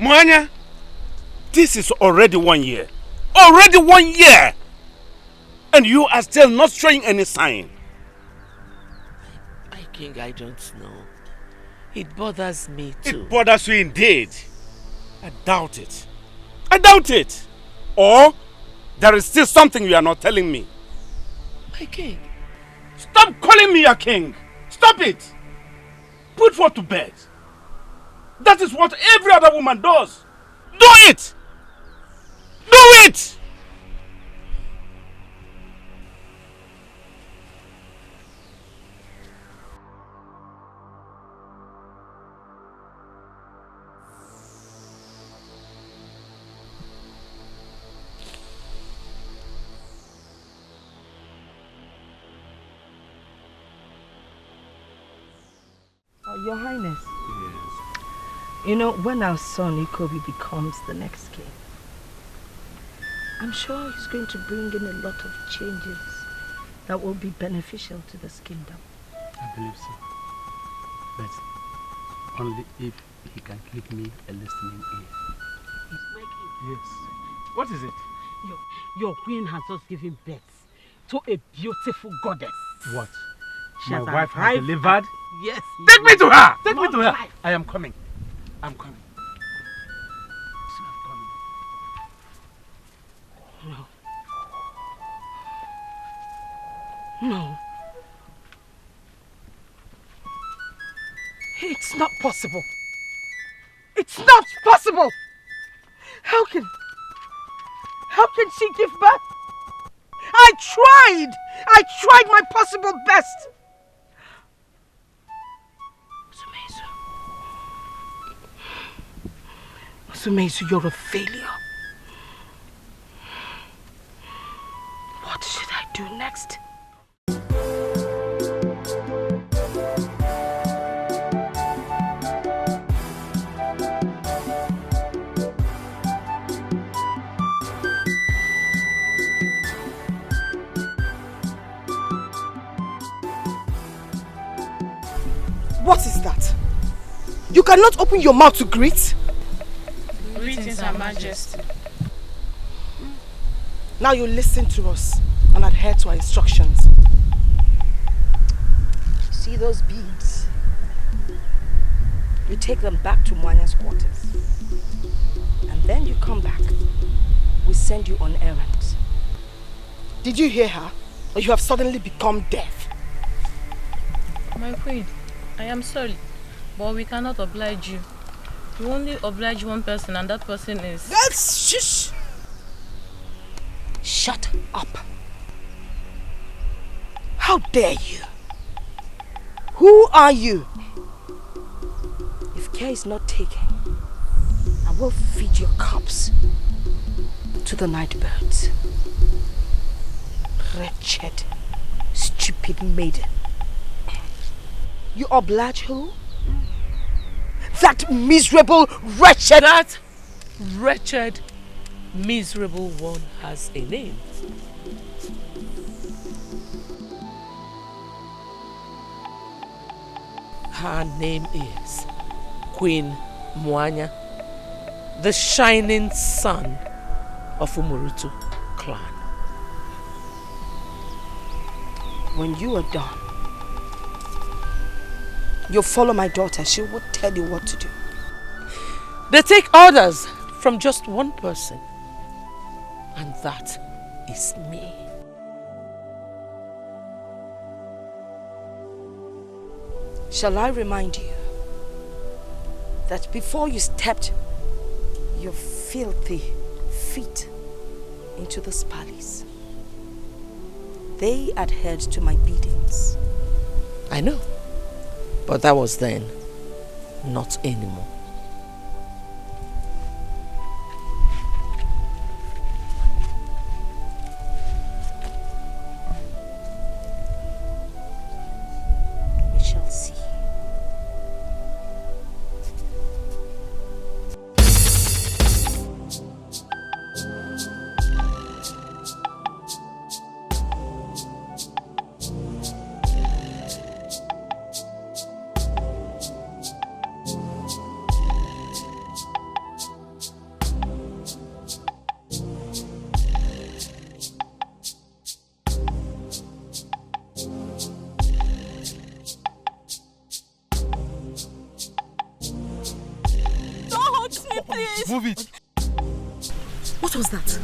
Moana, this is already 1 year. Already 1 year! And you are still not showing any sign. My king, I don't know. It bothers me too. It bothers you indeed. I doubt it. I doubt it. Or there is still something you are not telling me. My king. Stop calling me a king. Stop it. Put forth to bed. That is what every other woman does. Do it. Do it. Your Highness. Yes. You know, when our son Ikobi becomes the next king, I'm sure he's going to bring in a lot of changes that will be beneficial to this kingdom. I believe so. But only if he can give me a listening ear. Yes. What is it? Your queen has just given birth to a beautiful goddess. What? She My has wife has arrived delivered? Yes. Take me to her! Take me to her! Life. I am coming. I'm coming. No. No. It's not possible. It's not possible! How can she give birth? I tried my possible best. Sumezu, you're a failure. What should I do next? What is that? You cannot open your mouth to greet? Greetings, Her Majesty. Now you listen to us and adhere to our instructions. See those beads? You take them back to Moana's quarters. And then you come back. We send you on errands. Did you hear her? Or you have suddenly become deaf? My queen, I am sorry, but we cannot oblige you. We only oblige one person, and that person is... That's shush! Shut up! How dare you? Who are you? If care is not taken, I will feed your corpse to the night birds. Wretched, stupid maiden. You oblige who? That miserable, wretched... That wretched, miserable one has a name. Her name is Queen Moana, the shining sun of Umurutu clan. When you are done, you'll follow my daughter. She will tell you what to do. They take orders from just one person, and that is me. Shall I remind you that before you stepped your filthy feet into this palace, they adhered to my biddings? I know, but that was then, not anymore. We shall see. please. Move it. What was that?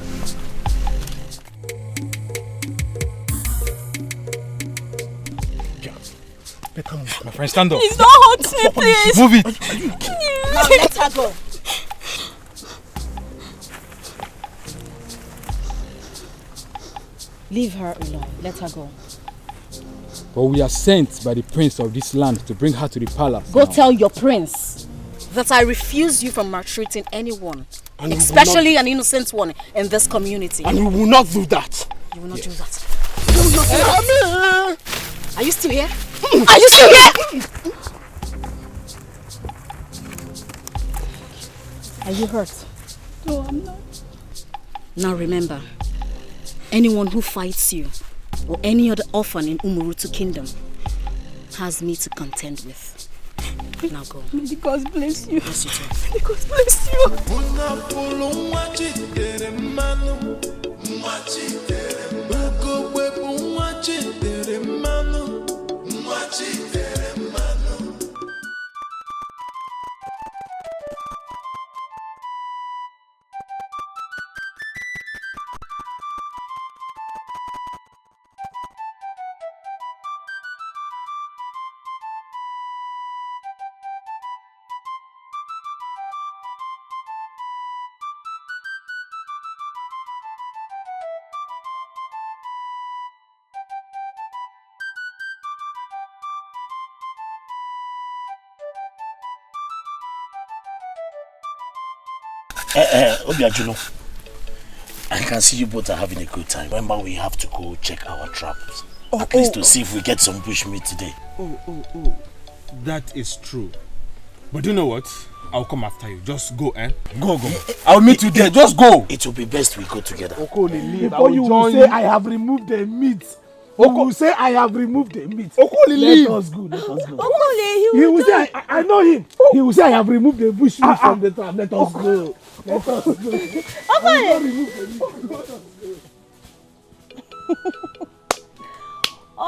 Better move. My friend, stand up. Please don't hurt me, please. Move it. Now let her go. Leave her alone. Let her go. But we are sent by the prince of this land to bring her to the palace. Go tell your prince that I refuse you from maltreating anyone, And especially an innocent one in this community. And we will not do that. You will not do that. You will not do that. Are you still here? Are you still here? Are you hurt? No, I'm not. Now remember, anyone who fights you or any other orphan in Umurutu Kingdom has me to contend with. Now go. May God bless you. Bless you too. May God bless you. Obiajuno, I can see you both are having a good time. Remember, we have to go check our traps. At least to see if we get some bushmeat today. Oh. That is true. But you know what? I'll come after you. Just go, eh? Go. I'll meet you there. Just go. It will be best we go together. Before you will say I have removed the meat. You will say I have removed the meat. Let us go. He will say I know him. He will say I have removed the bush meat from the trap. Let us go. Let us go.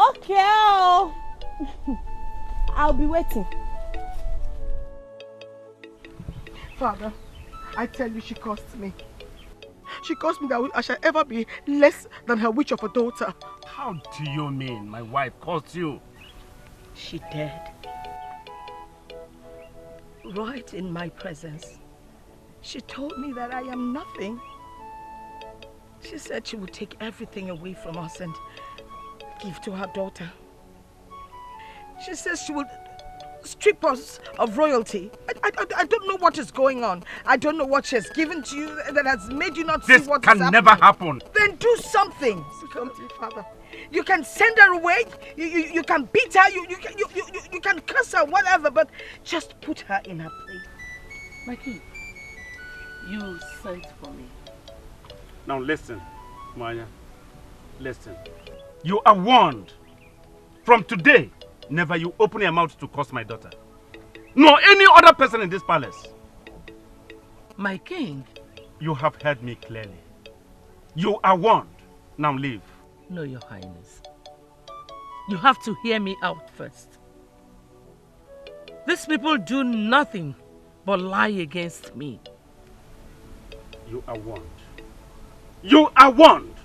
Okay. I'll be waiting. Father, I tell you, she cost me. She caused me that I shall ever be less than her witch of a daughter. How do you mean my wife caused you? She did. Right in my presence. She told me that I am nothing. She said she would take everything away from us and give to her daughter. She says she would strip us of royalty. I don't know what is going on. I don't know what she has given to you that has made you not see what is happening. This can never happen. Then do something. Something, Father. You can send her away. You can beat her. You can curse her, whatever. But just put her in her place. My king, you sent for me. Now listen, Maya. Listen. You are warned. From today, never you open your mouth to curse my daughter. Nor any other person in this palace. My king. You have heard me clearly. You are warned. Now leave. No, your highness. You have to hear me out first. These people do nothing but lie against me. You are warned. You are warned.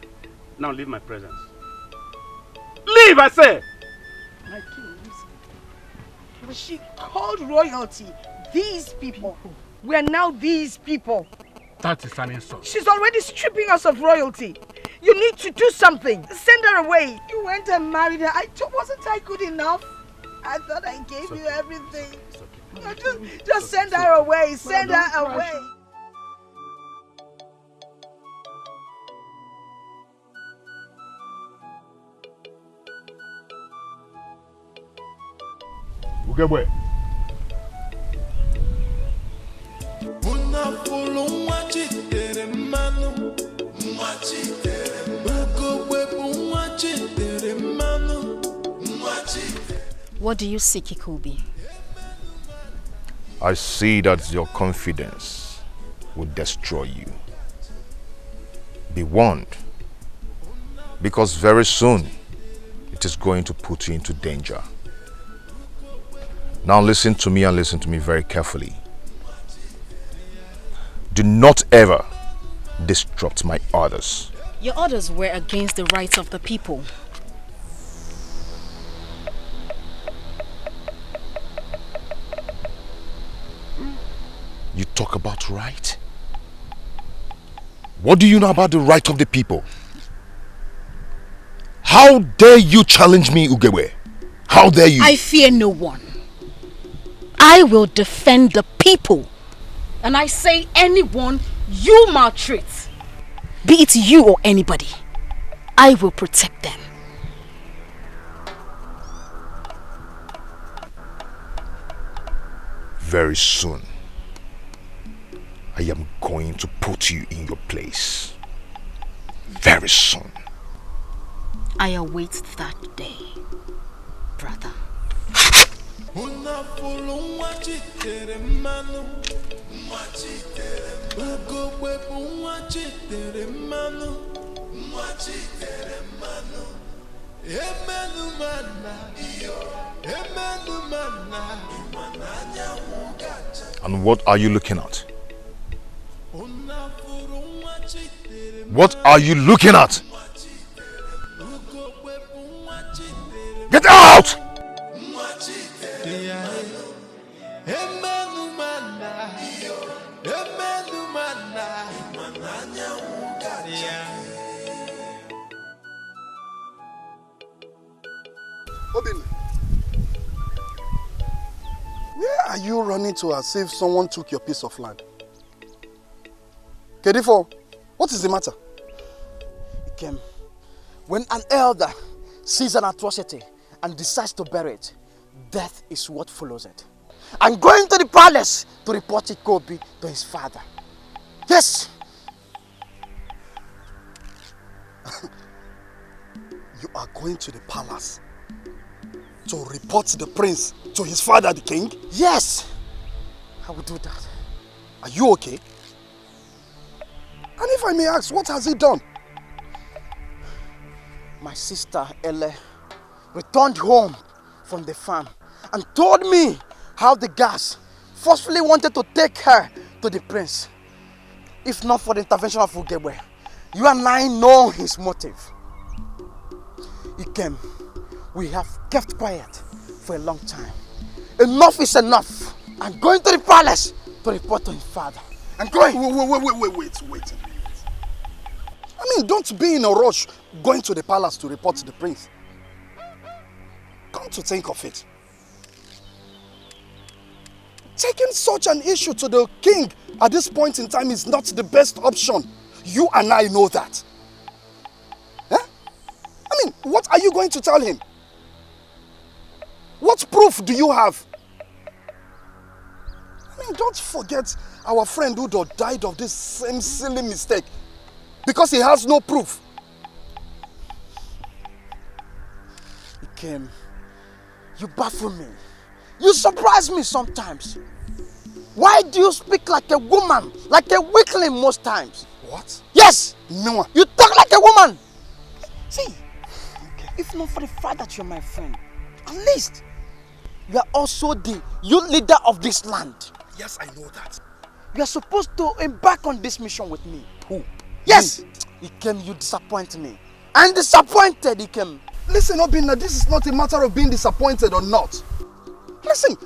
Now leave my presence. Leave, I say! My king, listen. She called royalty these people. We are now these people. That is an insult. She's already stripping us of royalty. You need to do something. Send her away. You went and married her. Wasn't I good enough? I thought I gave you everything. Just send her away. Send her away. Ugebe. What do you see, Kikobi? I see that your confidence will destroy you. Be warned, because very soon it is going to put you into danger. Now listen to me and listen to me very carefully. Do not ever disrupt my orders. Your orders were against the rights of the people. You talk about right? What do you know about the right of the people? How dare you challenge me, Ugewe? How dare you? I fear no one. I will defend the people. And I say anyone you maltreat, be it you or anybody, I will protect them. Very soon, I am going to put you in your place. Very soon. I await that day, brother. And what are you looking at? What are you looking at? Get out! Obin, where are you running to as if someone took your piece of land? Kedifo, what is the matter? Ikem, when an elder sees an atrocity and decides to bury it, death is what follows it. I'm going to the palace to report Ikobi to his father. Yes! You are going to the palace to report the prince to his father, the king? Yes! I will do that. Are you okay? And if I may ask, what has he done? My sister Ele returned home from the farm and told me how the guards forcefully wanted to take her to the prince. If not for the intervention of Ugewe, you and I know his motive. Ikem, we have kept quiet for a long time. Enough is enough. I'm going to the palace to report to his father. I'm going. Wait. I mean, don't be in a rush going to the palace to report to the prince. Come to think of it, taking such an issue to the king at this point in time is not the best option. You and I know that. Huh? I mean, what are you going to tell him? What proof do you have? I mean, don't forget our friend who died of this same silly mistake because he has no proof. Ikem, you baffle me. You surprise me sometimes. Why do you speak like a woman, like a weakling most times? What? Yes! No. You talk like a woman! See, if not for the fact that you're my friend, at least you are also the youth leader of this land. Yes, I know that. You are supposed to embark on this mission with me. Who? Yes! Ikem, you disappoint me. I'm disappointed, Ikem. Listen, Obinna, this is not a matter of being disappointed or not. Listen,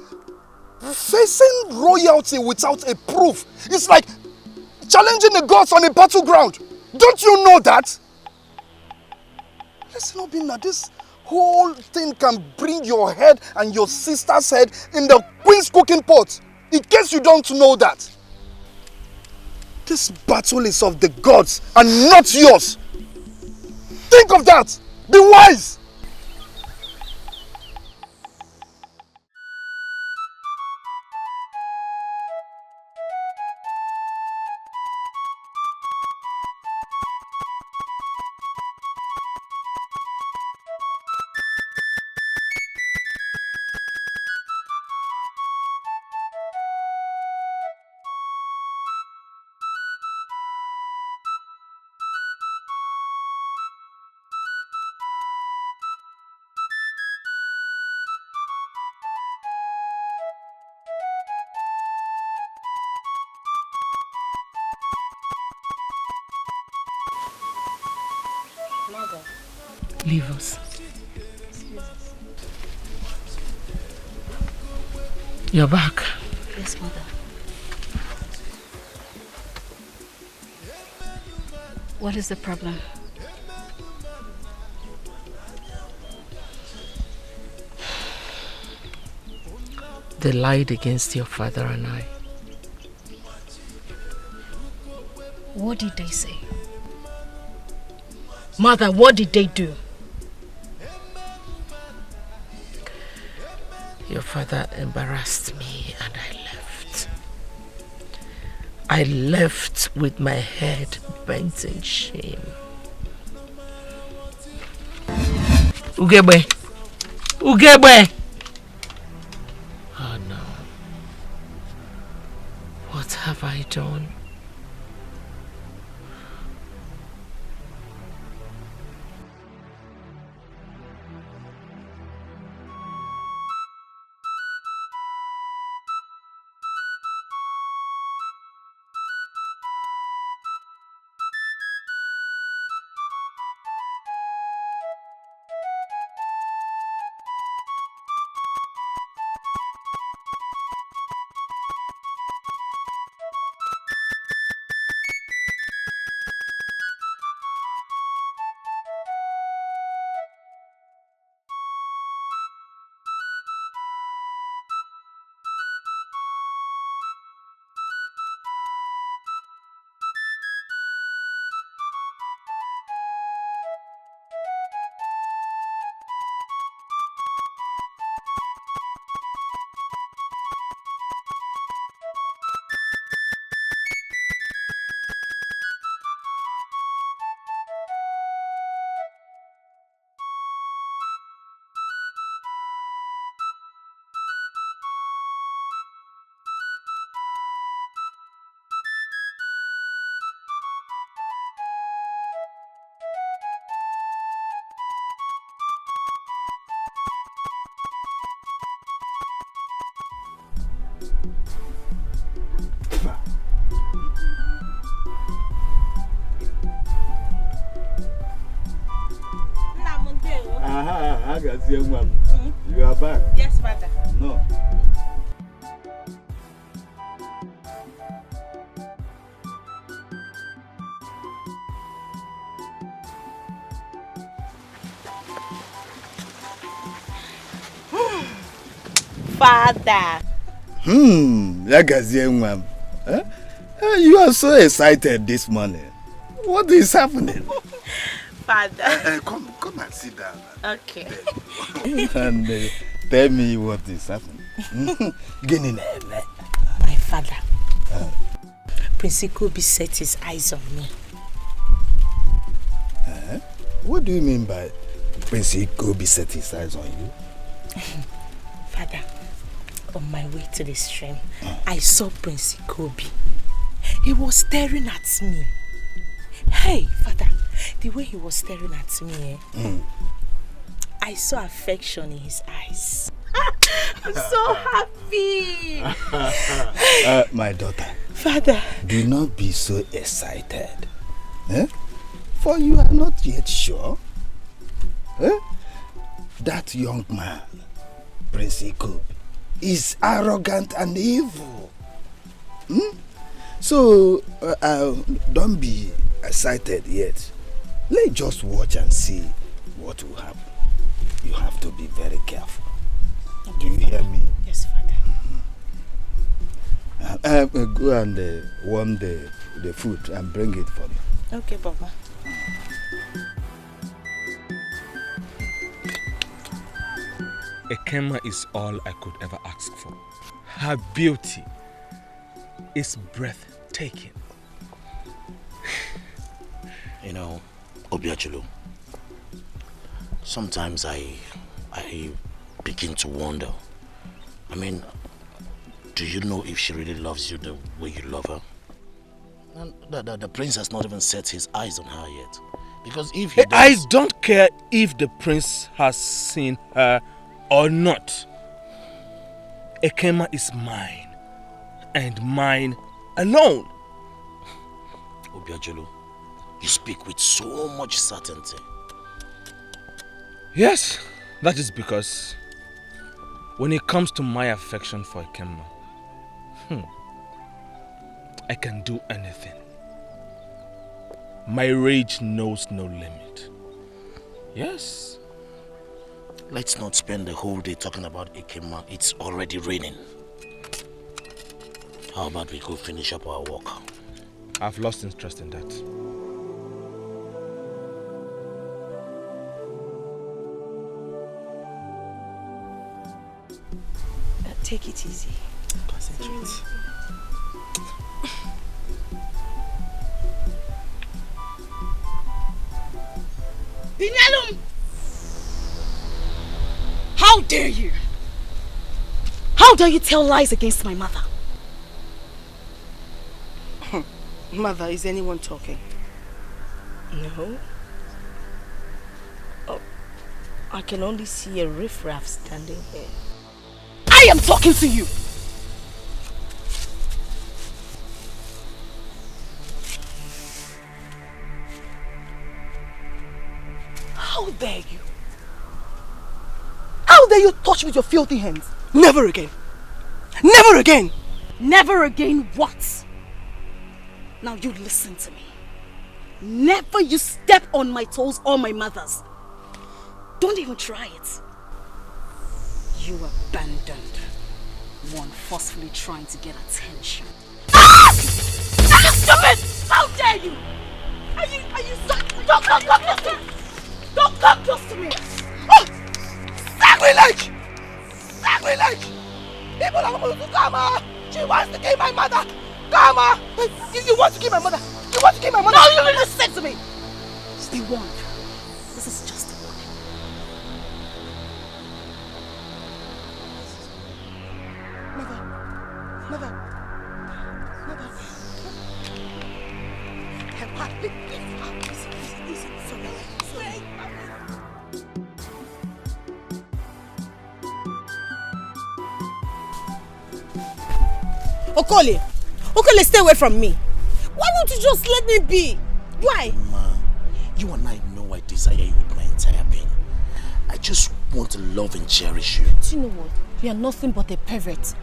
facing royalty without a proof is like challenging the gods on a battleground. Don't you know that? Listen, Obinna, this whole thing can bring your head and your sister's head in the queen's cooking pot. In case you don't know that. This battle is of the gods and not yours. Think of that. Be wise. Mother. Leave us. You're back. Yes, Mother. What is the problem? They lied against your father and I. What did they say? Mother, what did they do? Your father embarrassed me and I left. I left with my head bent in shame. Ugebe! Ugebe! Oh no. What have I done? You are back? Yes, Father. No. Father. You are so excited this morning. What is happening? Father. Come and sit down. Okay. And tell me what is happening. My father. Prince Ikobi set his eyes on me. What do you mean by Prince Ikobi set his eyes on you? Father, on my way to the stream, I saw Prince Ikobi. He was staring at me. Hey, Father, the way he was staring at me, I saw affection in his eyes. I'm so happy. My daughter. Father. Do not be so excited. For you are not yet sure. That young man, Prince Ikobi, is arrogant and evil. So, don't be excited yet. Let's just watch and see what will happen. You have to be very careful. Okay, do you hear me? Yes, Father. Go and warm the food and bring it for me. Okay, Papa. Ekema is all I could ever ask for. Her beauty is breathtaking. You know, Obiachulu, sometimes I begin to wonder. I mean, do you know if she really loves you the way you love her? And the prince has not even set his eyes on her yet. Because if he does... I don't care if the prince has seen her or not. Ekema is mine, and mine alone. Obiachulu, you speak with so much certainty. Yes, that is because when it comes to my affection for Ikemma, I can do anything. My rage knows no limit. Yes. Let's not spend the whole day talking about Ikemma. It's already raining. How about we go finish up our work? I've lost interest in that. Take it easy. Concentrate. Binyalum! How dare you? How dare you tell lies against my mother? Mother, is anyone talking? No. Oh, I can only see a riffraff standing here. I am talking to you! How dare you? How dare you touch me with your filthy hands? Never again! Never again! Never again what? Now you listen to me. Never you step on my toes or my mother's. Don't even try it. You abandoned one forcefully trying to get attention. Ah! Stupid! How dare you? Are you so... Don't come close to me! Don't come close to me! Oh! Sacrilege! Sacrilege! People are going to come. She wants to kill my mother. Come. You want to kill my mother? You want to kill my mother? No, you listen to me. Stay warned. This is just a warning. Mother. Please. Sorry. Okole, stay away from me. Why won't you just let me be? Why? Ma, you and I know I desire you with my entire being. I just want to love and cherish you. Do you know what? You are nothing but a pervert.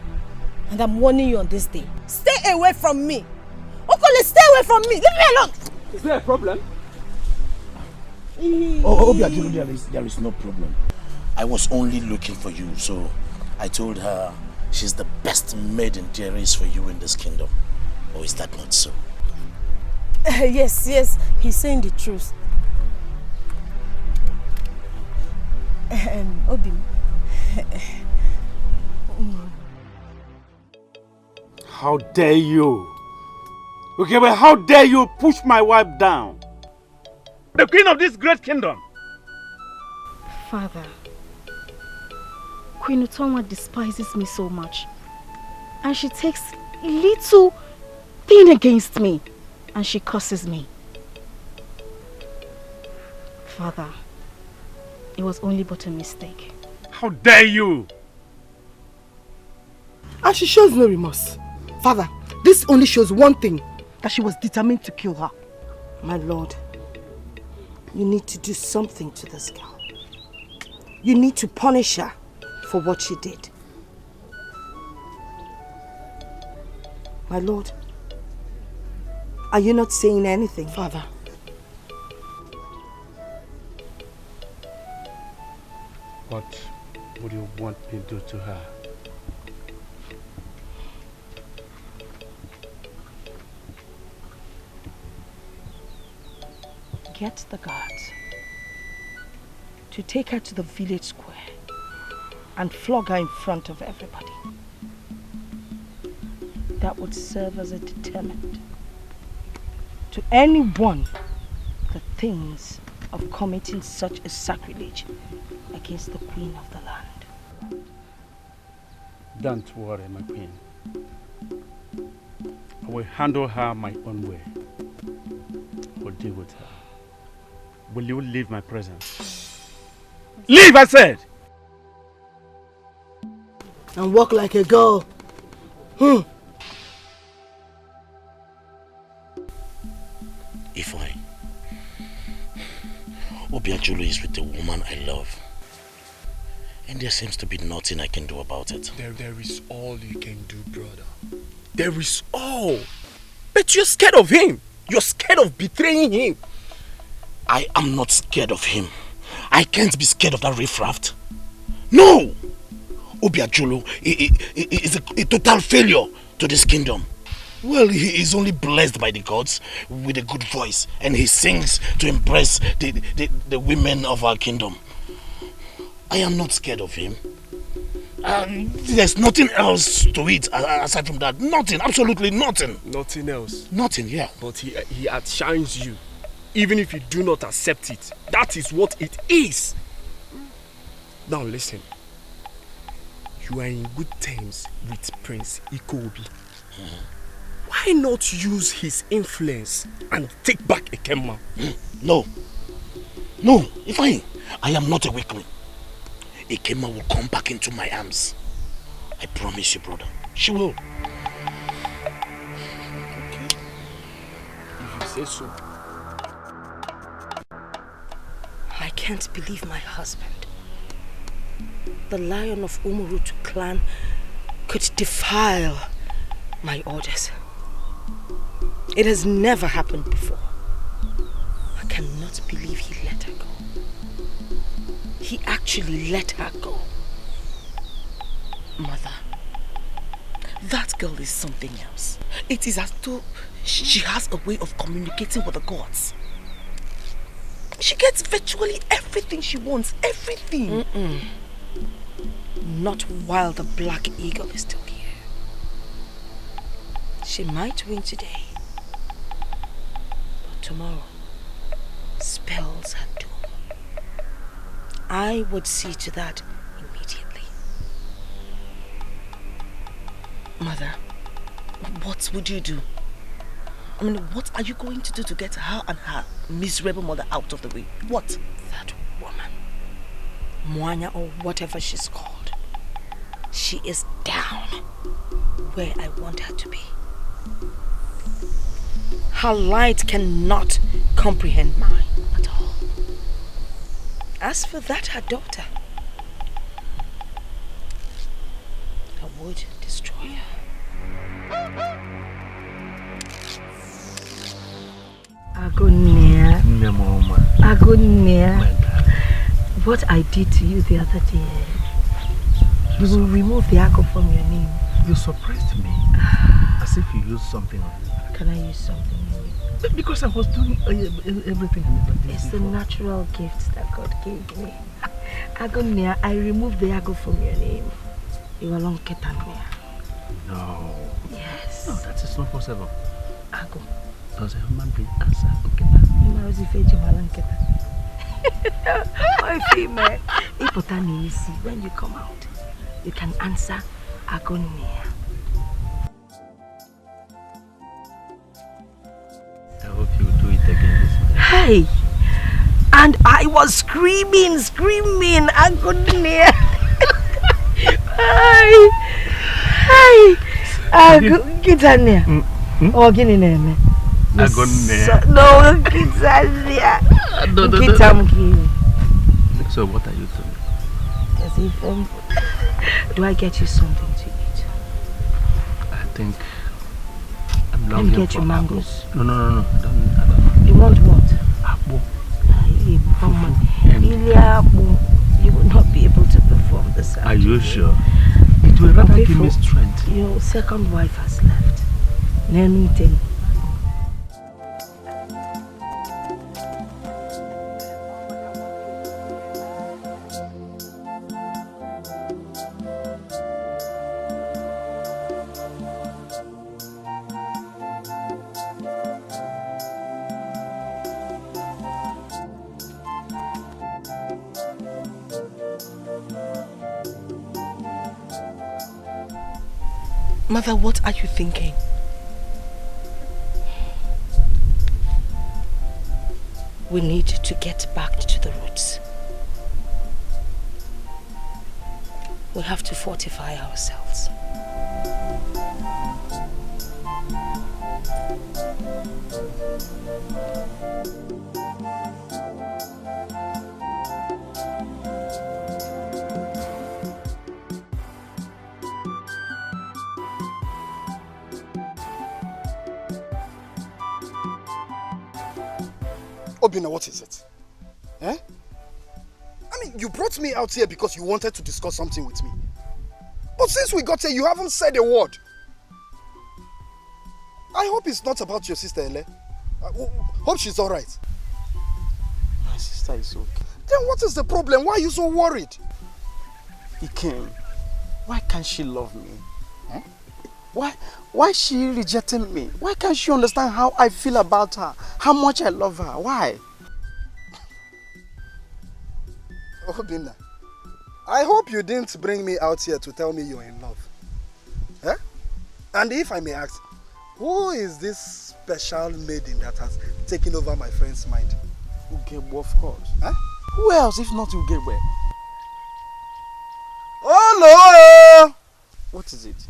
And I'm warning you on this day. Stay away from me. Okole, stay away from me. Leave me alone. Is there a problem? Oh, Obiagiru, there is no problem. I was only looking for you, so I told her she's the best maiden there is for you in this kingdom. Or is that not so? Yes, he's saying the truth. Obi. How dare you? Okay, but how dare you push my wife down? The queen of this great kingdom. Father, Queen Utonwa despises me so much. And she takes little thing against me. And she curses me. Father, it was only but a mistake. How dare you? And she shows no remorse. Father, this only shows one thing. That she was determined to kill her. My lord, you need to do something to this girl. You need to punish her for what she did. My lord, are you not saying anything? Father. What would you want me to do to her? Get the guards to take her to the village square and flog her in front of everybody. That would serve as a deterrent to anyone that thinks of committing such a sacrilege against the queen of the land. Don't worry, my queen. I will handle her my own way. I will deal with her. Will you leave my presence? Leave, I said! And walk like a girl. Ifeanyi, Obiajulu is with the woman I love. And there seems to be nothing I can do about it. There is all you can do, brother. There is all. But you're scared of him. You're scared of betraying him. I am not scared of him. I can't be scared of that riffraff. No! Obiajulu is a total failure to this kingdom. Well, he is only blessed by the gods with a good voice, and he sings to impress the women of our kingdom. I am not scared of him. There's nothing else to it aside from that. Nothing, absolutely nothing. Nothing else? Nothing, yeah. But he outshines you, even if you do not accept it. That is what it is. Now listen. You are in good terms with Prince Ikobi. Why not use his influence and take back Ekema? No. No, Ifeanyi, I am not a weakling. Ekema will come back into my arms. I promise you, brother. She will. Okay. If you say so. I can't believe my husband, the lion of Umurutu clan, could defile my orders. It has never happened before. I cannot believe he let her go. He actually let her go. Mother, that girl is something else. It is as though she has a way of communicating with the gods. She gets virtually everything she wants, everything. Not while the Black Eagle is still here. She might win today, but tomorrow spells her doom. I would see to that immediately. Mother, what would you do? I mean, what are you going to do to get her and her miserable mother out of the way? What? That woman, Moana or whatever she's called, she is down where I want her to be. Her light cannot comprehend mine at all. As for that, her daughter, I would destroy her. Agonia. Agonia. What I did to you the other day, you will remove the Ago from your name. You surprised me. As if you used something on me. Can I use something on you? Because I was doing everything. It's the natural gift that God gave me. Agonia, I removed the Ago from your name. You are long Ketania. No. Yes. No, that is not possible. Ago. Does a human being answer Nketa? My female. When you come out, you can answer Agonia. I hope you do it again this time. Hey! And I was screaming, Agonia. Hey! Kitania. Oh, get in there. Agonia. No, Kitania. So what are you doing? Do I get you something to eat? I think I'm Let longing me get for you mangoes. No. I don't. You want what? Apple. You will not be able to perform this. Are you sure? It will rather give me strength. Your second wife has left. Nenuiten. Mother, what are you thinking? We need to get back to the roots. We have to fortify ourselves. Obina, what is it? Eh? I mean, you brought me out here because you wanted to discuss something with me. But since we got here, you haven't said a word. I hope it's not about your sister, Ele. Hope she's alright. My sister is okay. Then what is the problem? Why are you so worried? Ikem, why can't she love me? Huh? Why is she rejecting me? Why can't she understand how I feel about her? How much I love her? Why? Obina, I hope you didn't bring me out here to tell me you're in love. Eh? And if I may ask, who is this special maiden that has taken over my friend's mind? Ugebo, of course. Huh? Who else if not Ugebo? Oh no! What is it?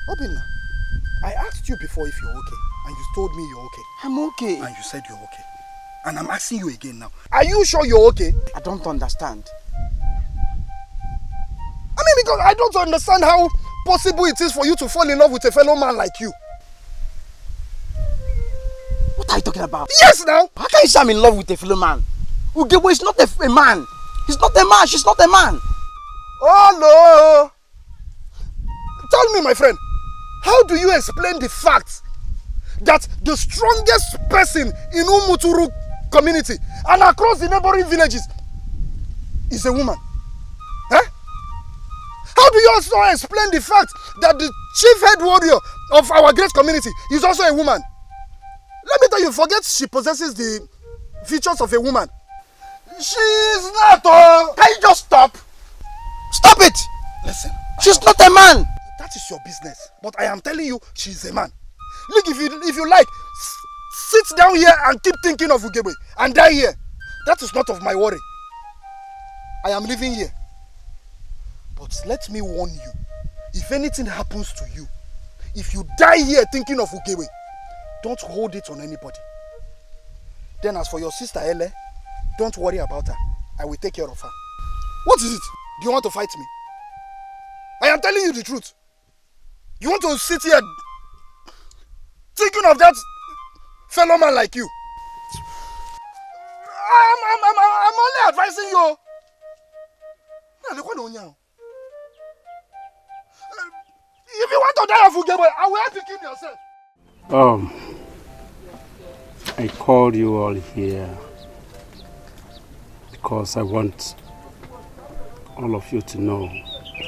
Obina, I asked you before if you're okay, and you told me you're okay. I'm okay. And you said you're okay. And I'm asking you again now. Are you sure you're okay? I don't understand. I mean, because I don't understand how possible it is for you to fall in love with a fellow man like you. What are you talking about? Yes, now! How can you say I'm in love with a fellow man? Ugebo is not a man. He's not a man. She's not a man. Oh, no! Tell me, my friend, how do you explain the fact that the strongest person in Umuturu community and across the neighboring villages is a woman? Eh? How do you also explain the fact that the chief head warrior of our great community is also a woman? Let me tell you, forget she possesses the features of a woman. She's not. Can you just stop? Stop it! Listen. She's not a man. That is your business. But I am telling you, she's a man. Look, if you like, sit down here and keep thinking of Ugebe and die here. That is not of my worry. I am living here. But let me warn you, if anything happens to you, if you die here thinking of Ugebe, don't hold it on anybody. Then as for your sister Ele, don't worry about her. I will take care of her. What is it? Do you want to fight me? I am telling you the truth. You want to sit here thinking of that fellow man like you? I'm only advising you. If you want to die of Ugebe, I will help you kill yourself. I called you all here because I want all of you to know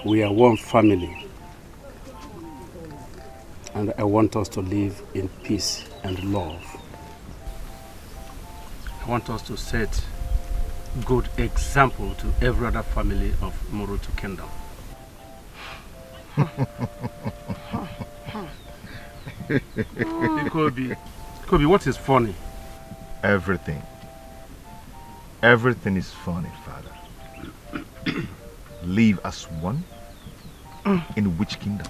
we are one family, and I want us to live in peace and love. I want us to set good example to every other family of Morutu Kingdom. Kobe, what is funny? Everything. Everything is funny, Father. Live as one? In which kingdom?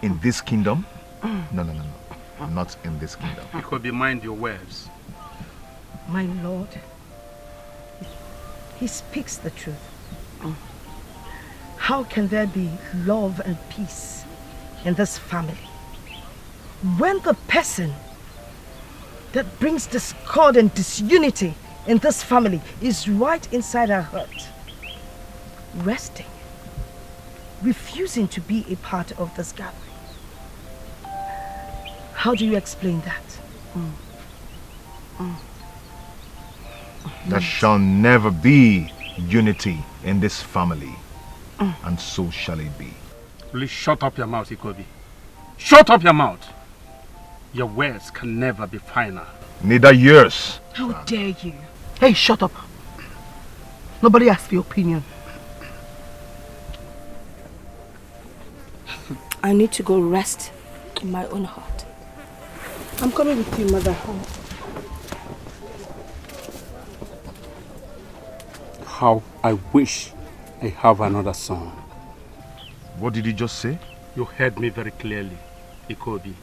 In this kingdom? No. Not in this kingdom. Kobe, mind your words. My lord, he speaks the truth. How can there be love and peace in this family when the person that brings discord and disunity in this family is right inside our heart, resting, refusing to be a part of this gathering? How do you explain that? There shall never be unity in this family, and so shall it be. Please shut up your mouth, Ikobi. Shut up your mouth. Your words can never be final. Neither yours. How dare you? Hey, shut up. Nobody asked for your opinion. I need to go rest in my own heart. I'm coming with you, mother. How I wish I have another son. What did you just say? You heard me very clearly, Ikobi.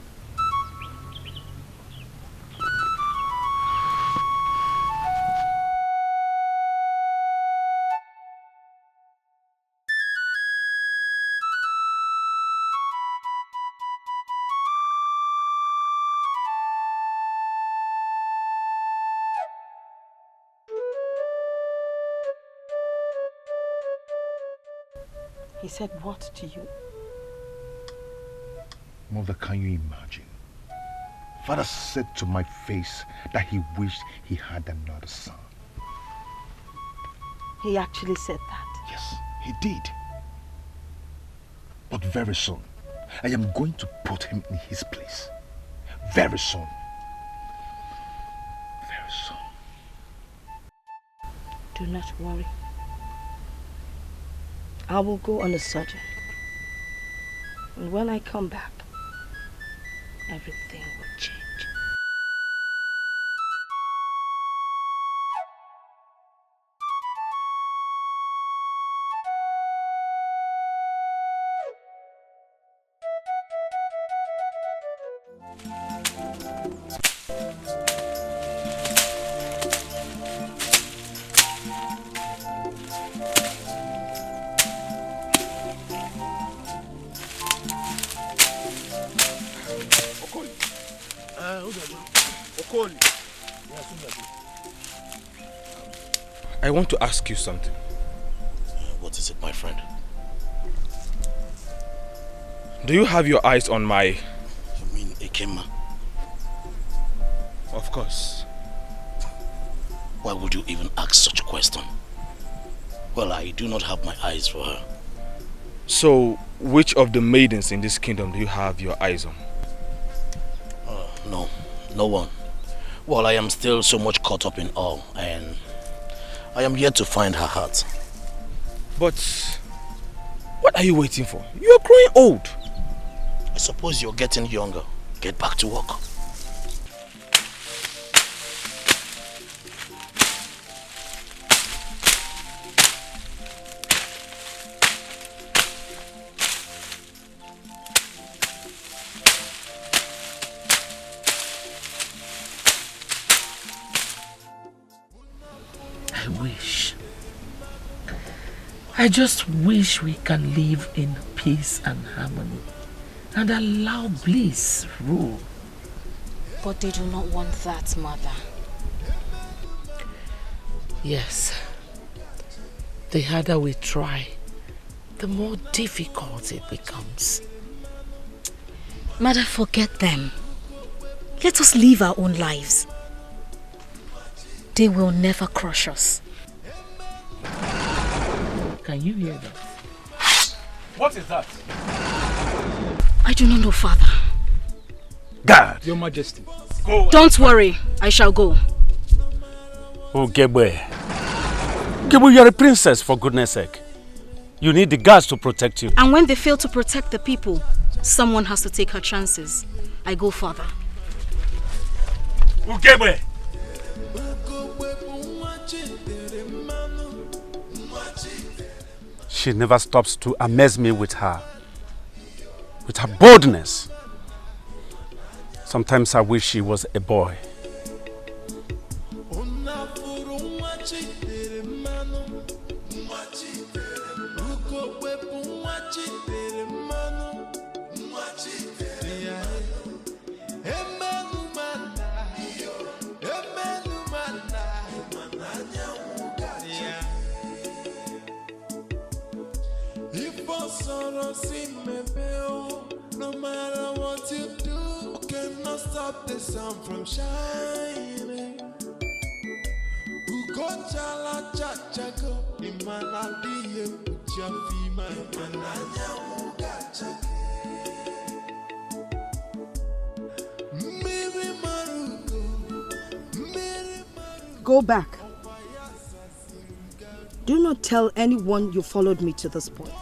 He said what to you? Mother, can you imagine? Father said to my face that he wished he had another son. He actually said that? Yes, he did. But very soon, I am going to put him in his place. Very soon. Very soon. Do not worry. I will go on a sojourn. And when I come back, everything will change. I want to ask you something. What is it, my friend? Do you have your eyes on my... You mean Ekema? Of course. Why would you even ask such a question? Well, I do not have my eyes for her. So, which of the maidens in this kingdom do you have your eyes on? No one. Well, I am still so much caught up in all, and I am yet to find her heart. But what are you waiting for? You are growing old. I suppose you're getting younger. Get back to work. I just wish we can live in peace and harmony and allow bliss rule. But they do not want that, Mother. Yes. The harder we try, the more difficult it becomes. Mother, forget them. Let us live our own lives. They will never crush us. Can you hear that? What is that? I do not know, Father. God! Your Majesty. Go. Don't worry, I shall go. Oh, Gebe. Gebe, you are a princess, for goodness sake. You need the guards to protect you. And when they fail to protect the people, someone has to take her chances. I go, Father. Ugebe! She never stops to amaze me with her boldness. Sometimes I wish she was a boy. No matter what you do, cannot stop the sun from shining. Ugo chala chachago, imana diye kuchafima, mananya ugachake. Go back. Do not tell anyone you followed me to this point.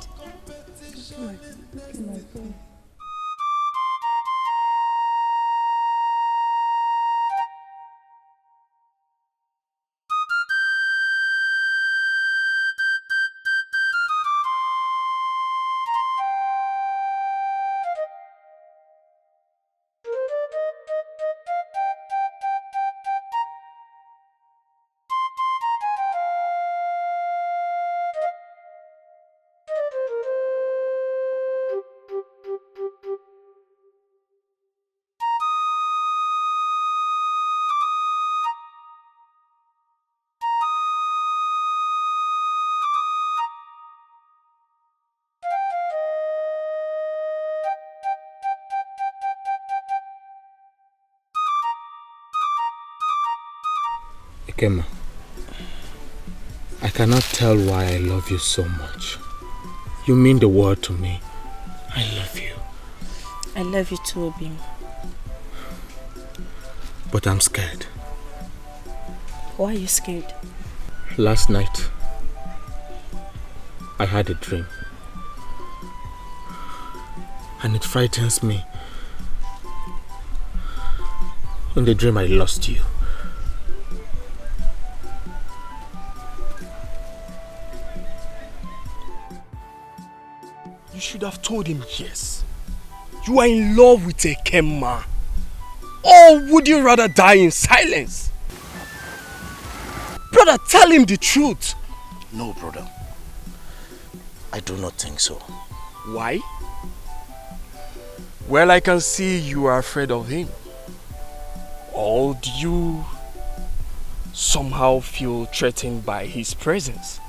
Kema, I cannot tell why I love you so much. You mean the world to me. I love you. I love you too, Obim. But I'm scared. Why are you scared? Last night, I had a dream. And it frightens me. In the dream, I lost you. You should have told him yes. You are in love with a Kema. Or would you rather die in silence? Brother, tell him the truth. No, brother. I do not think so. Why? Well, I can see you are afraid of him. Or do you somehow feel threatened by his presence?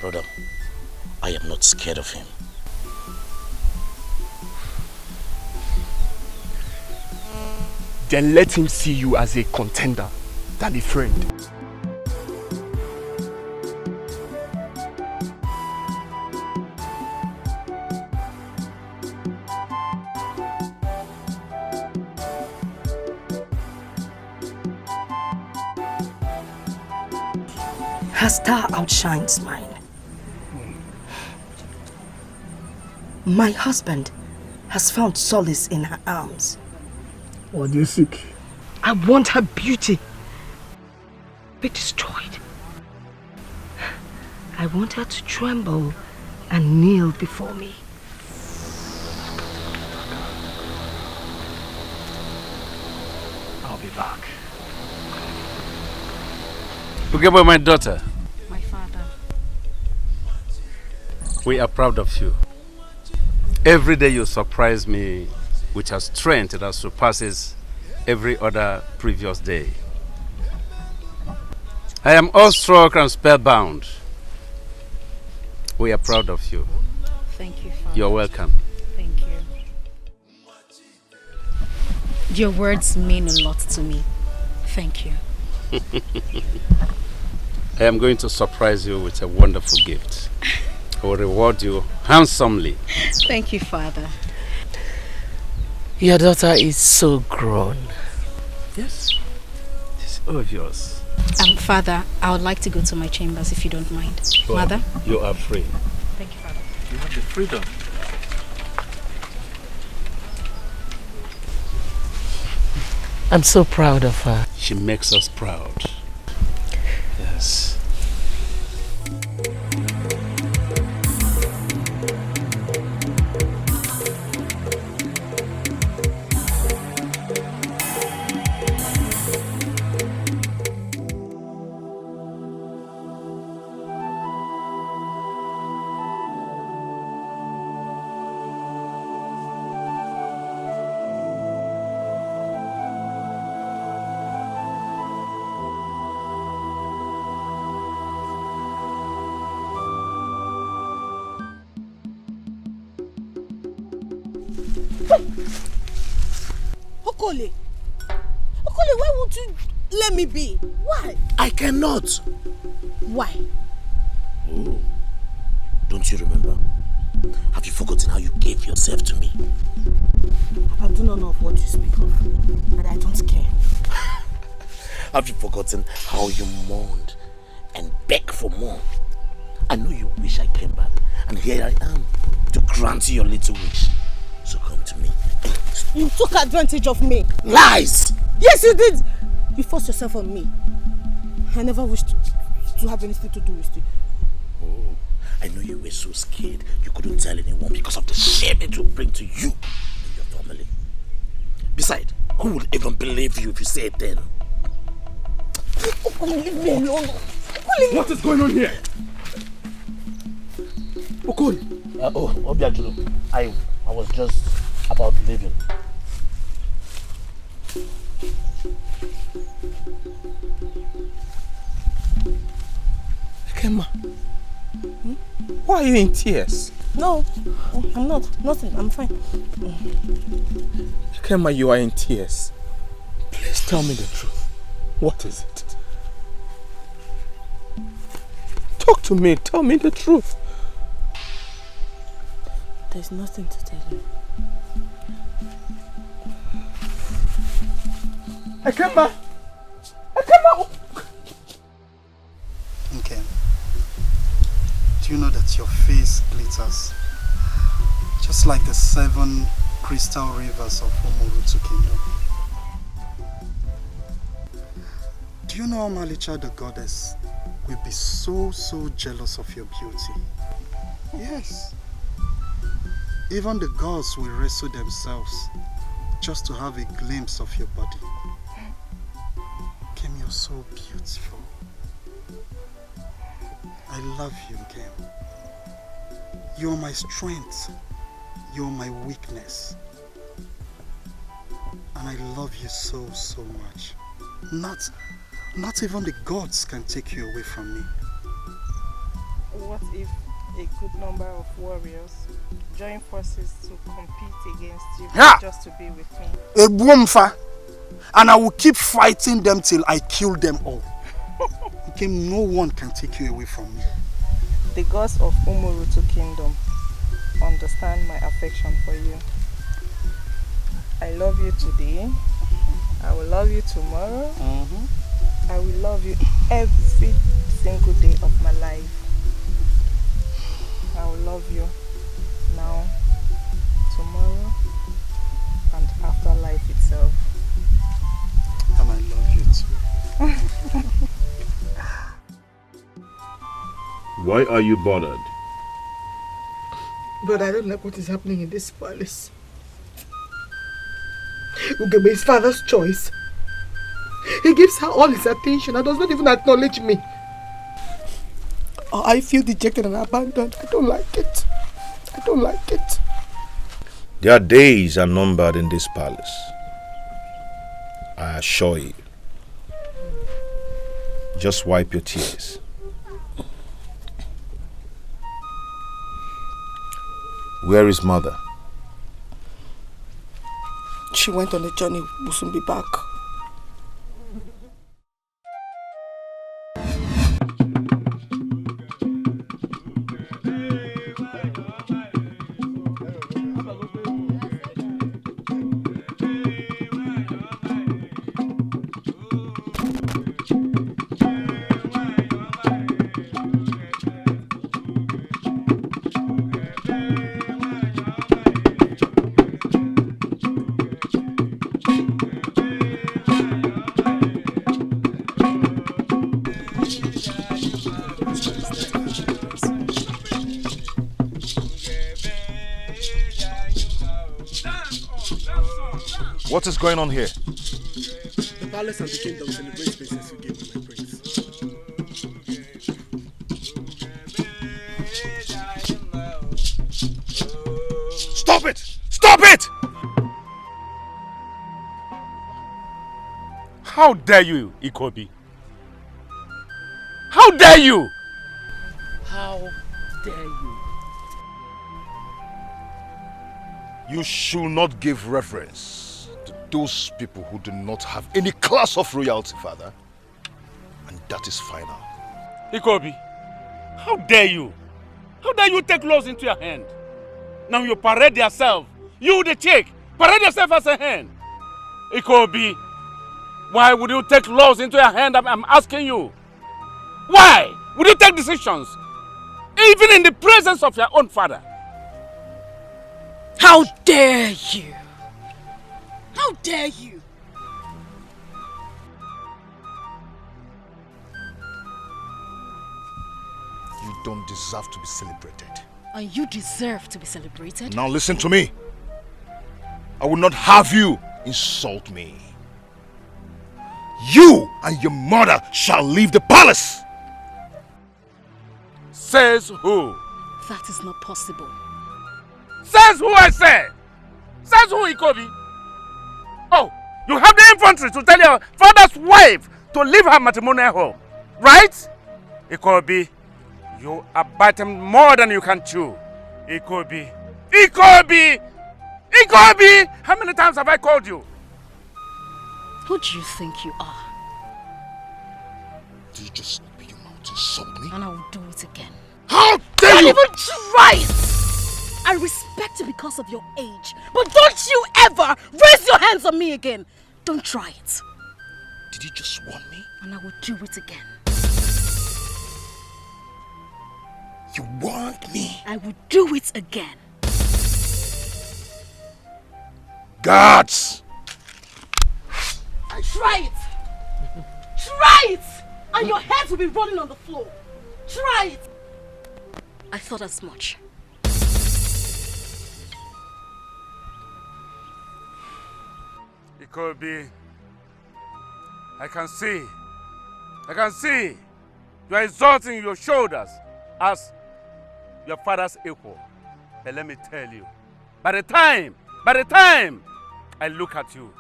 Brother, I am not scared of him. Then let him see you as a contender than a friend. Her star outshines mine. My husband has found solace in her arms. What do you seek? I want her beauty be destroyed. I want her to tremble and kneel before me. I'll be back. Okay, boy, my daughter. My father. We are proud of you. Every day you surprise me with a strength that surpasses every other previous day. I am awestruck and spellbound. We are proud of you. Thank you, Father. You're welcome. Thank you. Your words mean a lot to me. Thank you. I am going to surprise you with a wonderful gift. I will reward you handsomely. Thank you, Father. Your daughter is so grown. Yes. It's all of yours. Father, I would like to go to my chambers if you don't mind. Well, Mother? You are free. Thank you, Father. You have the freedom. I'm so proud of her. She makes us proud. Yes. Okole, why won't you let me be? Why? I cannot. Why? Oh, don't you remember? Have you forgotten how you gave yourself to me? I do not know of what you speak of, and I don't care. Have you forgotten how you mourned and begged for more? I know you wish I came back, and here I am to grant you your little wish. So come to me. You took advantage of me. Lies! Yes, you did. You forced yourself on me. I never wished to have anything to do with you. Oh, I know you were so scared you couldn't tell anyone because of the shame it would bring to you and your family. Besides, who would even believe you if you say it then? Leave me alone. What is going on here? Okoli. Obiajulu. I was just about leaving. Kema, why are you in tears? No, I'm not. Nothing. I'm fine. Kema, you are in tears. Please tell me the truth. What is it? Talk to me. Tell me the truth. There's nothing to tell you. Ekema! Okay. Do you know that your face glitters just like the 7 crystal rivers of Umurutu Kingdom? Do you know Omalicha the goddess will be so jealous of your beauty? Yes. Even the gods will wrestle themselves just to have a glimpse of your body. Kim, you're so beautiful. I love you, Kim. You're my strength. You're my weakness. And I love you so much. Not even the gods can take you away from me. What if a good number of warriors join forces to compete against you just to be with me? A boomfa, and I will keep fighting them till I kill them all. Okay, no one can take you away from me. The gods of Umurutu Kingdom understand my affection for you. I love you today. I will love you tomorrow. I will love you every single day of my life. I will love you now, tomorrow, and after life itself. And I love you too. Why are you bothered? But I don't like what is happening in this palace. Ugeme is father's choice. He gives her all his attention and does not even acknowledge me. I feel dejected and abandoned. I don't like it. I don't like it. Their days are numbered in this palace. I assure you. Just wipe your tears. Where is mother? She went on a journey, will soon be back. What is going on here? The palace and the kingdom celebrate spaces you gave to my prince. Stop it! Stop it! How dare you, Ikobi? How dare you? How dare you? You should not give reference to those people who do not have any class of royalty, father. And that is final. Ikobi, how dare you? How dare you take laws into your hand? Now you parade yourself. You the chick, parade yourself as a hand. Ikobi, why would you take laws into your hand? I'm asking you. Why would you take decisions? Even in the presence of your own father. How dare you? How dare you? You don't deserve to be celebrated. And you deserve to be celebrated. Now listen to me. I will not have you insult me. You and your mother shall leave the palace. Says who? That is not possible. Says who, I say? Says who, Ikobi? Oh, you have the infantry to tell your father's wife to leave her matrimonial home, right? Ikobi, you are biting more than you can chew. Ikobi, Ikobi, Ikobi! How many times have I called you? Who do you think you are? Did you just open your mouth to insult me? And I will do it again. How dare you! Don't even try it! I respect you because of your age, but don't you ever raise your hands on me again! Don't try it. Did you just warn me? And I will do it again. You warned me? I will do it again. Guards! Try it! Try it! And your heads will be rolling on the floor. Try it! I thought as much. It could be. I can see. You are exalting your shoulders as your father's equal. But let me tell you, by the time I look at you,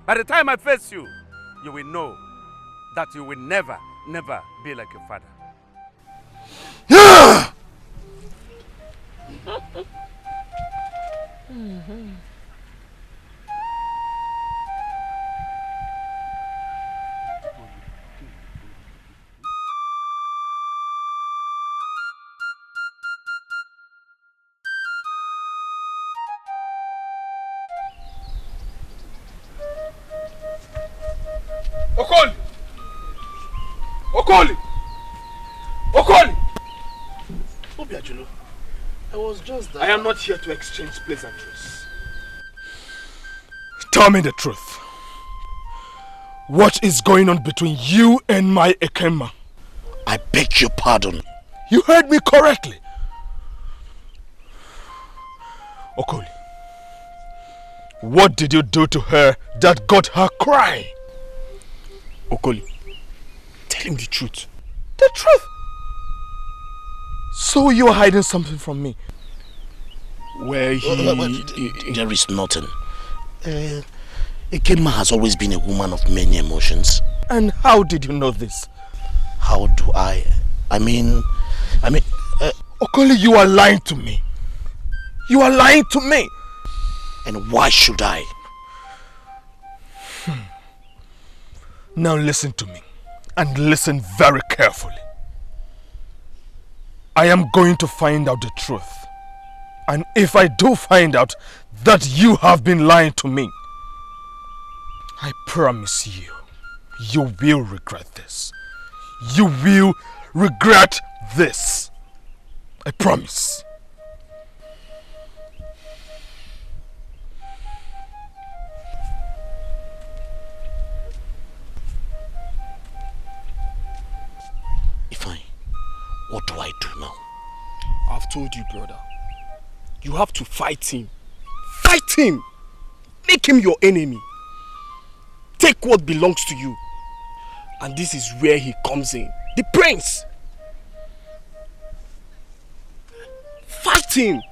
by the time I face you, you will know that you will never be like your father. Okoli! Obiajulo, I was just there. I am not here to exchange pleasantries. Tell me the truth. What is going on between you and my Ekema? I beg your pardon. You heard me correctly. Okoli, what did you do to her that got her crying? Okoli, tell him the truth. The truth? So you are hiding something from me? There is nothing. Ekema has always been a woman of many emotions. And how did you know this? How do I mean... Okoli, you are lying to me. You are lying to me. And why should I? Now listen to me. And listen very carefully. I am going to find out the truth. And if I do find out that you have been lying to me, I promise you, you will regret this. You will regret this. I promise. What do I do now? I've told you, brother. You have to fight him. Fight him! Make him your enemy. Take what belongs to you. And this is where he comes in. The prince! Fight him!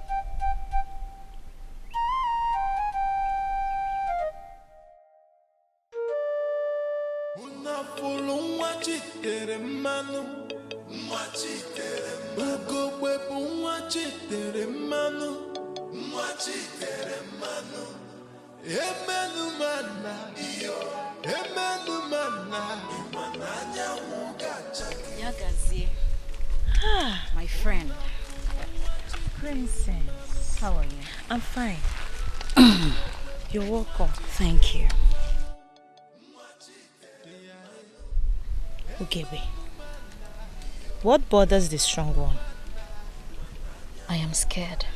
My friend. Princess. How are you? I'm fine. You're welcome. Thank you. Ugebe, what bothers the strong one? I am scared.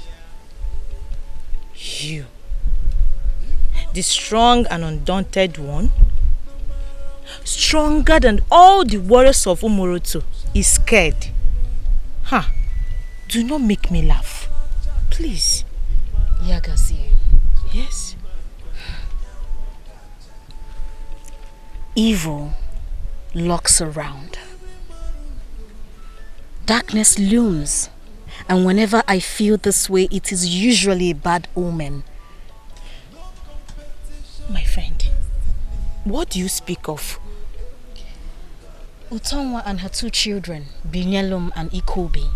You? The strong and undaunted one? Stronger than all the warriors of Umoroto is scared. Huh? Do not make me laugh. Please. Yagazie. Yes? Evil lurks around. Darkness looms. And whenever I feel this way, it is usually a bad omen. My friend, what do you speak of? Utonwa and her two children, Binyelum and Ikobi,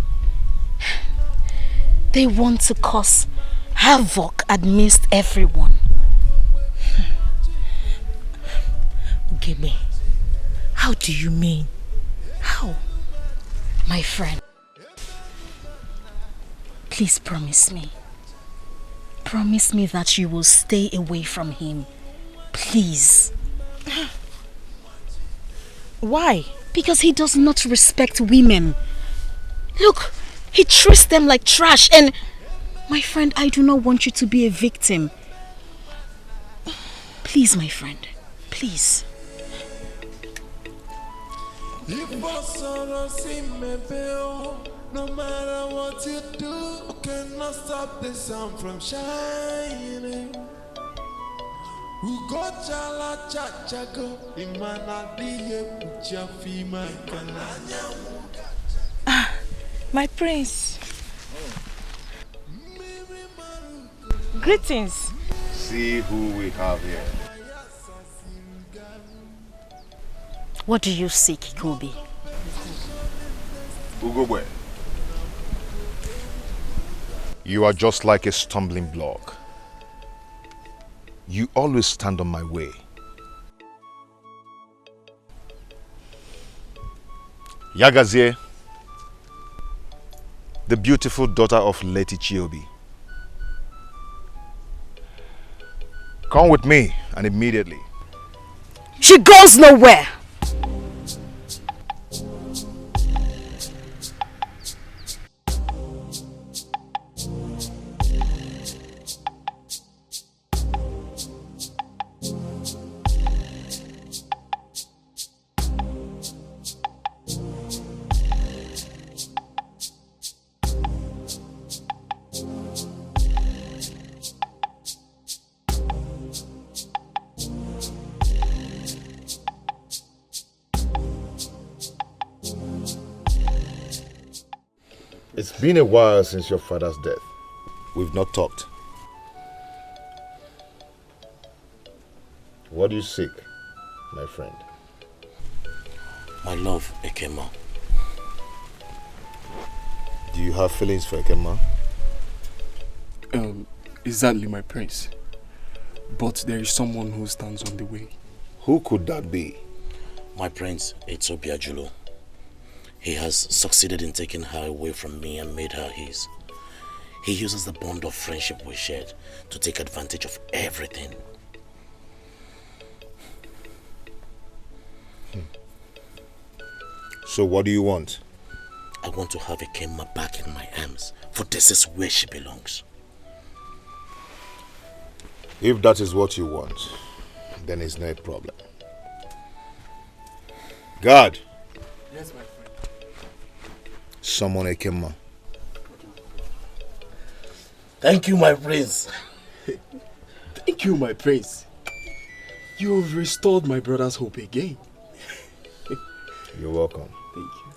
they want to cause havoc amidst everyone. Ugebe, how do you mean My friend, please promise me. Promise me that you will stay away from him. Please. Why? Because he does not respect women. Look, he treats them like trash, and my friend, I do not want you to be a victim. Please, my friend, please. No matter what you do, cannot stop the sun from shining. My prince. Greetings. See who we have here. What do you seek, Ikobi? Ugogbe. You are just like a stumbling block. You always stand on my way. Yagazie, the beautiful daughter of Leti Chiobi. Come with me, and immediately. She goes nowhere. It's been a while since your father's death. We've not talked. What do you seek, my friend? My love, Ekema. Do you have feelings for Ekema? Exactly, my prince. But there is someone who stands on the way. Who could that be? My prince, it's Obiajulo. He has succeeded in taking her away from me and made her his. He uses the bond of friendship we shared to take advantage of everything. So what do you want? I want to have Ekema back in my arms, for this is where she belongs. If that is what you want, then it's no problem. Guard! Yes, my friend. Summon Ekema. Thank you, my prince. Thank you, my prince. You have restored my brother's hope again. You're welcome. Thank you.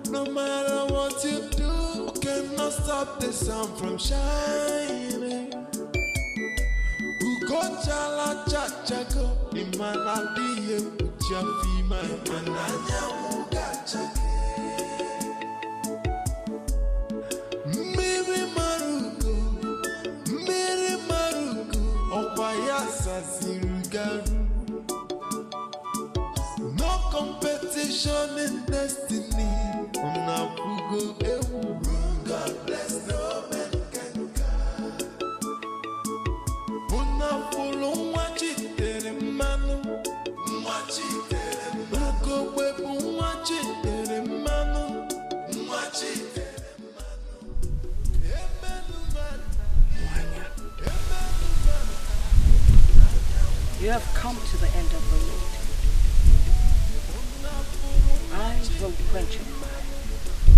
No matter what you do, cannot stop the sun from shining. Chala chachago, imana diye uchafi my mananya mugachake. Miri maruko, opayasa zirugaru. No competition in destiny. God bless no man can God. You have come to the end of the road. I will quench your fire.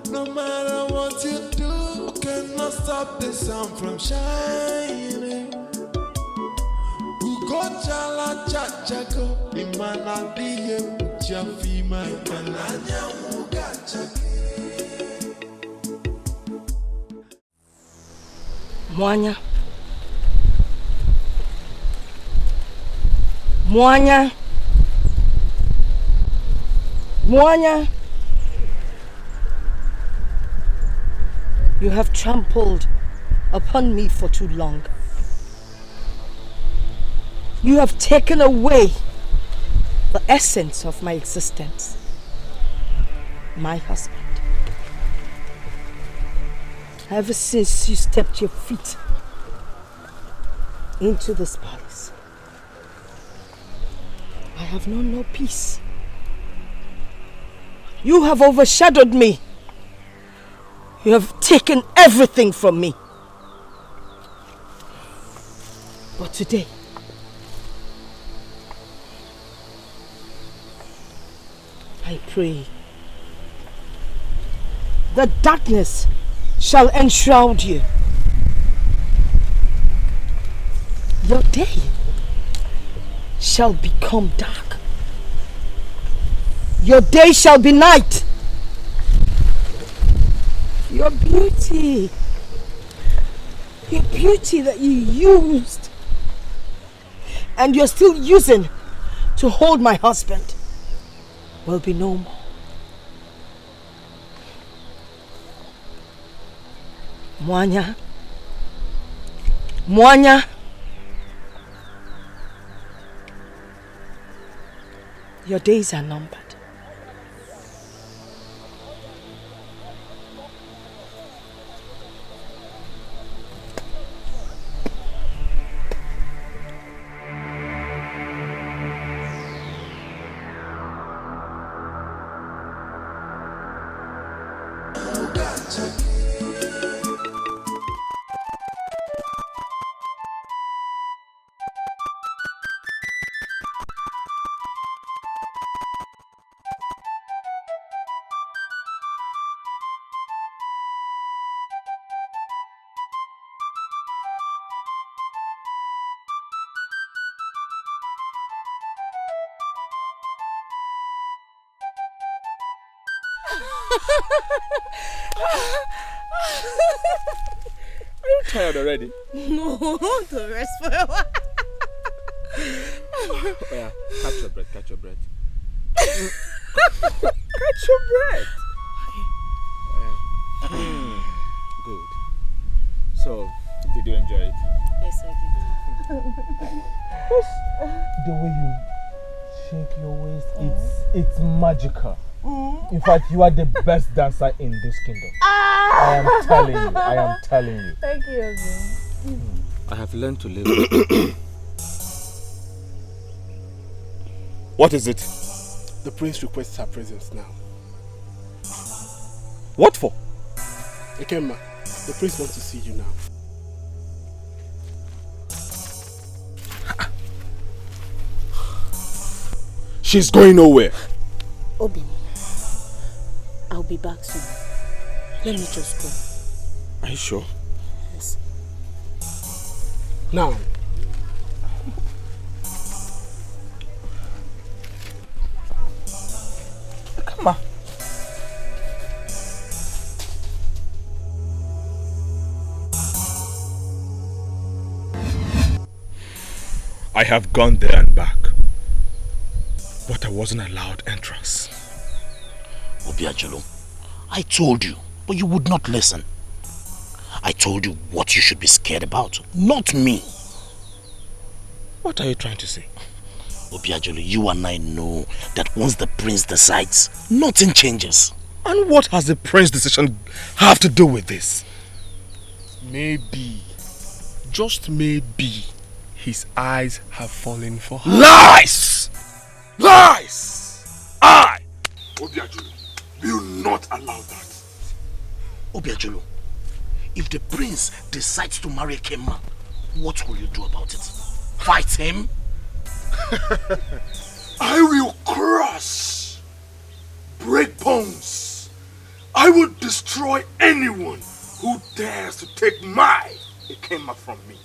No matter what you do, cannot stop the sun from shining. Ugo chala chachago, imana diye uchafima, mananya muga chake. Moana. Moana. Moana. You have trampled upon me for too long. You have taken away the essence of my existence. My husband. Ever since you stepped your feet into this palace, I have known no peace. You have overshadowed me. You have taken everything from me. But today, I pray the darkness shall enshroud you. Your day shall become dark. Your day shall be night. Your beauty that you used and you're still using to hold my husband will be no more. Moana. Moana. Your days are numbered. Are you tired already? No, to rest for a while. Oh yeah, catch your breath, catch your breath. Catch your breath. Oh, yeah. Good. So, did you enjoy it? Yes, I did. The way you shake your waist, it's magical. In fact, you are the best dancer in this kingdom. I am telling you. Thank you, Obi. I have learned to live with it. What is it? The prince requests her presence now. What for? Ekema, the prince wants to see you now. She's going nowhere. Obi, I'll be back soon. Let me just go. Are you sure? Yes. Now. Come on. I have gone there and back, but I wasn't allowed entrance. Obiajulu, I told you, but you would not listen. I told you what you should be scared about, not me. What are you trying to say? Obiajulu, you and I know that once the prince decides, nothing changes. And what has the prince's decision have to do with this? Maybe, just maybe, his eyes have fallen for her. Lies! Lies! Obiajulu, will not allow that. Obiajulu, if the prince decides to marry Kema, what will you do about it? Fight him? I will crush, bones. I will destroy anyone who dares to take my Ikema from me.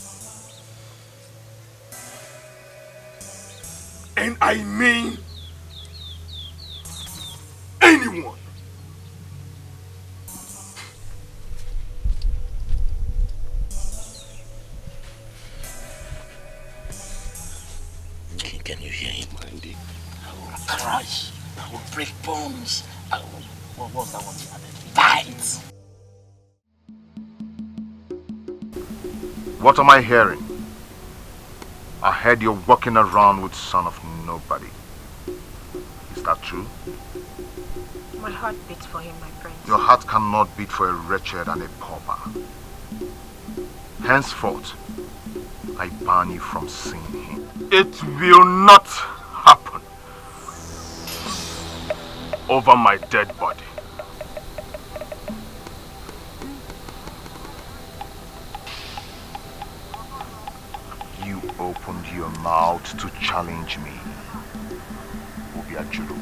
And I mean anyone. Can you hear him, Andy? I will crush, I will break bones, I will... What was that one? Bite! What am I hearing? I heard you're walking around with son of nobody. Is that true? My heart beats for him, my prince. Your heart cannot beat for a wretched and a pauper. Henceforth, I ban you from seeing him. It will not happen over my dead body. You opened your mouth to challenge me, Obiajulu.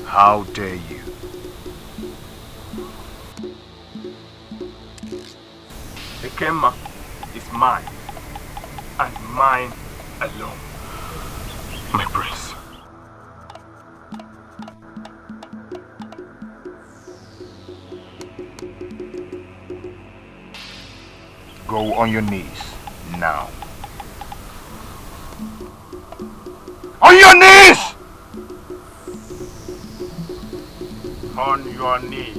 How dare you? Ikema is mine, and mine alone. My prince. Go on your knees, now. On your knees! On your knees.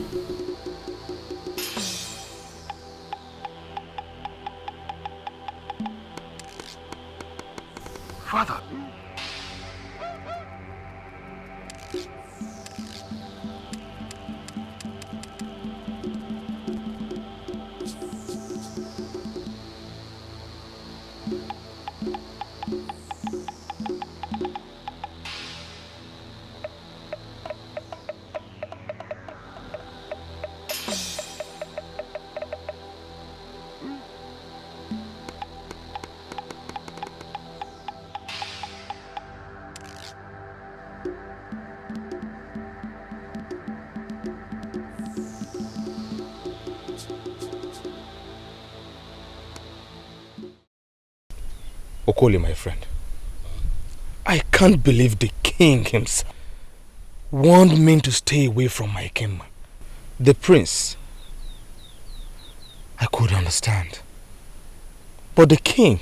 Father. Okoli, my friend, I can't believe the king himself warned me to stay away from my king. The prince, I could understand. But the king,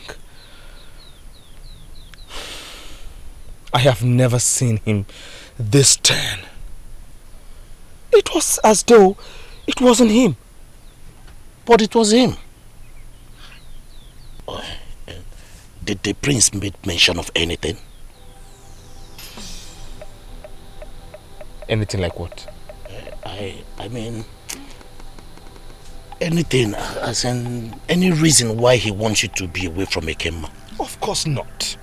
I have never seen him this stern. It was as though it wasn't him. But it was him. Did the prince make mention of anything? Anything like what? I mean, anything, as in any reason why he wants you to be away from Ikema? Of course not.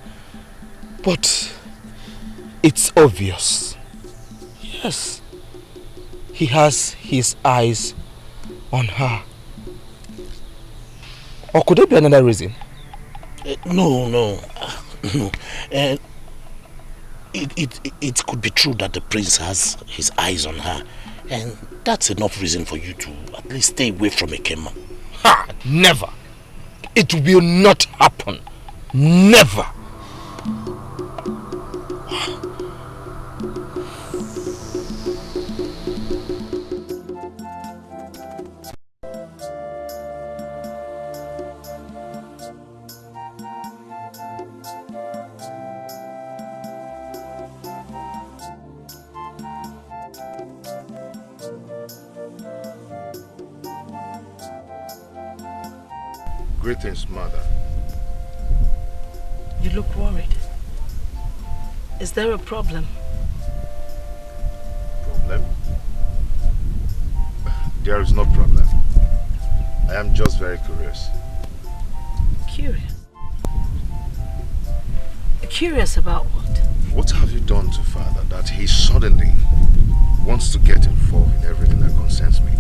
But it's obvious. Yes. He has his eyes on her. Or could there be another reason? No. It could be true that the prince has his eyes on her, and that's enough reason for you to at least stay away from Ikema. Ha! Never! It will not happen. Never! Greetings, mother. You look worried. Is there a problem? Problem? There is no problem. I am just very curious. Curious? Curious about what? What have you done to father that he suddenly wants to get involved in everything that concerns me?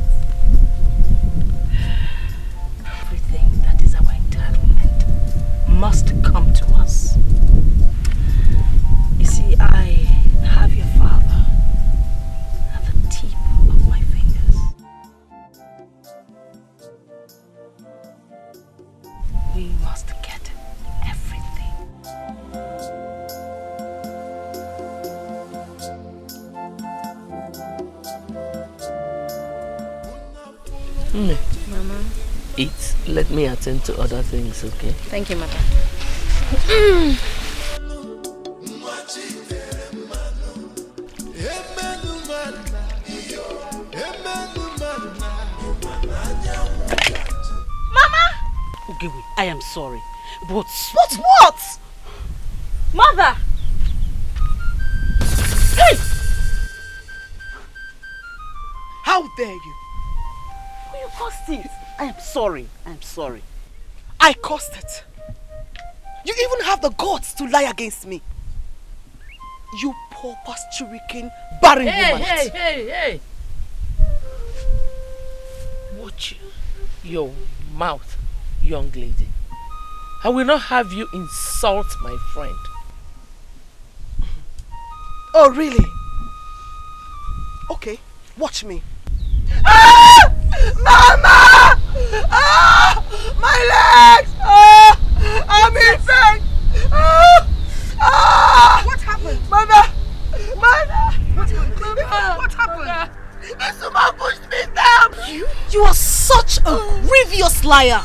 Everything that is our entitlement must come to us. You see, I have your father Mama. Eat. Let me attend to other things, okay? Thank you, Mother. Ugewe, I am sorry, but... But what? Mother! Hey! How dare you? You caused it. I am sorry. I caused it. You even have the guts to lie against me. You poor pasturican barren woman. Hey! Watch your mouth, young lady. I will not have you insult my friend. Oh, really? Okay, watch me. Mama! My legs! I'm infected! What happened? Mother! What happened? This woman pushed me down! You are such a grievous liar!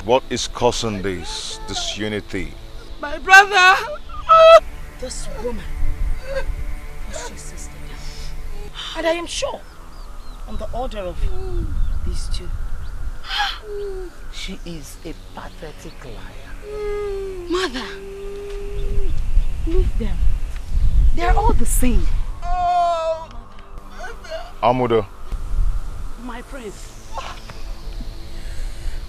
What is causing this disunity? My brother! This woman pushed your sister down. And I am sure, on the order of these two. She is a pathetic liar. Mother! Leave them. They are all the same. Amudo, My prince.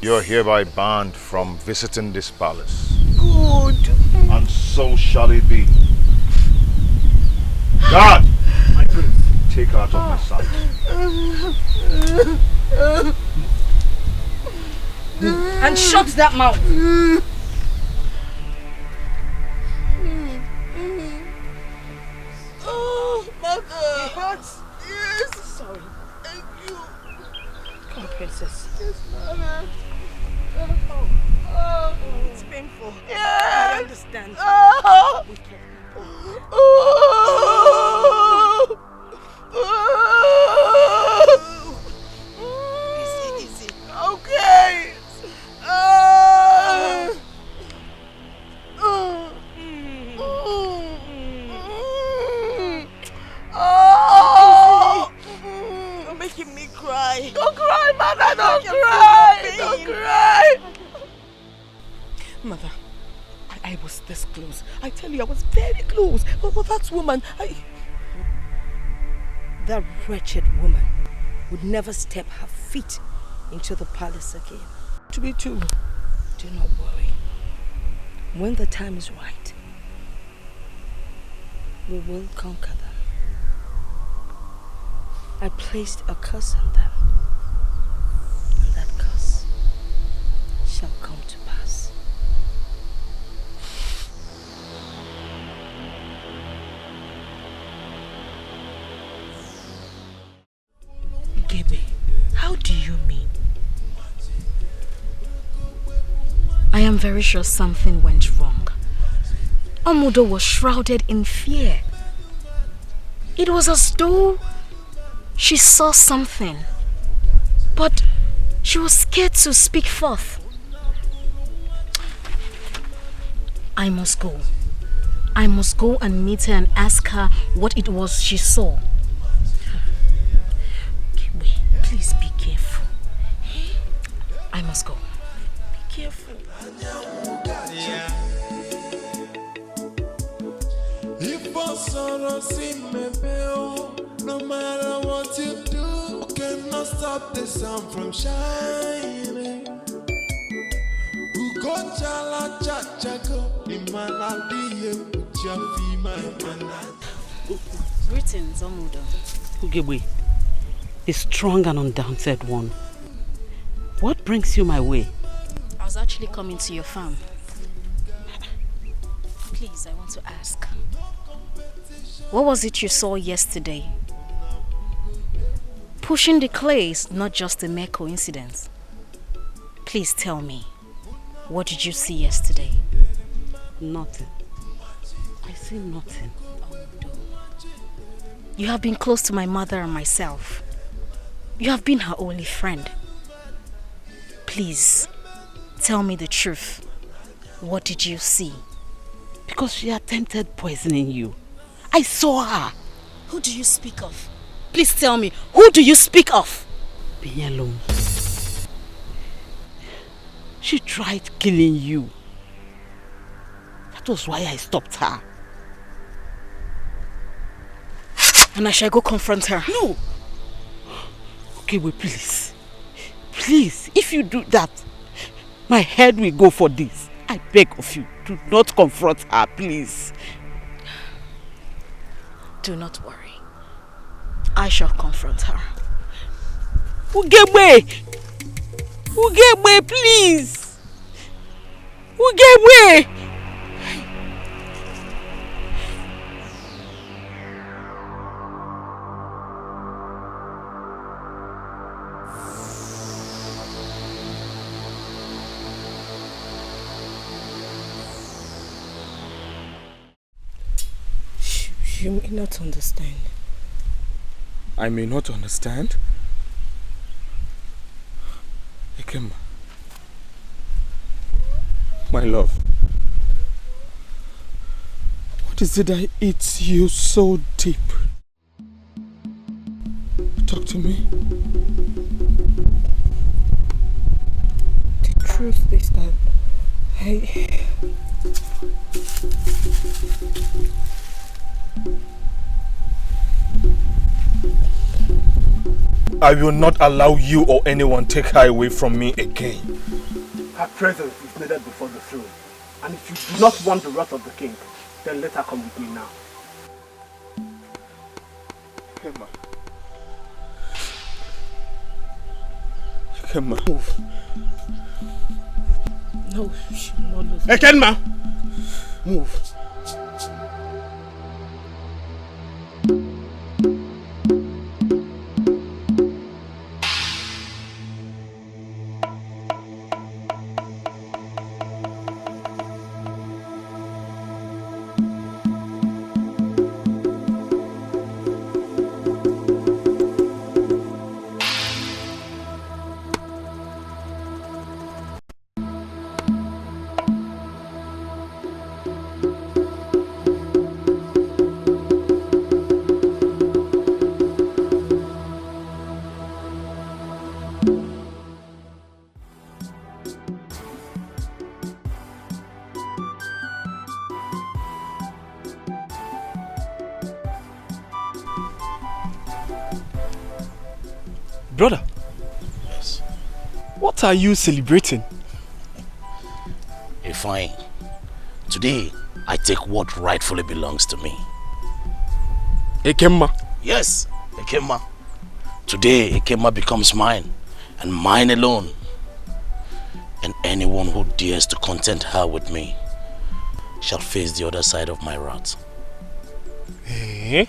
you are hereby banned from visiting this palace. Good. And so shall it be. God! My prince, take her out of my sight. And shut that mouth. Mother! It hurts. Yes. Sorry. Thank you. Come on, princess. Yes, Mother. It's painful. Yes. I understand. Wicked people. Easy. Okay. You're making me cry. Don't cry, Mother. Don't cry. Mother, I was this close. I tell you, I was very close. But that woman, That wretched woman would never step her feet into the palace again. To be true. Do not worry. When the time is right, we will conquer them. I placed a curse on them, and that curse shall come to pass. Gebe, how do you mean? I am very sure something went wrong. Amudo was shrouded in fear. It was as though she saw something, but she was scared to speak forth. I must go. I must go and meet her and ask her what it was she saw. Gebe, please be careful. I must go. Be careful. No matter what you do, cannot stop the sun from shining. Greetings, Amudo. Ugebe, a strong and undaunted one. What brings you my way? I was actually coming to your farm. Please, I want to ask. What was it you saw yesterday? Pushing the clay is not just a mere coincidence. Please tell me, what did you see yesterday? Nothing. I see nothing. You have been close to my mother and myself. You have been her only friend. Please, tell me the truth. What did you see? Because she attempted poisoning you. I saw her. Who do you speak of? Please tell me, who do you speak of? Be alone. She tried killing you. That was why I stopped her. And I shall go confront her. No! Okay, wait, please. Please, if you do that, my head will go for this. I beg of you, do not confront her, please. Do not worry. I shall confront her. Ugegbe! Ugegbe, please! Ugegbe! You may not understand. I may not understand? Ekema, my love, what is it that eats you so deep? Talk to me. The truth is that I will not allow you or anyone take her away from me again. Her presence is needed before the throne. And if you do not want the wrath of the king, then let her come with me now. Ekema. Ekema. Move. No, she will not lose. Ekema! Move. Brother. Yes. What are you celebrating? Fine. Today, I take what rightfully belongs to me. Ekema? Yes, Ekema. Today, Ekema becomes mine, and mine alone. And anyone who dares to contend her with me shall face the other side of my wrath. Eh?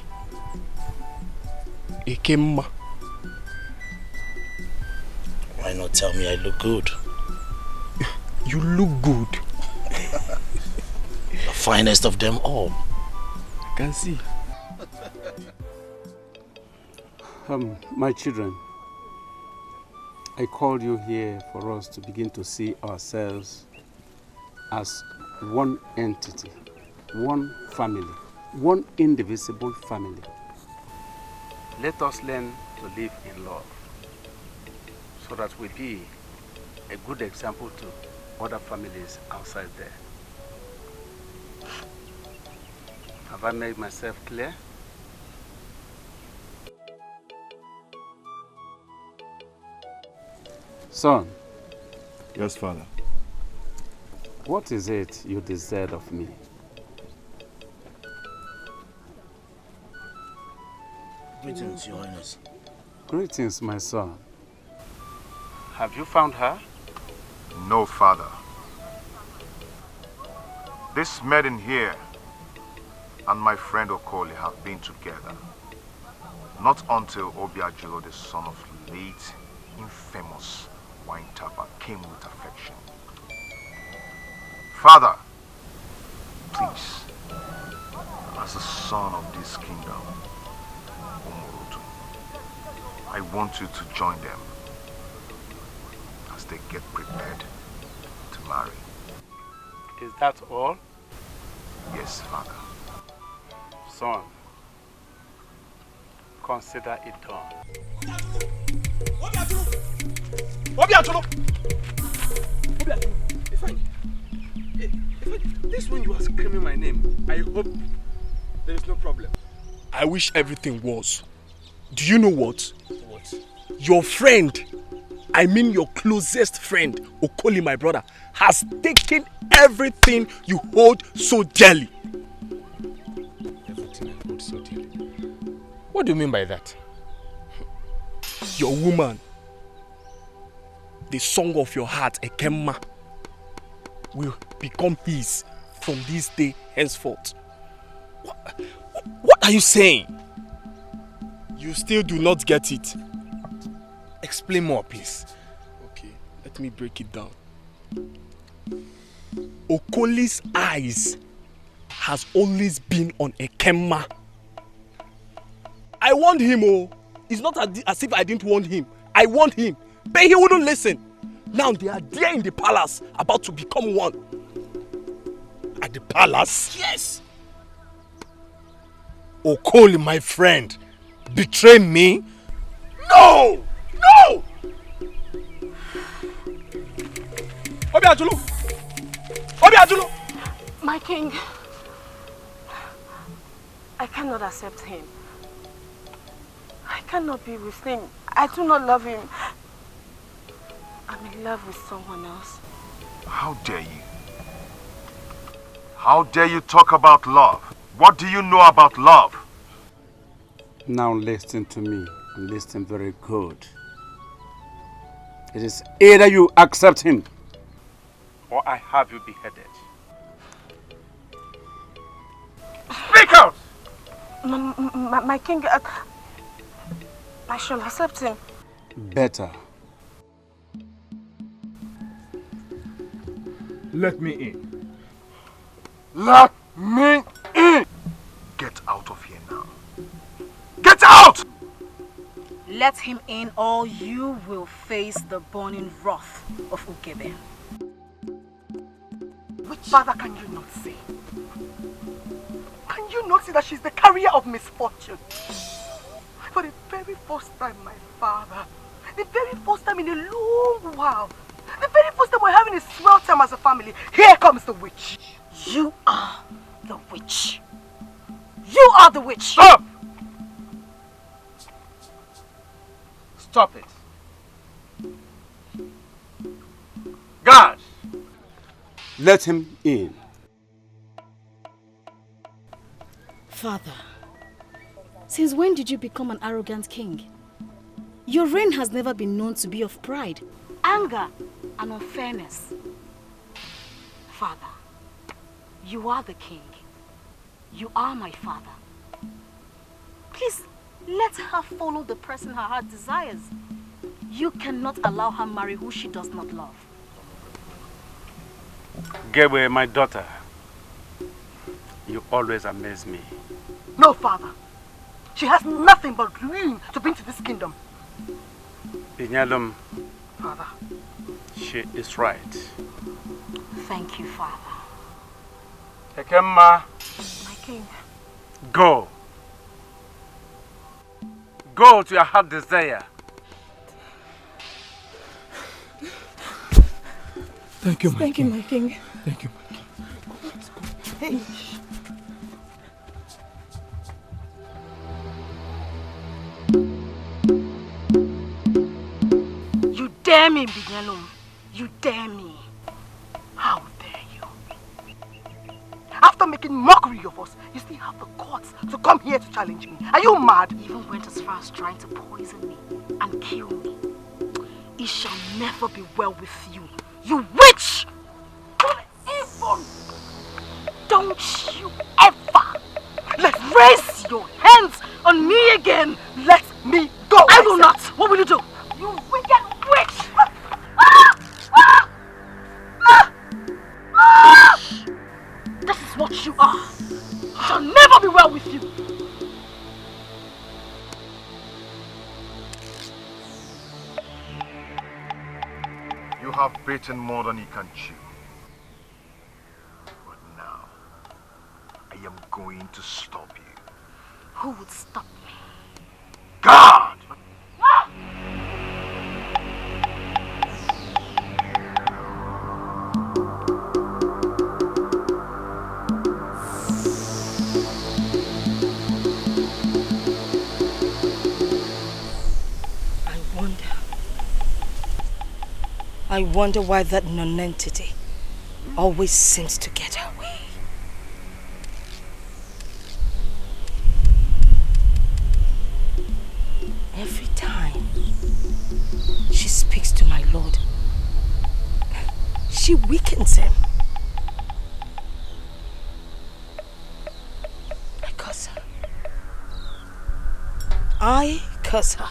Ekema? Why not tell me I look good? You look good. The finest of them all. I can see. My children, I called you here for us to begin to see ourselves as one entity, one family, one indivisible family. Let us learn to live in love so that we be a good example to other families outside there. Have I made myself clear? Son. Yes, Father. What is it you desired of me? Greetings, Your Highness. Greetings, my son. Have you found her? No, Father. This maiden here and my friend Okoli have been together. Not until Obiajilo, the son of late, infamous Wine Tapa, came with affection. Father, please, as the son of this kingdom, I want you to join them as they get prepared to marry. Is that all? Yes, Father. Son, consider it done. This when you are screaming my name, I hope there is no problem. I wish everything was. Do you know what? What? Your friend, I mean your closest friend, Okoli, my brother, has taken everything you hold so dearly. Everything I hold so dearly? What do you mean by that? Your woman, the song of your heart, Ekemma, will become his from this day henceforth. What are you saying? You still do not get it. Explain more, please. Okay, let me break it down. Okoli's eyes has always been on Ekemma. I warned him, oh. It's not as if I didn't warn him. I warned him, but he wouldn't listen. Now they are there in the palace, about to become one. At the palace? Yes. Okoli, my friend, betray me? No! No! Obiajulu! Obiajulu! My king, I cannot accept him. I cannot be with him. I do not love him. I'm in love with someone else. How dare you? How dare you talk about love? What do you know about love? Now listen to me, and listen very good. It is either you accept him, or I have you beheaded. Speak out! My king, I shall accept him. better. Let me in. Let me in! Get out of here now. Get out! Let him in or you will face the burning wrath of Ukebe. Which father can you not see? Can you not see that she's the carrier of misfortune? For the very first time, my father, the very first time in a long while, the very first time we're having a swell time as a family, here comes the witch. You are the witch. You are the witch. Stop! Stop it. Guards! Let him in. Father, since when did you become an arrogant king? Your reign has never been known to be of pride, anger, and unfairness. Father, you are the king. You are my father. Please, let her follow the person her heart desires. You cannot allow her marry who she does not love. Gabriel, my daughter, you always amaze me. No, father. She has nothing but ruin to bring to this kingdom. Inyalum, Father. she is right. Thank you, Father. Ekemma, My king. go. Go to your heart desire. Thank you, my Thank king. you, my king. Thank you, my king. Hey. You dare me, Binyalum. You dare me. How dare you? After making mockery of us, you still have the guts to come here to challenge me. Are you mad? You even went as far as trying to poison me and kill me. It shall never be well with you, you witch! Don't even! Don't you ever raise your hands on me again! Let me go! I will not! What will you do? You wicked witch! This is what you are. It shall never be well with you. have bitten more than you can chew. But now, I am going to stop you. Who would stop me? God! I wonder why that non-entity always seems to get her way. Every time she speaks to my lord, she weakens him. I curse her. I curse her.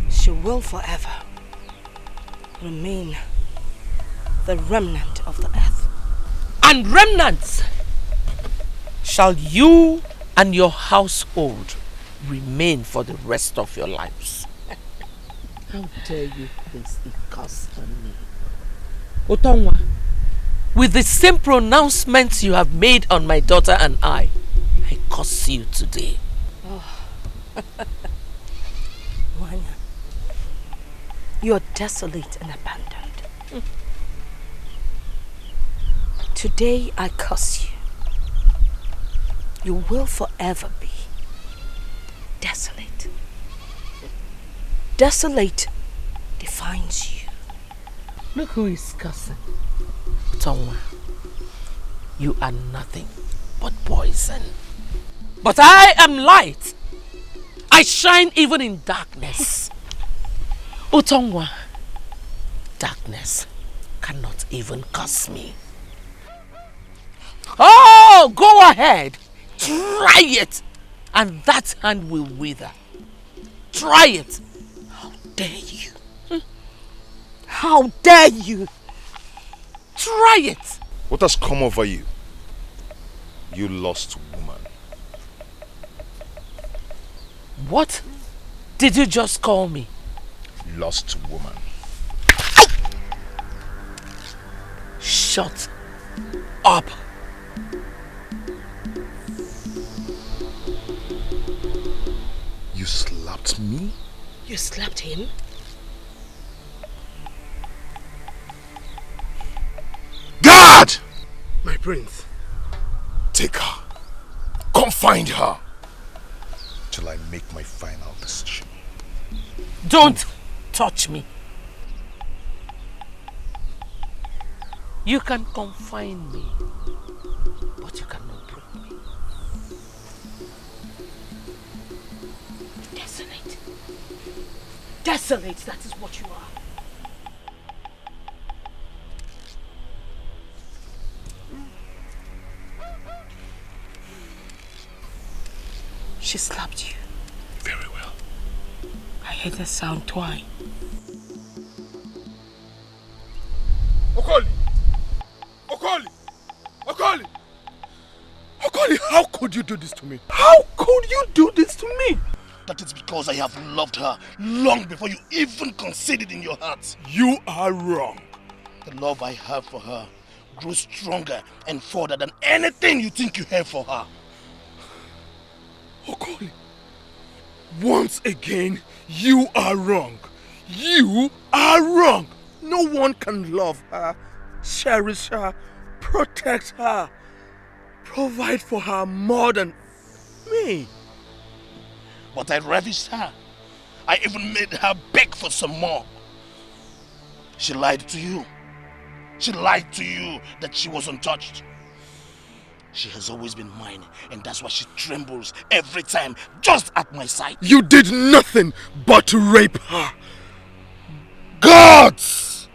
She will forever remain the remnant of the earth. And remnants shall you and your household remain for the rest of your lives. How dare you place a curse on me? Otongwa, with the same pronouncements you have made on my daughter and I curse you today. Oh. Moana, you are desolate and abandoned. Today I curse you. You will forever be desolate. Desolate defines you. Look who is cursing. Tongwa, you are nothing but poison. But I am light. I shine even in darkness. Utongwa, darkness cannot even curse me. Oh, go ahead. Try it. And that hand will wither. Try it. How dare you? How dare you? Try it. What has come over you? You lost woman. What did you just call me? Lost woman. Shut up. You slapped me? You slapped him? God! My prince. Take her. Come find her. Till I make my final decision. Don't touch me. You can confine me, but you cannot break me. Desolate. Desolate, that is what you are. She slapped you. Very well. I heard the sound twice. Okoli! Okoli! Okoli! Okoli, how could you do this to me? How could you do this to me? That is because I have loved her long before you even considered in your heart. You are wrong. The love I have for her grew stronger and further than anything you think you have for her. Okoli, once again, you are wrong. You are wrong. No one can love her, cherish her, protect her, provide for her more than me. But I ravished her. I even made her beg for some more. She lied to you. She lied to you that she was untouched. She has always been mine, and that's why she trembles every time just at my sight. You did nothing but rape her. Gods!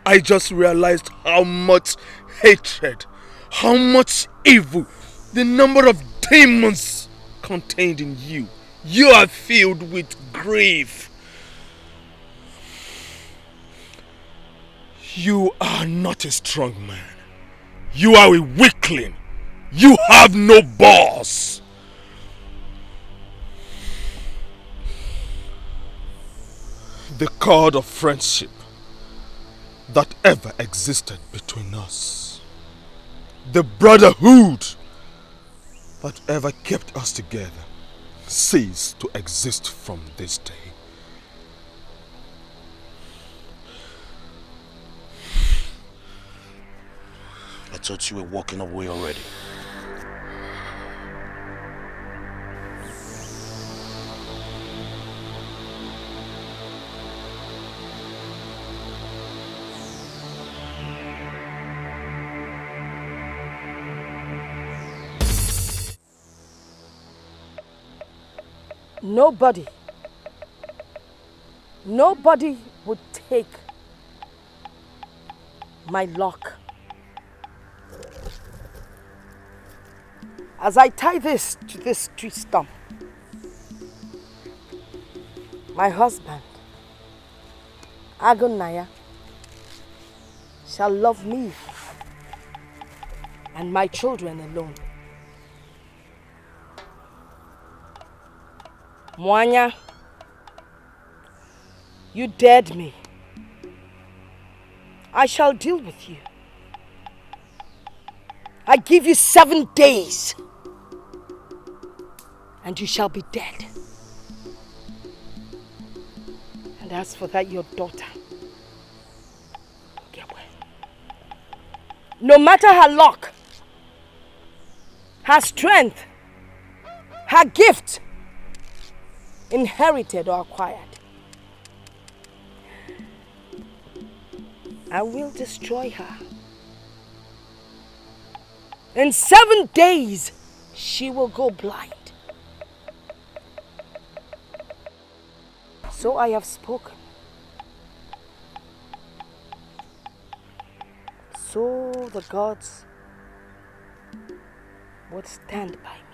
I just realized how much hatred, how much evil, the number of demons contained in you. You are filled with grief. You are not a strong man. You are a weakling. You have no boss. the cord of friendship that ever existed between us. The brotherhood that ever kept us together ceased to exist from this day. I thought you were walking away already. Nobody would take my luck. As I tie this to this tree stump, my husband, Agunaya, shall love me and my children alone. Moana, you dared me. I shall deal with you. I give you 7 days and you shall be dead. And as for that, your daughter, no matter her luck, her strength, her gift, inherited or acquired, I will destroy her. In 7 days, she will go blind. So I have spoken. So the gods would stand by me.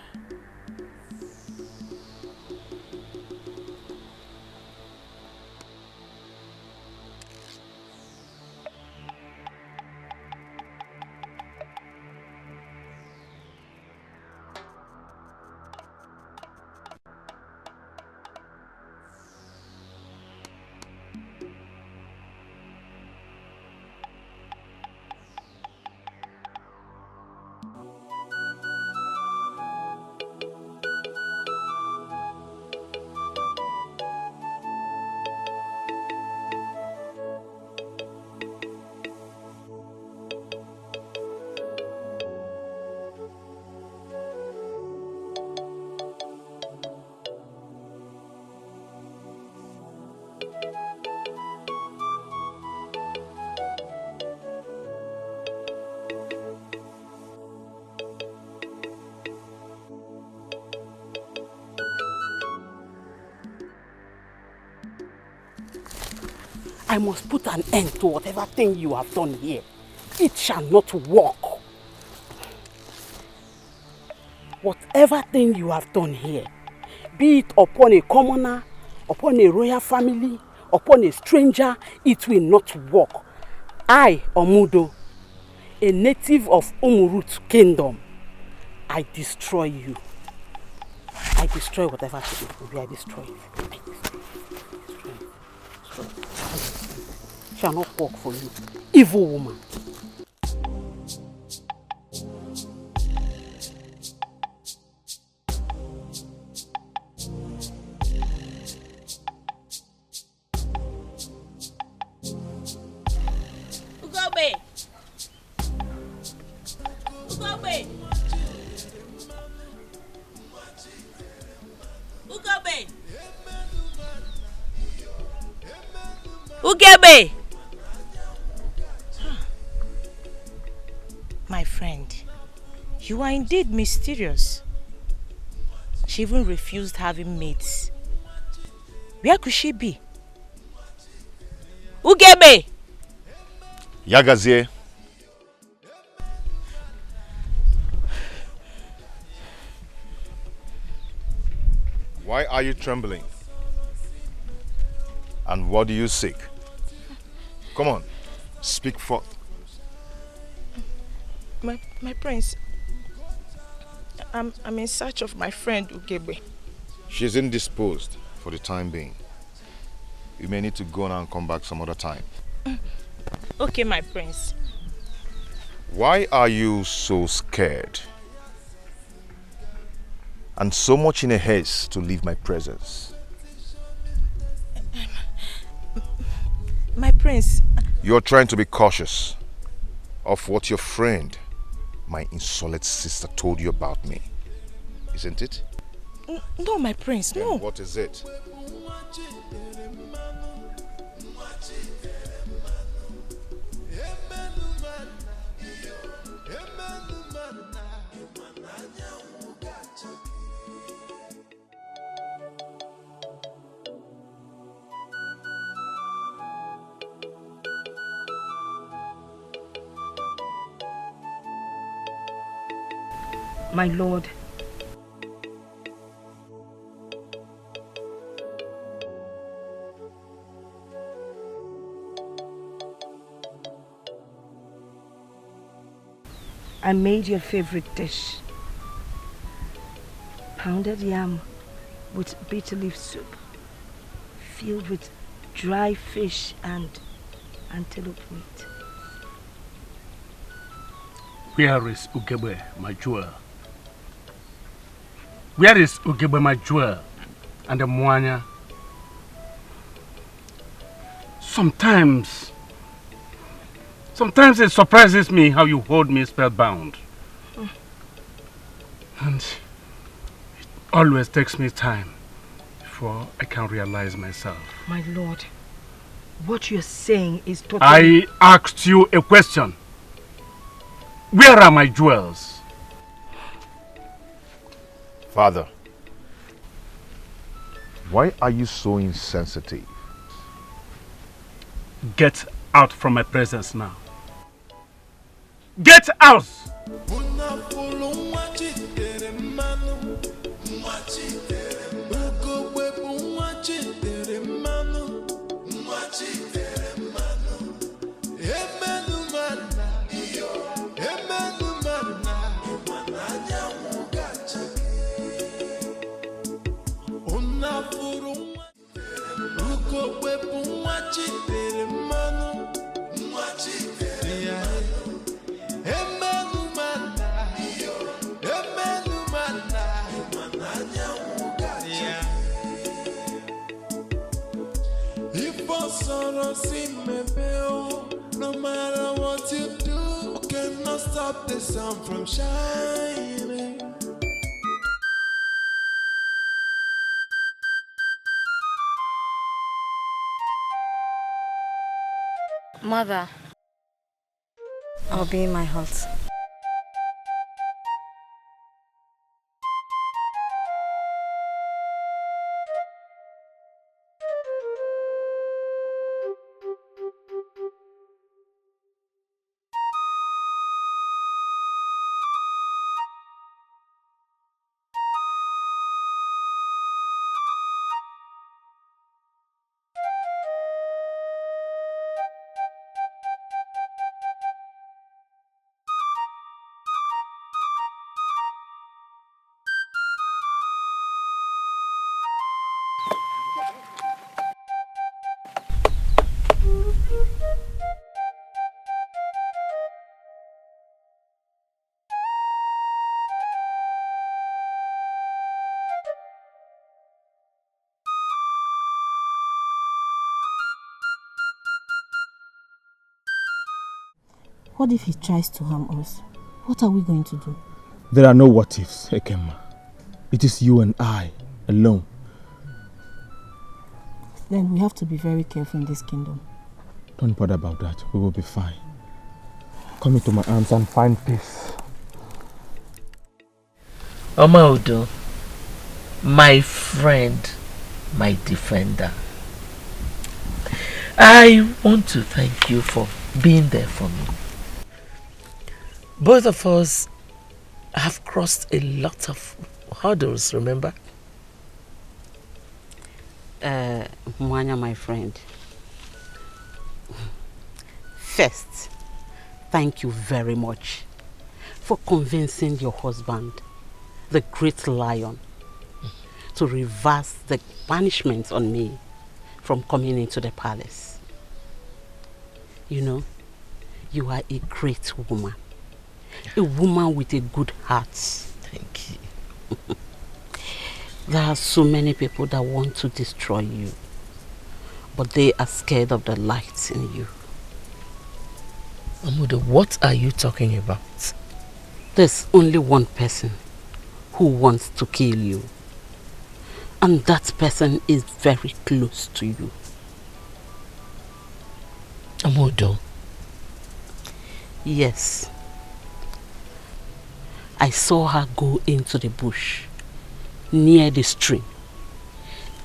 I must put an end to whatever thing you have done here. It shall not work. Whatever thing you have done here, be it upon a commoner, upon a royal family, upon a stranger, it will not work. I, Omudo, a native of Umurut Kingdom, I destroy you. I destroy whatever thing it will be. I destroy it. Shall not work for you, evil woman. Ugobe! Ugobe! Ugobe! Ugebe! My friend, you are indeed mysterious. She even refused having mates. Where could she be? Ugebe! Yagazie. Why are you trembling? And what do you seek? Come on, speak forth. My prince, I'm in search of my friend Ugebe. She's indisposed for the time being. You may need to go now and come back some other time. Okay, my prince. Why are you so scared? And so much in a haste to leave my presence? My prince. You're trying to be cautious of what your friend, my insolent sister, told you about me. Isn't it? No, my prince, no. Then what is it? My lord, I made your favorite dish, pounded yam with bitter leaf soup, filled with dry fish and antelope meat. Where is Ugebe, my jewel? Where is Ugebe, my jewel? And the Moana? Sometimes it surprises me how you hold me spellbound. And it always takes me time before I can realize myself. My lord, what you're saying is totally... I asked you a question. Where are my jewels? Father, why are you so insensitive? Get out from my presence now. Get out! No matter what you do, cannot stop the sun from shining. Mother, I'll be in my hut. What if he tries to harm us? What are we going to do? There are no what ifs, Ekema. It is you and I alone. Then we have to be very careful in this kingdom. Don't bother about that. We will be fine. Come into my arms and find peace. Omaudo, my friend, my defender. I want to thank you for being there for me. Both of us have crossed a lot of hurdles, remember? Moana, my friend. First, thank you very much for convincing your husband, the great lion, to reverse the banishment on me from coming into the palace. You know, you are a great woman. A woman with a good heart. Thank you. There are so many people that want to destroy you, but they are scared of the light in you. Amudo, what are you talking about? There's only one person who wants to kill you. And that person is very close to you. Amudo? Yes. I saw her go into the bush near the stream,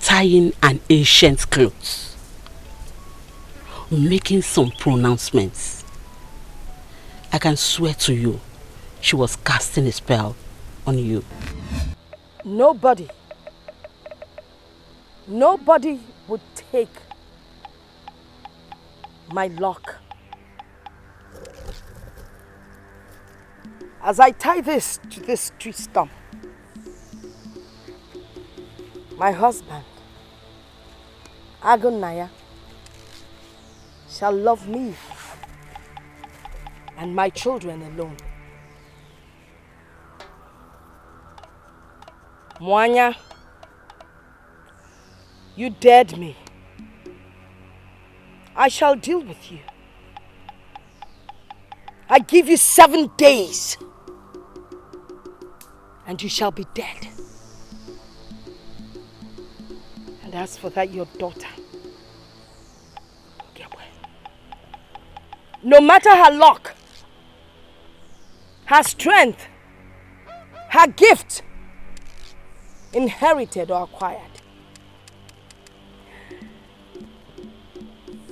tying an ancient cloth, making some pronouncements. I can swear to you, she was casting a spell on you. Nobody would take my lock. As I tie this to this tree stump, my husband, Agunaya, shall love me and my children alone. Moana, you dared me. I shall deal with you. I give you 7 days, and you shall be dead. And as for that, your daughter, no matter her luck, her strength, her gift, inherited or acquired,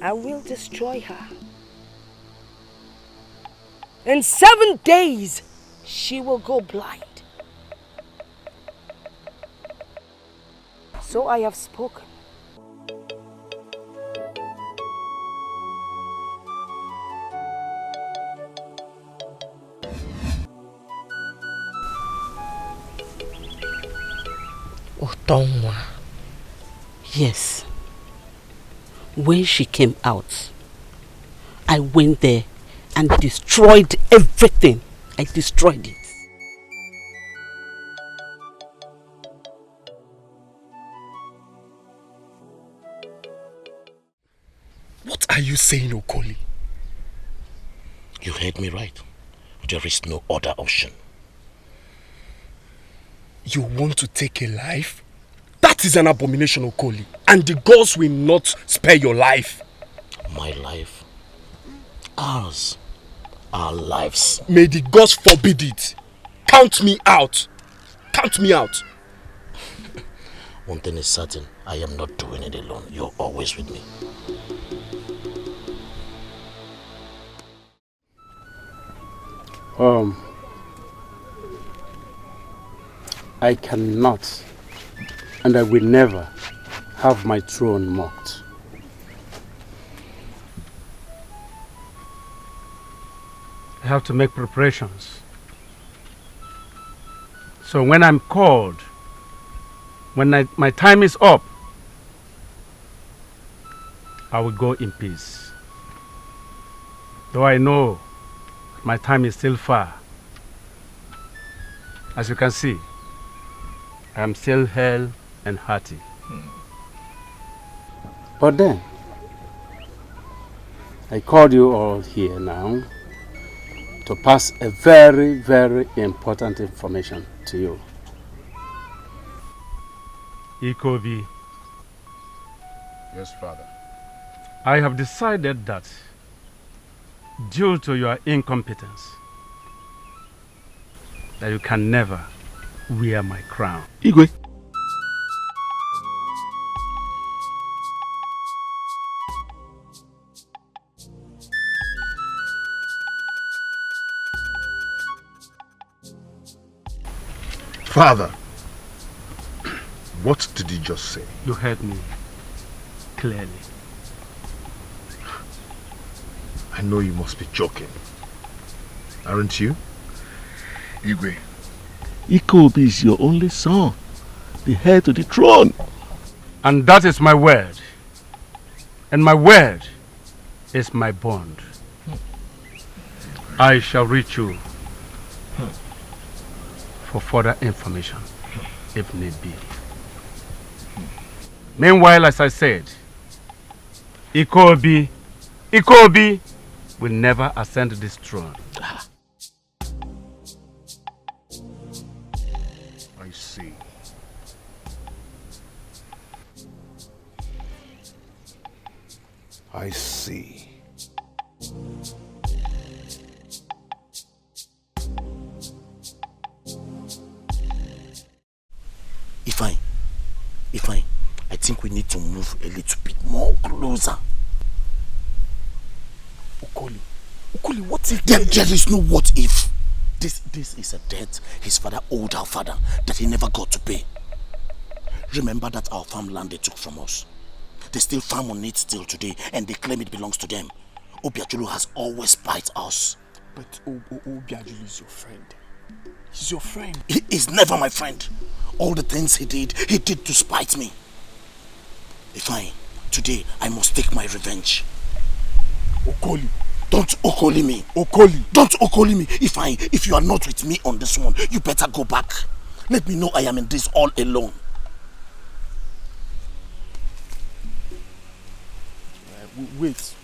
I will destroy her. In 7 days, she will go blind. So I have spoken. Otonwa. Yes. When she came out, I went there and destroyed everything. I destroyed it. What are you saying, Okoli? You heard me right. There is no other option. You want to take a life? That is an abomination, Okoli. And the gods will not spare your life. My life? Ours. Our lives. May the gods forbid it. Count me out. Count me out. One thing is certain. I am not doing it alone. You're always with me. I cannot and I will never have my throne mocked. I have to make preparations. So when I'm called, when my time is up, I will go in peace. Though I know my time is still far. As you can see, I am still hale and hearty. But then, I called you all here now to pass a very, very important information to you. Ikobi. Yes, Father. I have decided that due to your incompetence, that you can never wear my crown. Igwe. Father, what did you just say? You heard me clearly. I know you must be joking. Aren't you? Igwe, Ikobi is your only son, the heir to the throne. And that is my word. And my word is my bond. I shall reach you for further information, if need be. Meanwhile, as I said, Ikobi will never ascend this throne. I see. I see. Ifeanyi, I think we need to move a little bit more closer. Okoli, what if there is no what if? This is a debt his father owed our father that he never got to pay. Remember that our farmland they took from us. They still farm on it till today and they claim it belongs to them. Obiajulu has always spied us. But Obiajulu is your friend. He's your friend. He is never my friend. All the things he did to spite me. Ifeanyi, today I must take my revenge. Okoli. Don't Okoli me. Don't Okoli me. Ifeanyi, if you are not with me on this one, you better go back. Let me know I am in this all alone. Wait.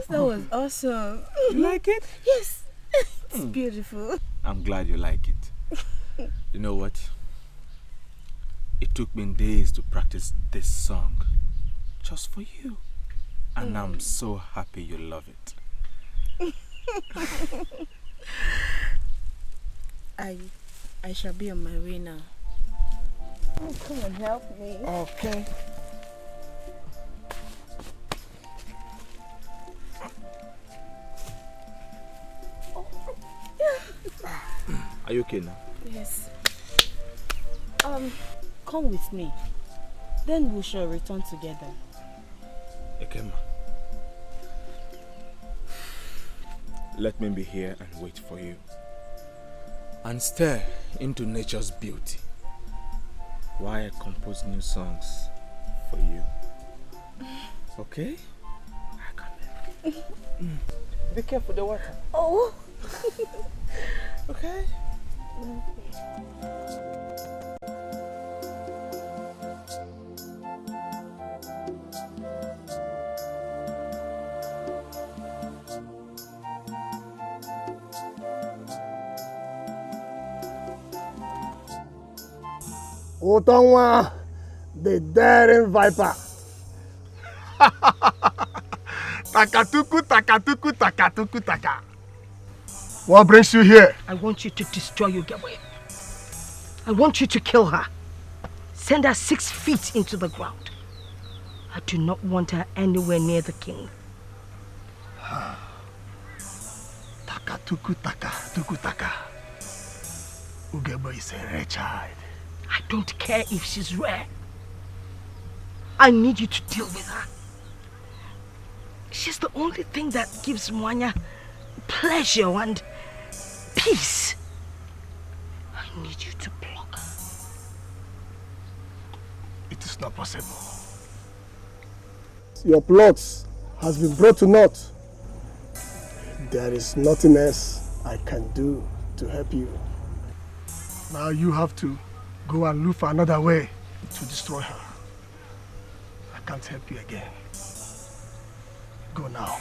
That was awesome. You like it? Yes. It's beautiful. I'm glad you like it. You know what? It took me days to practice this song just for you. And I'm so happy you love it. I shall be on my way now. Oh, come and help me. Okay. Are you okay now? Yes. Come with me. Then we shall return together. Ekema. Let me be here and wait for you. And stare into nature's beauty while I compose new songs for you. Okay? Be careful the water. Oh. Okay? Otonwa, the daring viper. Takatuku, taka. What brings you here? I want you to destroy Ugewe. I want you to kill her. Send her 6 feet into the ground. I do not want her anywhere near the king. Takatuku, taka. Ugewe is a rare child. I don't care if she's rare. I need you to deal with her. She's the only thing that gives Moana pleasure and peace. I need you to block her. It is not possible. Your plots has been brought to naught. There is nothing else I can do to help you. Now you have to go and look for another way to destroy her. I can't help you again. Go now.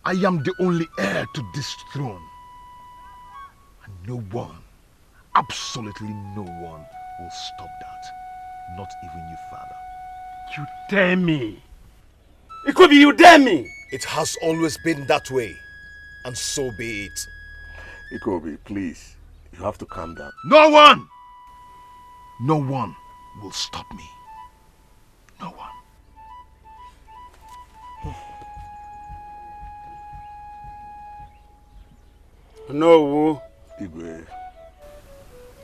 I am the only heir to this throne. No one, absolutely no one will stop that. Not even you, Father. You dare me? It could be you dare me. It has always been that way. And so be it. Ikobi, please. You have to calm down. No one will stop me. No one. No, Igwe.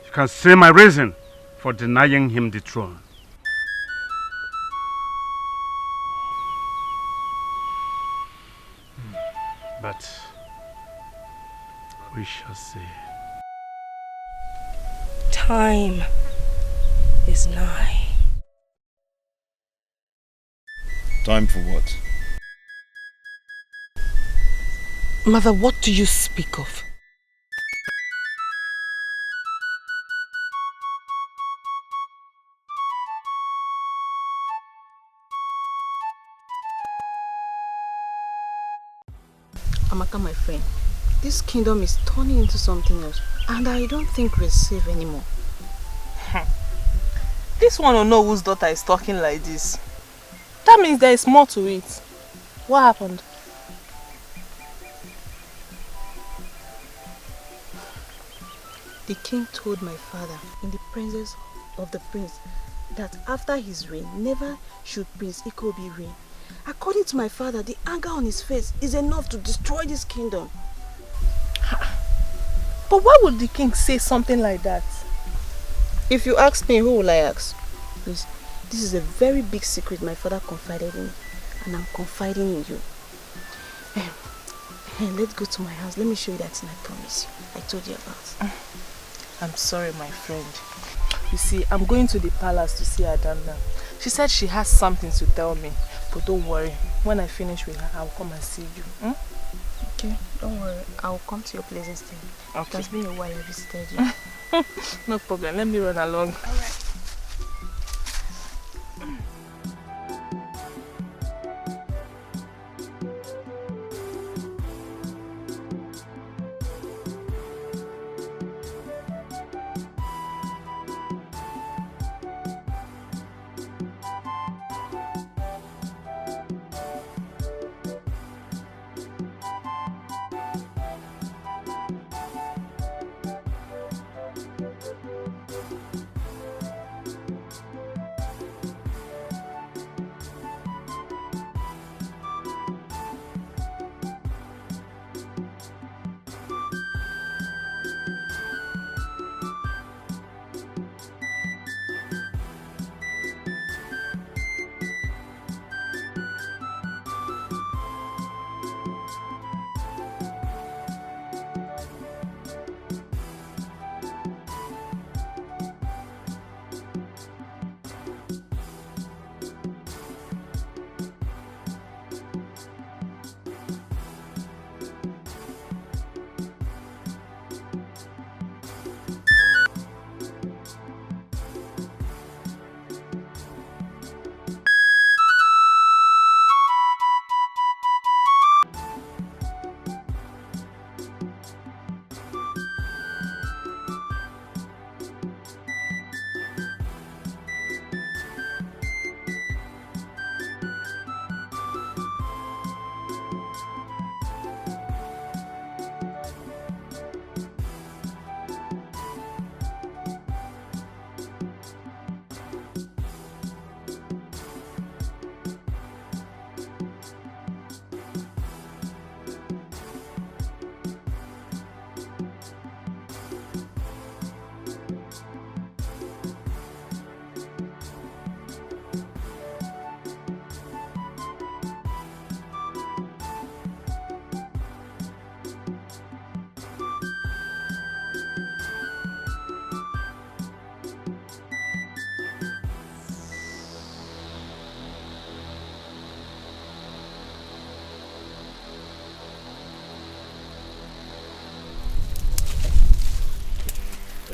You can say my reason for denying him the throne. But we shall see. Time is nigh. Time for what? Mother, what do you speak of? Amaka, my friend, this kingdom is turning into something else, and I don't think we're safe anymore. This one will know whose daughter is talking like this. That means there is more to it. What happened? The king told my father in the presence of the prince that after his reign, never should Prince Ikobi reign. According to my father, the anger on his face is enough to destroy this kingdom. But why would the king say something like that? If you ask me, who will I ask? Please, this is a very big secret my father confided in me, and I'm confiding in you. Let's go to my house. Let me show you that thing I promised you. I told you about. I'm sorry, my friend. You see, I'm going to the palace to see Adana. She said she has something to tell me. But don't worry, when I finish with her, I'll come and see you. Hmm? Okay, don't worry. I'll come to your place instead. Okay. It has been a while I visited you. No problem, let me run along. Alright.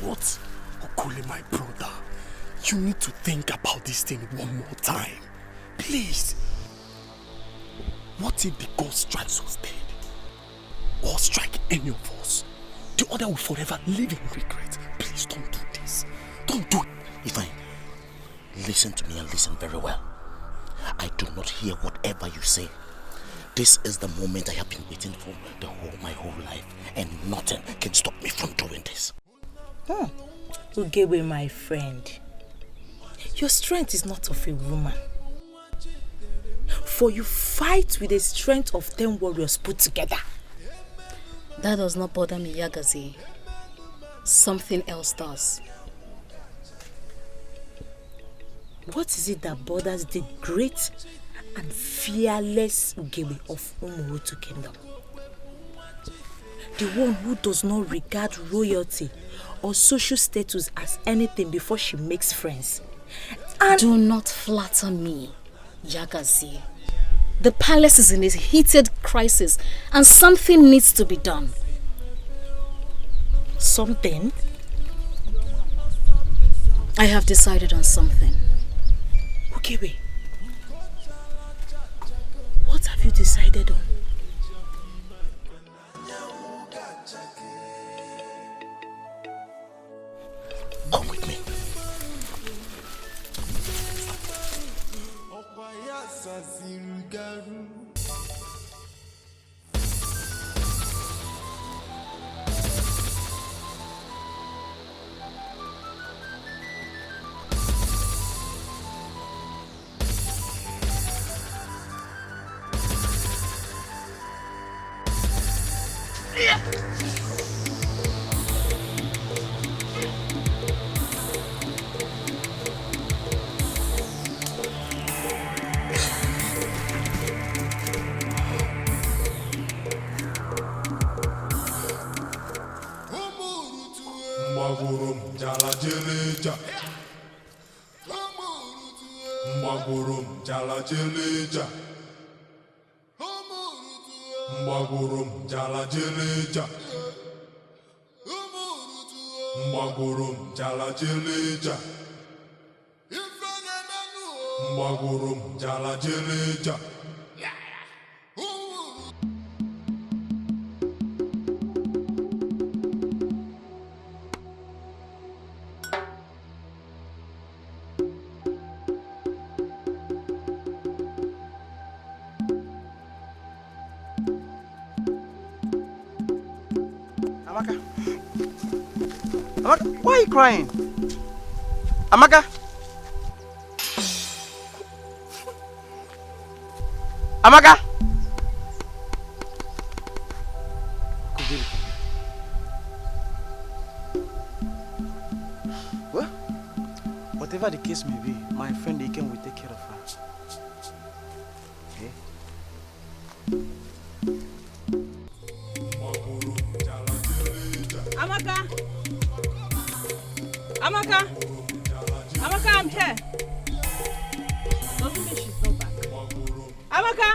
What? Okole, my brother, you need to think about this thing one more time. Please. What if the ghost strikes us dead? Or strike any of us? the other will forever live in regret. Please don't do this. Don't do it. Ifeanyi, listen to me and listen very well. I do not hear whatever you say. This is the moment I have been waiting for my whole life, and nothing can stop me from doing this. Ugewe, my friend, your strength is not of a woman. For you fight with the strength of 10 warriors put together. That does not bother me, Yagazi. Something else does. What is it that bothers the great and fearless Ugewe of Umurutu Kingdom? The one who does not regard royalty or social status as anything before she makes friends. And do not flatter me, Yagazi. The palace is in a heated crisis and something needs to be done. Something? I have decided on something. Ugewe, what have you decided on? Come with me. Amaka, why are you crying? Amaka? Amaka? Well, whatever the case may be, my friend Dikeh will take care of her. Okay? Amaka! Amaka! Amaka, I'm here. Doesn't mean she's not back. Amaka!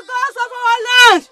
Gods of our land!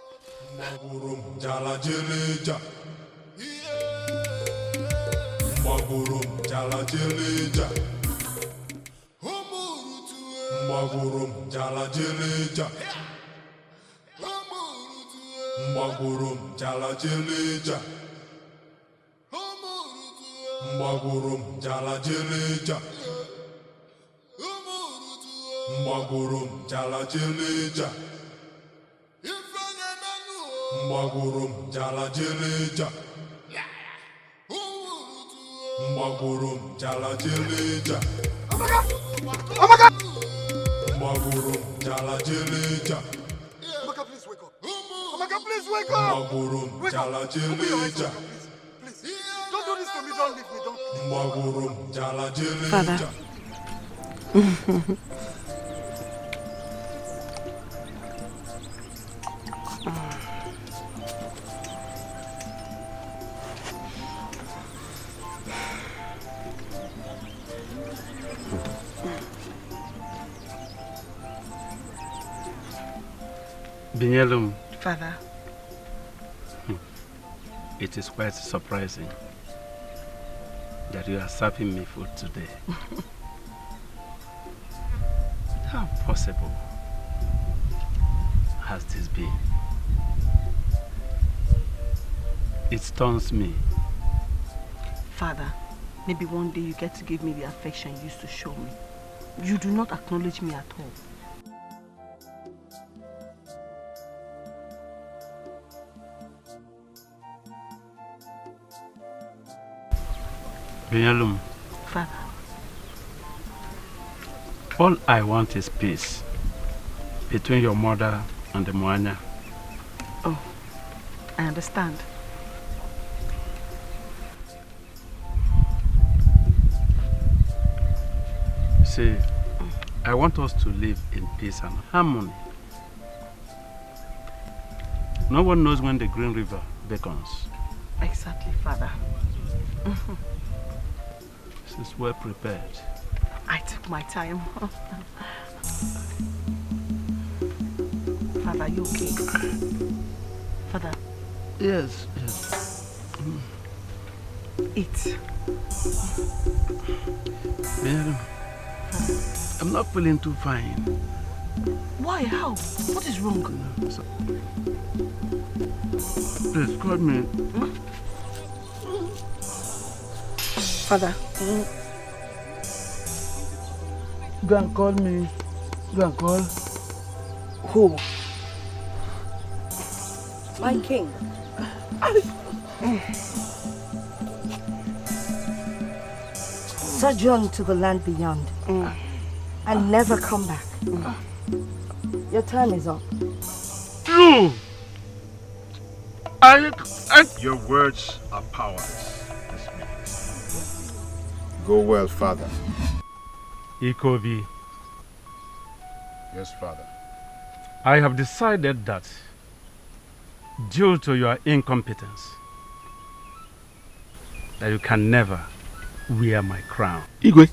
Amaka, please wake up. Amaka, please wake up. Wake up. Open your eyes, Amaka, please. Don't do this to me. Don't leave me. Don't. Father. Binyelum. Father. It is quite surprising that you are serving me food today. How possible has this been? It stuns me. Father, maybe one day you get to give me the affection you used to show me. You do not acknowledge me at all. Binyalum, Father. All I want is peace between your mother and the Moana. Oh, I understand. See, I want us to live in peace and harmony. No one knows when the Green River beckons. Exactly, Father. This is well prepared. I took my time. Father, are you okay? Father? Yes, yes. Eat. Mary, I'm not feeling too fine. Why? How? What is wrong? Please, call me. Father. Go and call me. Go and call. Who? My king. Sojourn to the land beyond and never come back. Your time is up. You! Your words are powerless. Go well, Father. Ikobi. Yes, Father. I have decided that due to your incompetence, that you can never wear my crown. Igwe.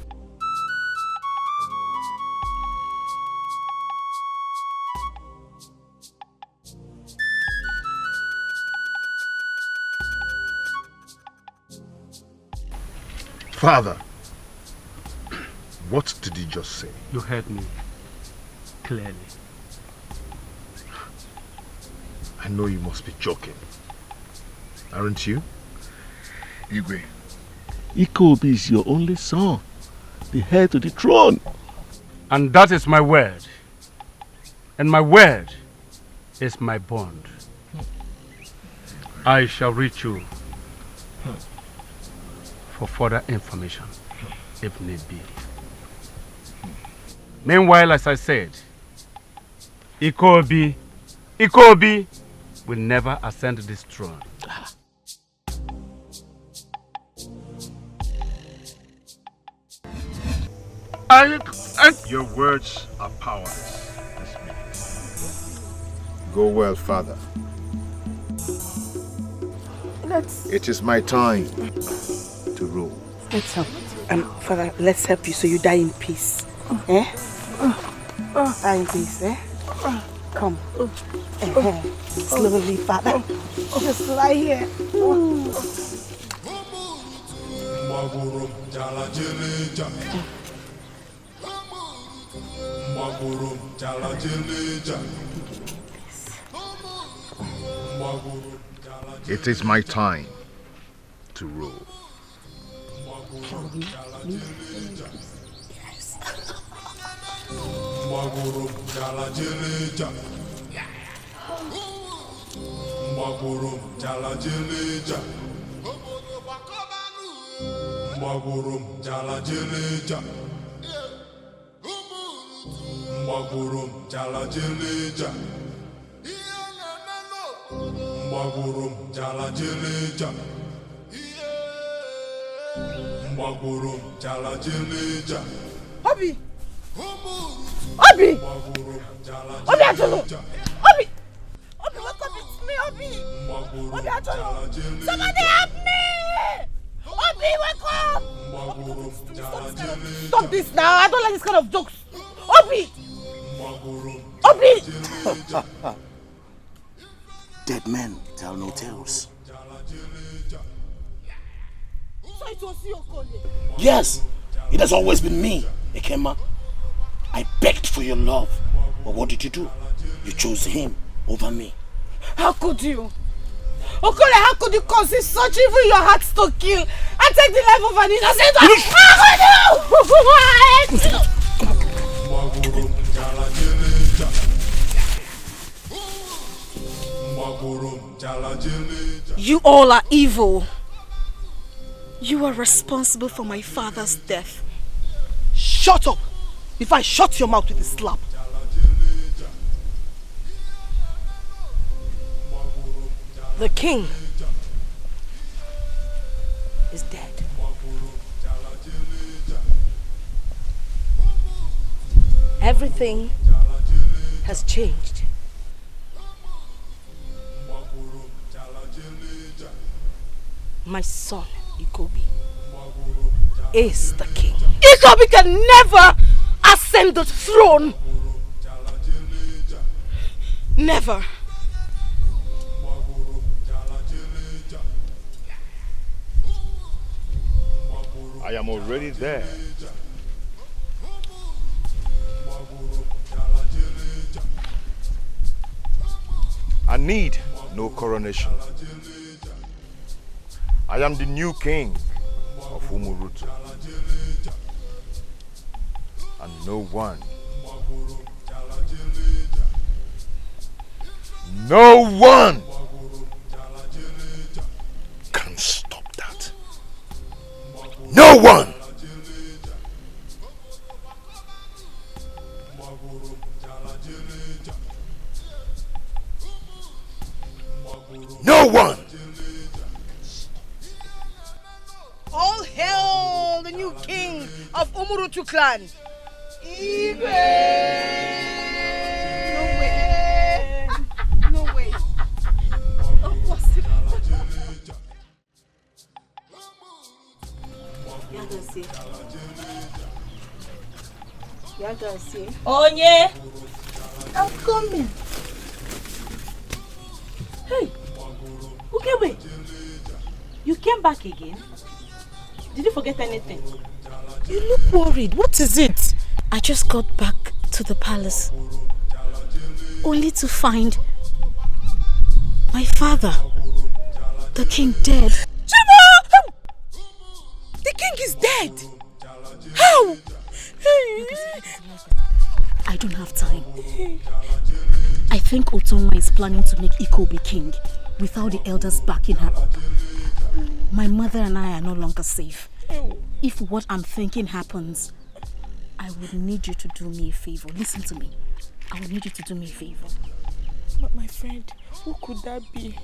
Father, what did you just say? You heard me clearly. I know you must be joking. Aren't you? Igwe. Ikobi is your only son, the heir to the throne. And that is my word. And my word is my bond. I shall reach you for further information, if need be. Meanwhile, as I said, Ikobi will never ascend this throne. Your words are powerless. Go well, Father. It is my time to rule. Let's help. Father, let's help you so you die in peace. Eh? Die in peace, eh? Come. Slowly, Father. Just lie here. It is my time to rule. Obi! Obi! Obi Atolo! Obi! Obi, wake up, it's me, Obi! Obi Atolo! Somebody help me! Obi, wake up! Stop this now! I don't like this kind of jokes! Obi! Obi! Dead men tell no tales. So it was your calling? Yes, it has always been me, Ekema. I begged for your love, but what did you do? You chose him over me. How could you? Okole, how could you conceive such evil in your heart to kill and take the life of an innocent What? You all are evil. You are responsible for my father's death. Shut up! If I shut your mouth with a slap. The king is dead. Everything has changed. My son, Ikobi, is the king. Ikobi can never ascend the throne. Never. I am already there. I need no coronation. I am the new king of Umurutu. And no one can stop that. No one! No one! All hail the new king of Umurutu clan. Igwe! No way. Yagasi. Onye! I'm coming. Hey! Ukebe! You came back again? Did you forget anything? You look worried. What is it? I just got back to the palace, only to find my father, the king, dead. Chibo! The king is dead! How? I don't have time. I think Otonwa is planning to make Ikobi king without the elders backing her up. My mother and I are no longer safe. If what I'm thinking happens, I would need you to do me a favor. Listen to me. I would need you to do me a favor. But my friend, who could that be?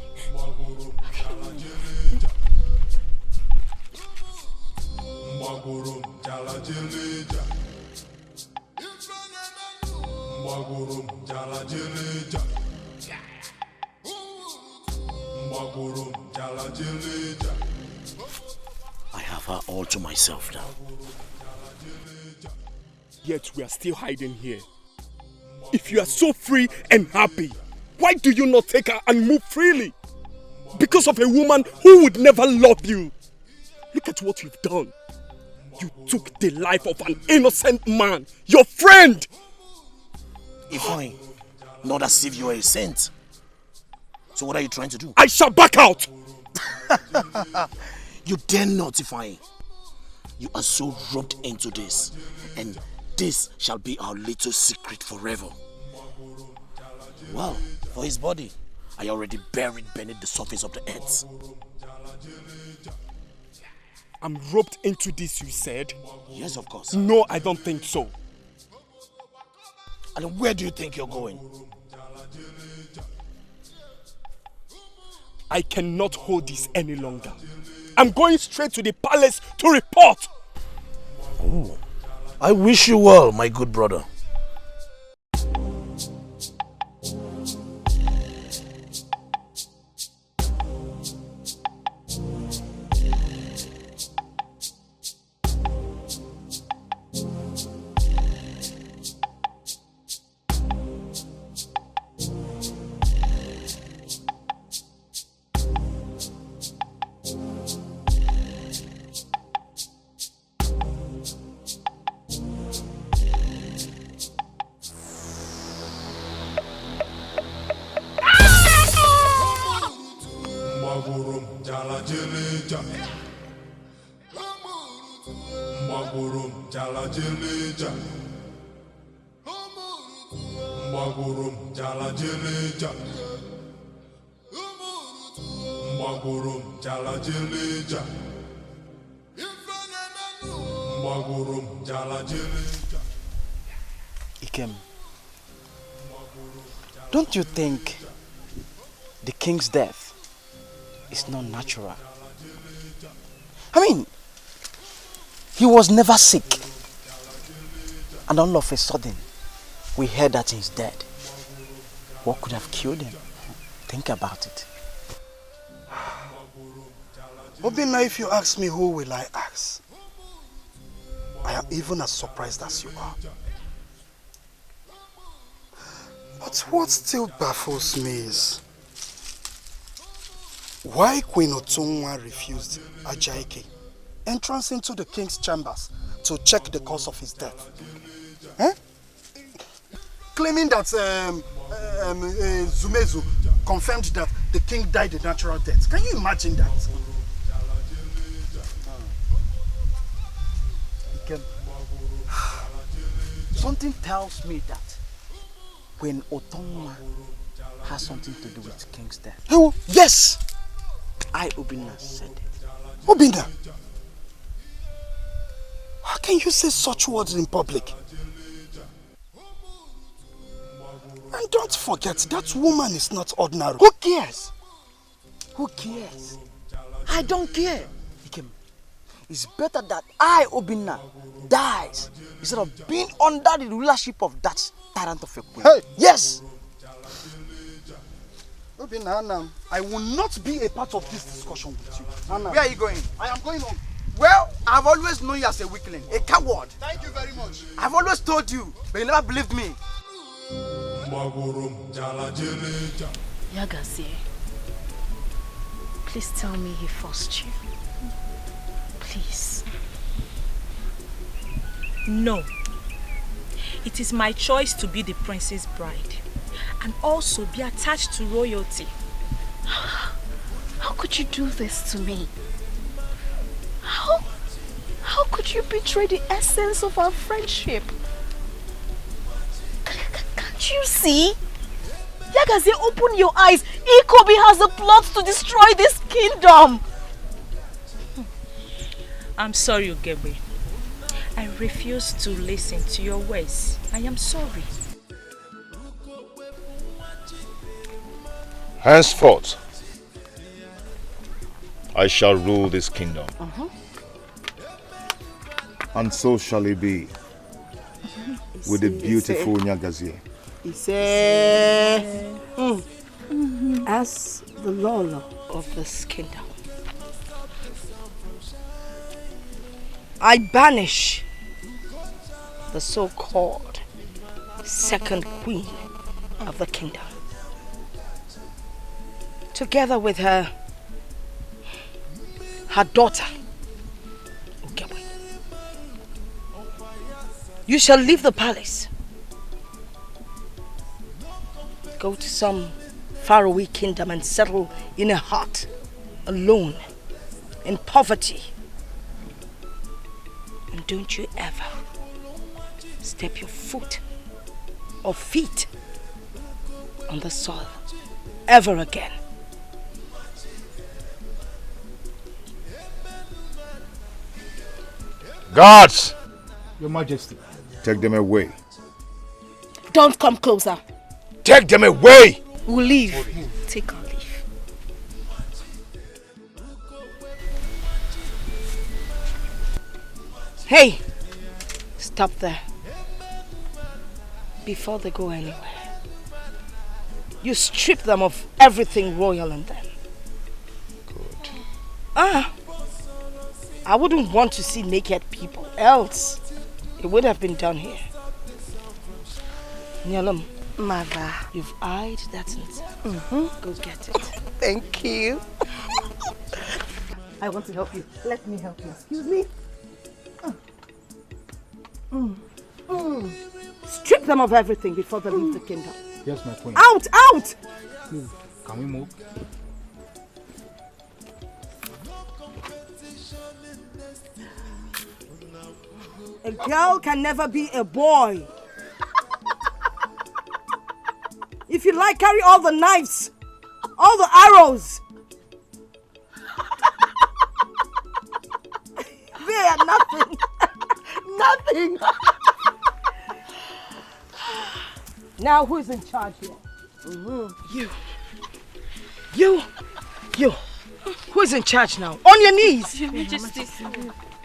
I have her all to myself now. Yet we are still hiding here. If you are so free and happy, why do you not take her and move freely? Because of a woman who would never love you. Look at what you've done. You took the life of an innocent man, your friend. Ifeanyi, not as if you are a saint. So what are you trying to do? I shall back out. You dare not, Ifeanyi. You are so roped into this, and this shall be our little secret forever. Well, for his body, I already buried beneath the surface of the earth. I'm roped into this, you said? Yes, of course. No, I don't think so. And where do you think you're going? I cannot hold this any longer. I'm going straight to the palace to report. Oh, I wish you well, my good brother. jeleja. Mwagurum jala jeleja. Mwagurum jala jeleja. Mwagurum jala jeleja. Ikem, don't you think the king's death is not natural? I mean, he was never sick. And all of a sudden, we heard that he's dead. What could have killed him? Think about it. Obinna, if you ask me, who will I ask? I am even as surprised as you are. But what still baffles me is why Queen Otunwa refused Ajaike entrance into the king's chambers to check the cause of his death. Claiming that Zumezu confirmed that the king died a natural death. Can you imagine that? Something tells me that when Otunwa has something to do with the king's death. Oh, yes! I, Obinna, said it. Obinna! How can you say such words in public? And don't forget, that woman is not ordinary. Who cares? Who cares? I don't care. It's better that I, Obinna, dies instead of being under the rulership of that tyrant of a queen. Hey! Yes! Obinna, Anna, I will not be a part of this discussion with you. Anna, where are you going? I am going home. Well, I've always known you as a weakling, a coward. Thank you very much. I've always told you, but you never believed me. Yagazie, please tell me he forced you. Please. No. It is my choice to be the prince's bride and also be attached to royalty. How could you do this to me? How could you betray the essence of our friendship? Can't you see? Yagazie, open your eyes. Ikobi has a plot to destroy this kingdom. I'm sorry, Ogebe. I refuse to listen to your words. I am sorry. Henceforth, I shall rule this kingdom. And so shall it be with the beautiful Nyagazie. As the Lolo of this kingdom, I banish the so-called second queen of the kingdom, together with her daughter, Ogebe. You shall leave the palace, go to some faraway kingdom and settle in a hut, alone, in poverty. And don't you ever step your foot or feet on the soil ever again. Guards! Your Majesty. Take them away. Don't come closer. Take them away! We'll leave. Take our leave. Hey! Stop there. Before they go anywhere, you strip them of everything royal in them. Good. I wouldn't want to see naked people, else it would have been done here. Nyalam, Mother, you've eyed that insect. Go get it. Thank you. I want to help you. Let me help you. Excuse me. Strip them of everything before they leave the kingdom. Yes, my queen. Out! Out! Please, can we move? A girl can never be a boy. If you like, carry all the knives, all the arrows. They are nothing. Nothing. Now who's in charge here? You. Who's in charge now? On your knees. Your Majesty.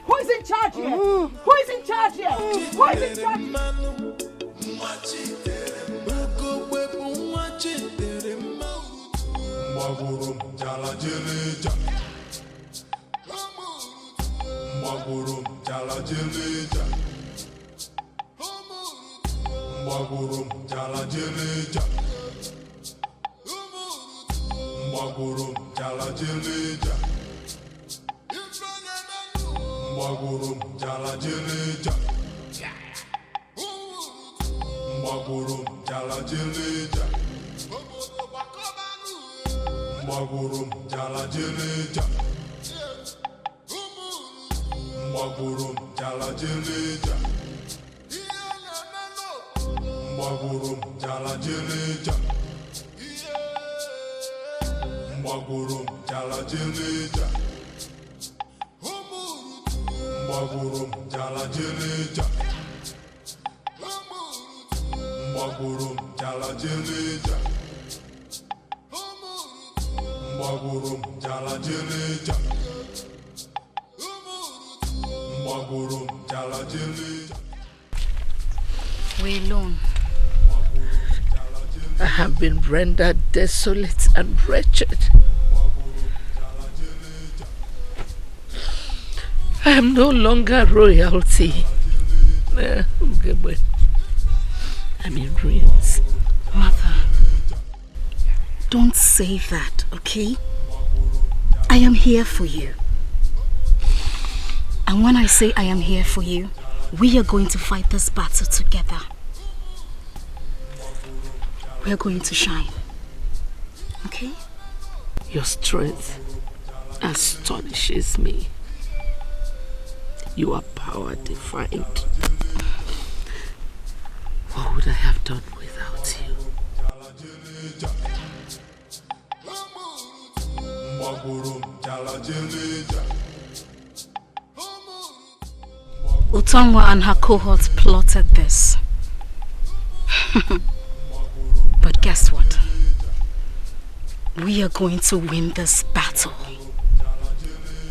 Who's in charge here? Who's in charge here? Who's in charge here? We're alone. I have been rendered desolate and wretched. I am no longer royalty. I'm in ruins. Mother, don't say that, okay? I am here for you. And when I say I am here for you, we are going to fight this battle together. We are going to shine. Okay? Your strength astonishes me. You are power defined. What would I have done without you? Utongwa and her cohorts plotted this. But guess what? We are going to win this battle.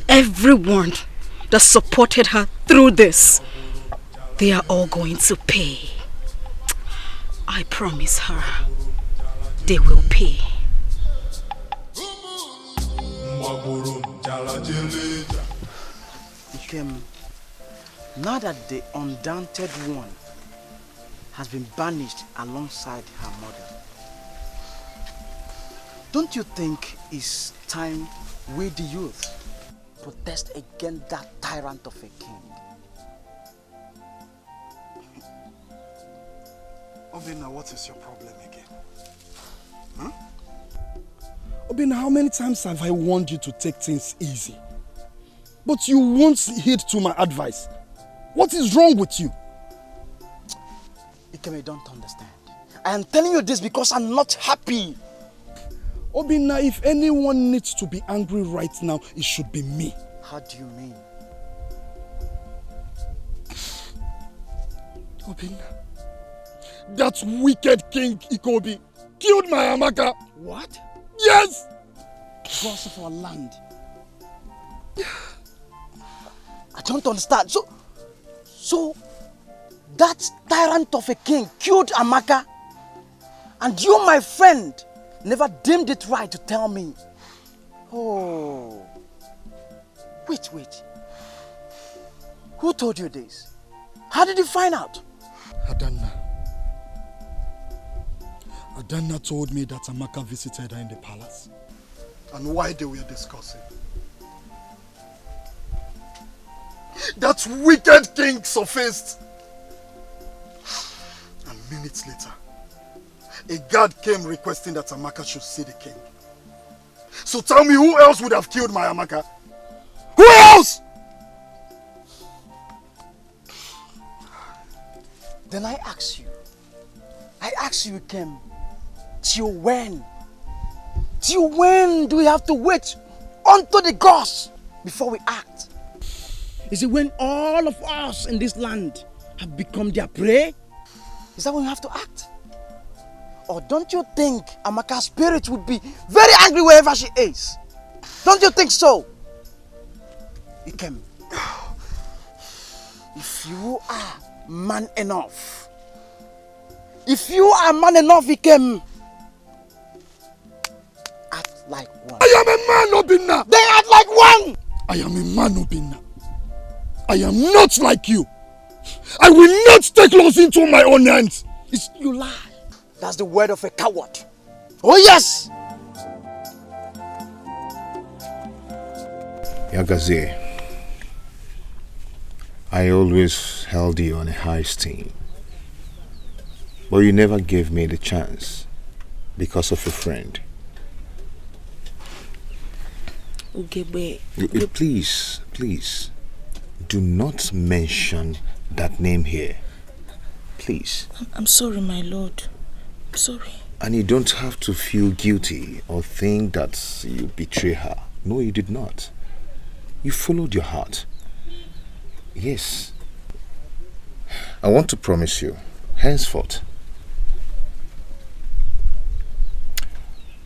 Everyone that supported her through this, they are all going to pay. I promise her, they will pay. Now that the undaunted one has been banished alongside her mother, don't you think it's time we the youth protest against that tyrant of a king? Obina, what is your problem again? Huh? Obina, how many times have I warned you to take things easy? But you won't heed to my advice. What is wrong with you? Ikeme, don't understand. I am telling you this because I'm not happy. Obina, if anyone needs to be angry right now, it should be me. How do you mean? Obina, that wicked King Ikobi killed my Amaka. What? Yes! Boss of our land. I don't understand. So that tyrant of a king killed Amaka, and you, my friend, never deemed it right to tell me. Oh. Wait. Who told you this? How did you find out? Adanna told me that Amaka visited her in the palace. And why they were discussing? That wicked king surfaced. And minutes later, a guard came requesting that Amaka should see the king. So tell me, who else would have killed my Amaka? Who else? Then I ask you, Ikem, till when? Till when do we have to wait unto the gods before we act? Is it when all of us in this land have become their prey? Is that when we have to act? Or don't you think Amaka's spirit would be very angry wherever she is? Don't you think so? Ikem, if you are man enough, Ikem, act like one. I am a man, Obinna! They act like one! I am a man, Obinna. I am not like you. I will not take laws into my own hands. You lie. That's the word of a coward. Oh yes! Yagaze, I always held you on a high esteem. But you never gave me the chance because of a friend. Ugebe. Please, do not mention that name here. Please. I'm sorry, my lord. I'm sorry. And you don't have to feel guilty or think that you betray her. No, you did not. You followed your heart. Yes. I want to promise you, henceforth,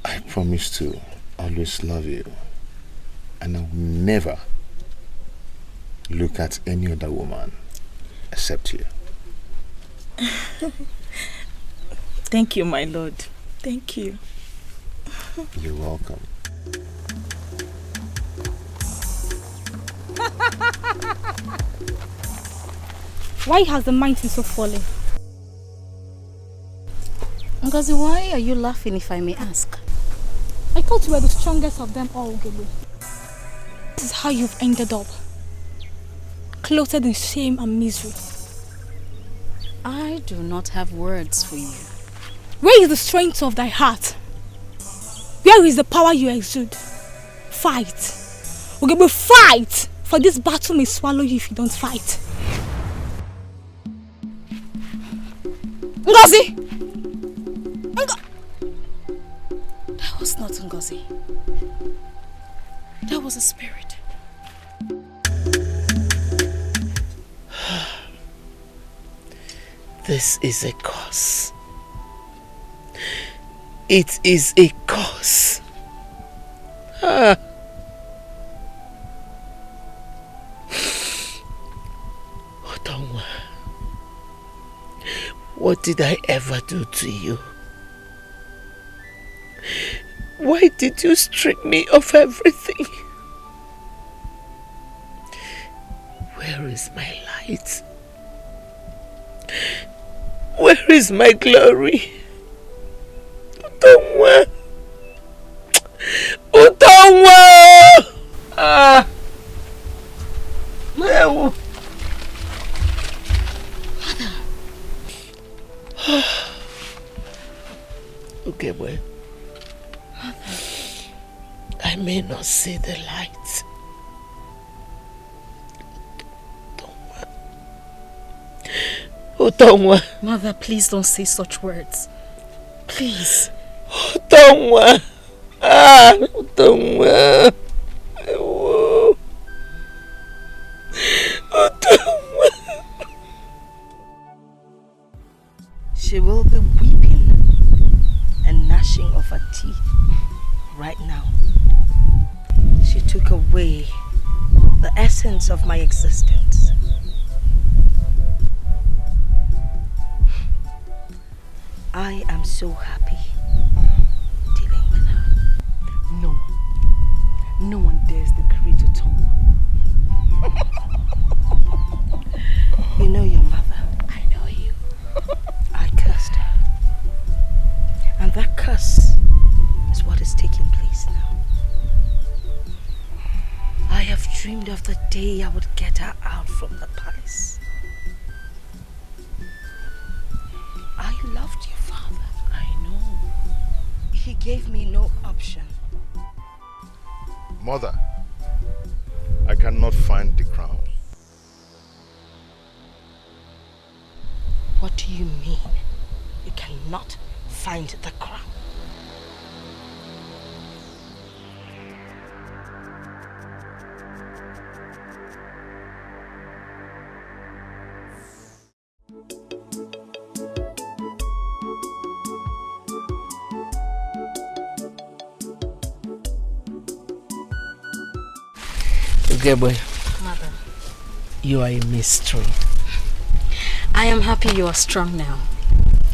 I promise to always love you, and I will never look at any other woman except you. Thank you, my lord. Thank you. You're welcome. Why has the mind been so falling? Ngozi, why are you laughing, if I may ask? I thought you were the strongest of them all, Ugebe. This is how you've ended up. Clothed in shame and misery. I do not have words for you. Where is the strength of thy heart? Where is the power you exude? Fight. Ugebe, fight! For this battle may swallow you if you don't fight. Ngozi! That was not Ngozi. That was a spirit. This is a curse. It is a curse. Otonwa, what did I ever do to you? Why did you strip me of everything? Where is my light? Where is my glory? Otonwa! Otonwa! No! Okay, well. I may not see the light. Otonwa. Mother, please don't say such words. Please. Otonwa. Otonwa. Otonwa. She will be weeping and gnashing of her teeth right now. She took away the essence of my existence. I am so happy dealing with her. No one dares decree to Tonwa. You know your mother. I know you. I cursed her. And that curse is what is taking place now. I have dreamed of the day I would get her out from the palace. I loved your father. I know. He gave me no option. Mother, I cannot find the crown. What not find the crown. Okay, boy. Mother. You are a mystery. I am happy you are strong now.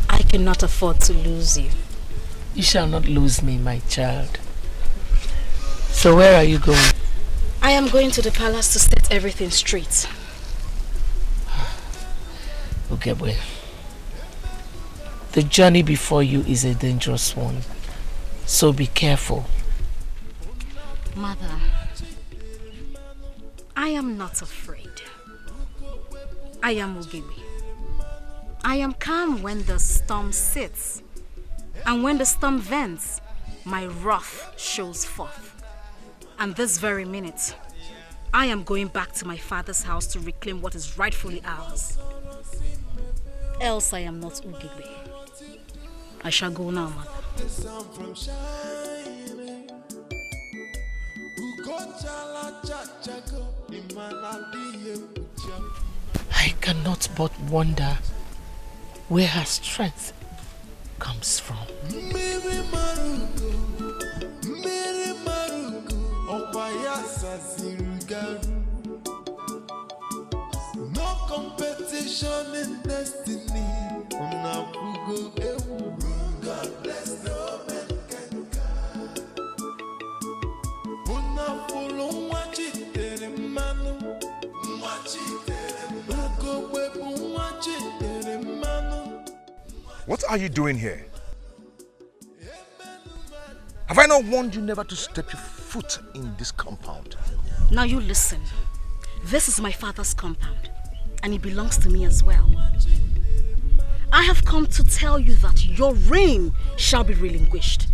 I cannot afford to lose you. You shall not lose me, my child. So where are you going? I am going to the palace to set everything straight. Okay, boy. The journey before you is a dangerous one. So be careful. Mother, I am not afraid. I am Ugebe. I am calm when the storm sits, and when the storm vents, my wrath shows forth. And this very minute, I am going back to my father's house to reclaim what is rightfully ours. Else I am not Ugebe. I shall go now, mother. I cannot but wonder where her strength comes from. No competition in destiny. God bless no man can What are you doing here? Have I not warned you never to step your foot in this compound? Now you listen. This is my father's compound, and it belongs to me as well. I have come to tell you that your reign shall be relinquished.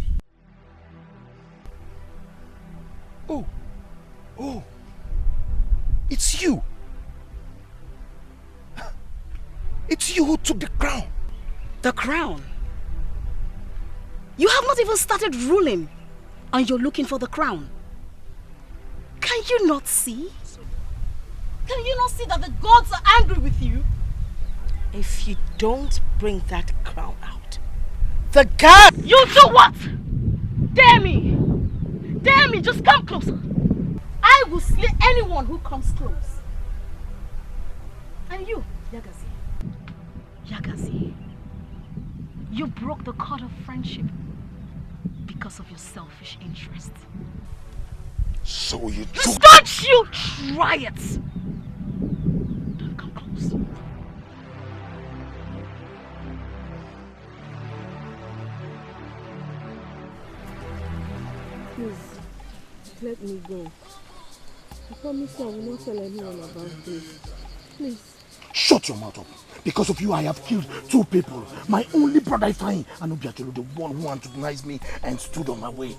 Oh, it's you. It's you who took the crown. The crown? You have not even started ruling, and you're looking for the crown. Can you not see? Can you not see that the gods are angry with you? If you don't bring that crown out, the god... You do what? Dare me! Dare me! Just come closer! I will slay anyone who comes close. And you, Yagazi, you broke the cord of friendship because of your selfish interest. So you took... Don't you try it! Don't come close. Please, let me go. I promise you I will not tell anyone about this. Please. Shut your mouth up. Because of you, I have killed 2 people. My only brother Ifeanyi and Obiachulu, the one who antagonized me and stood on my way.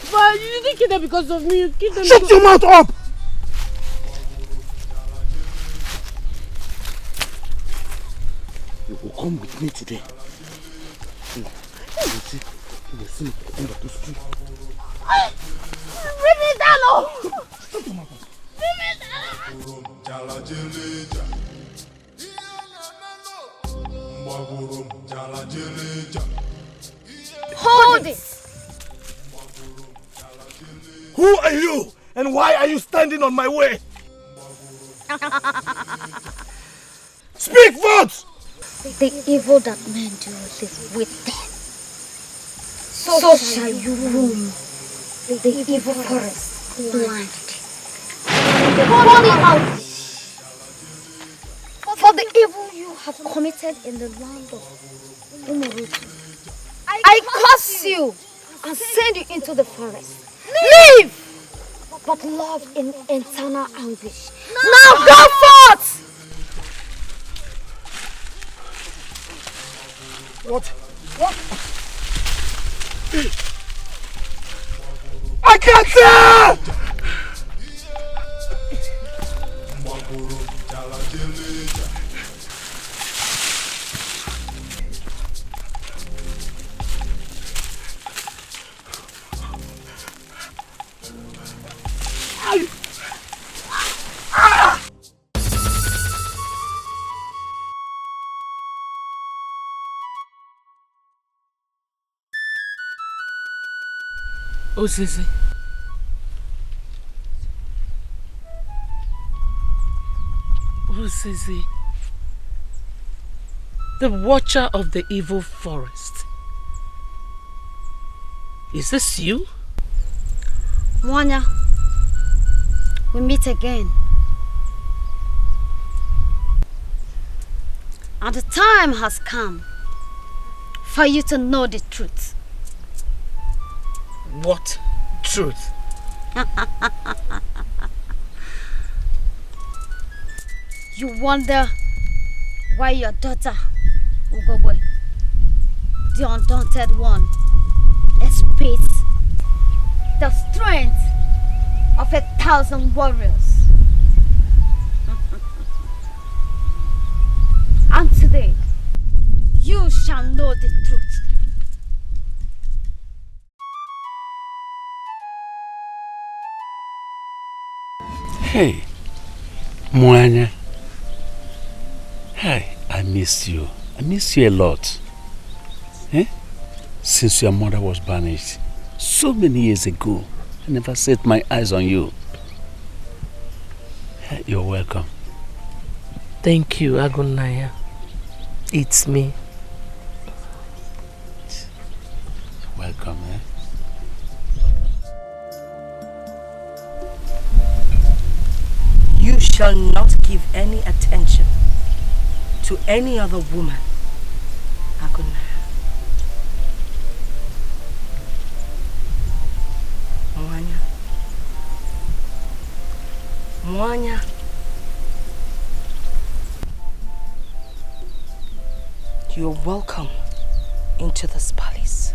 But you didn't kill them because of me. You killed them. Shut your mouth up! You will come with me today. You will see me at the end of the street. Bring me down! Shut your mouth up. Bring me down! Hold it! Who are you? And why are you standing on my way? Speak forth! The evil that men do is with them. So shall you roam the evil forest blind. Call me out! For the evil you have committed in the land of Umurutu. I curse you and send you into the forest. Leave! But love in eternal anguish. Now go forth! What? I can't tell! Osisi. Osisi. The watcher of the evil forest. Is this you? Moana, we meet again. And the time has come for you to know the truth. What truth? You wonder why your daughter, Ugobwe, the undaunted one, expressed the strength of 1,000 warriors. And today, you shall know the truth. Hey, Moana. Hey, I miss you. I miss you a lot. Eh? Since your mother was banished so many years ago, I never set my eyes on you. Hey, you're welcome. Thank you, Agunaya. It's me. Welcome, eh? You shall not give any attention to any other woman, Agunaya. Moana. You're welcome into this palace.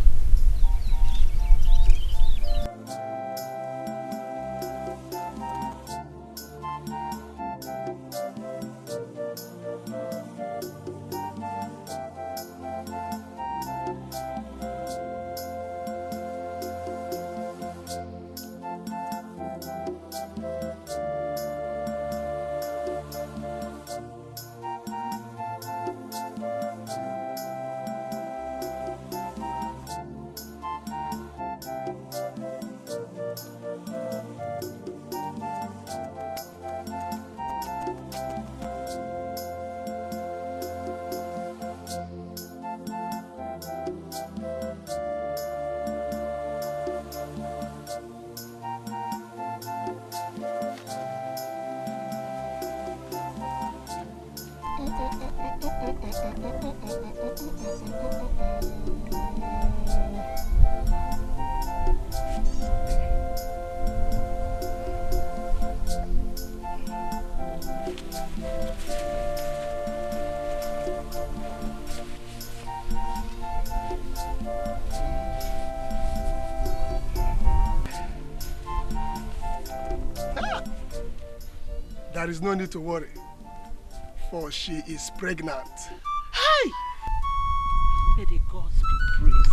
There is no need to worry, for she is pregnant. Hey! May the gods be praised.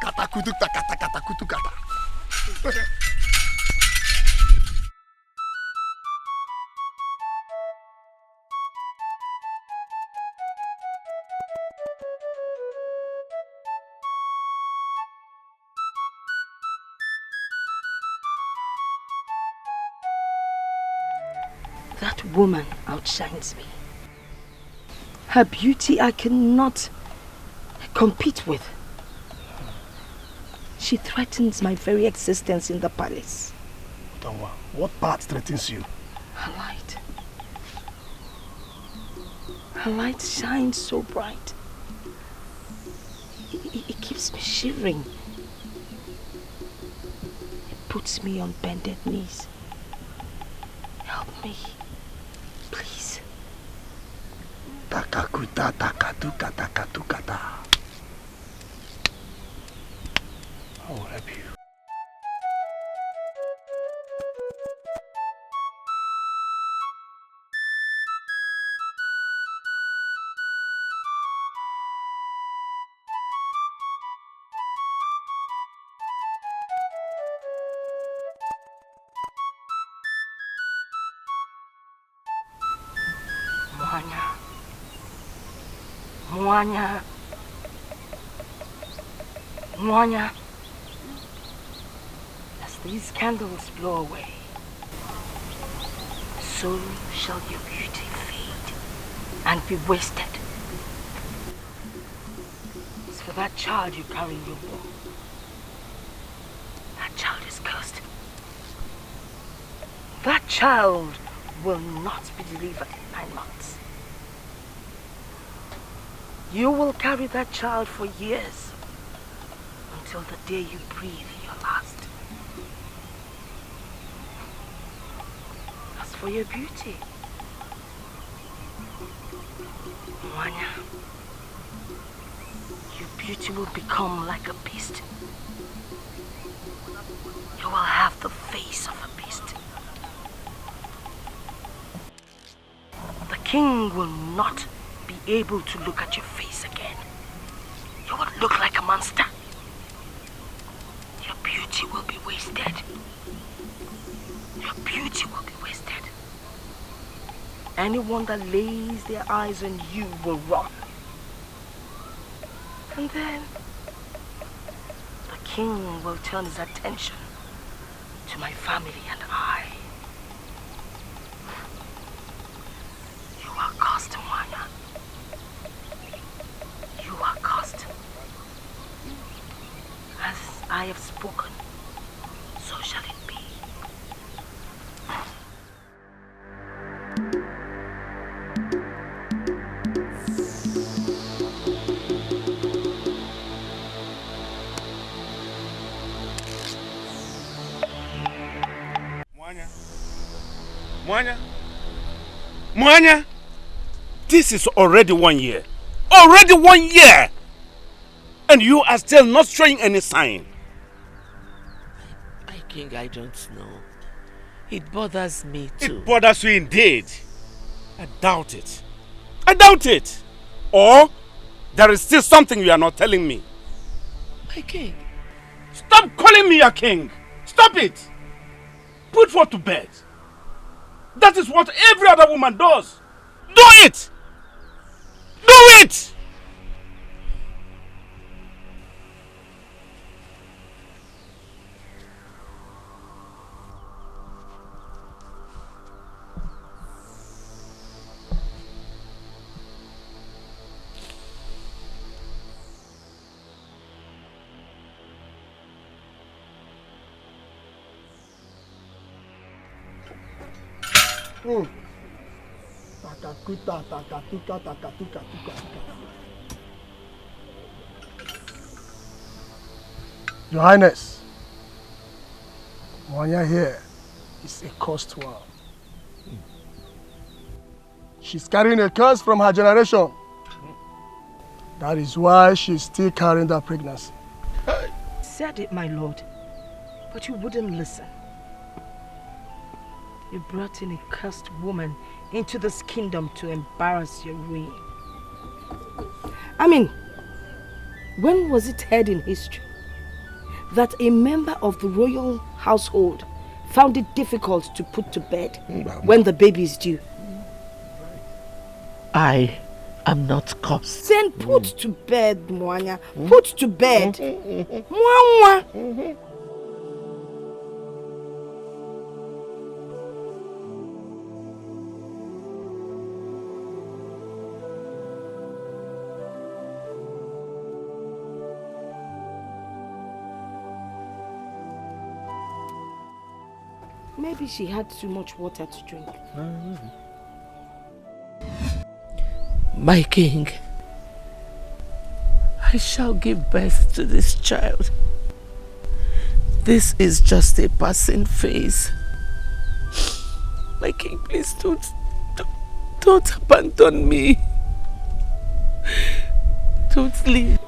Katakutu kata katakutu kata. That woman outshines me. Her beauty I cannot compete with. She threatens my very existence in the palace. Tonwa, what part threatens you? Her light. Her light shines so bright. It keeps me shivering. It puts me on bended knees. Help me. Please. Takakuta takatuka takatukata. I will help you. Moana. these candles blow away, so shall your beauty fade and be wasted. It's for that child you carry in your womb. That child is cursed. That child will not be delivered in 9 months. You will carry that child for years, until the day you breathe in your last. As for your beauty, Moana, your beauty will become like a beast. You will have the face of a beast. The king will not be able to look at your face again. You will look like a monster. Your beauty will be wasted. Your beauty will be wasted. Anyone that lays their eyes on you will run. And then the king will turn his attention to my family and I. You are cursed, Moana. You are cursed. As I have spoken, so shall it be. Moana? Moana? This is already 1 year. Already 1 year! And you are still not showing any sign. My king, I don't know. It bothers me too. It bothers you indeed. I doubt it. I doubt it. Or there is still something you are not telling me. My king. Stop calling me a king. Stop it. Put forth to bed. That is what every other woman does. Do it. Do it. Takatuka, takatuka, takatuka, tuka. Your Highness, Moana here is a cursed one. She's carrying a curse from her generation. That is why she's still carrying that pregnancy. Said it, my lord, but you wouldn't listen. You brought in a cursed woman into this kingdom to embarrass your reign. I mean, when was it heard in history that a member of the royal household found it difficult to put to bed when the baby is due? I am not cursed. Then put to bed, Moana. Put to bed. Moana. Maybe she had too much water to drink. My king, I shall give birth to this child. This is just a passing phase. My king, please don't abandon me. Don't leave.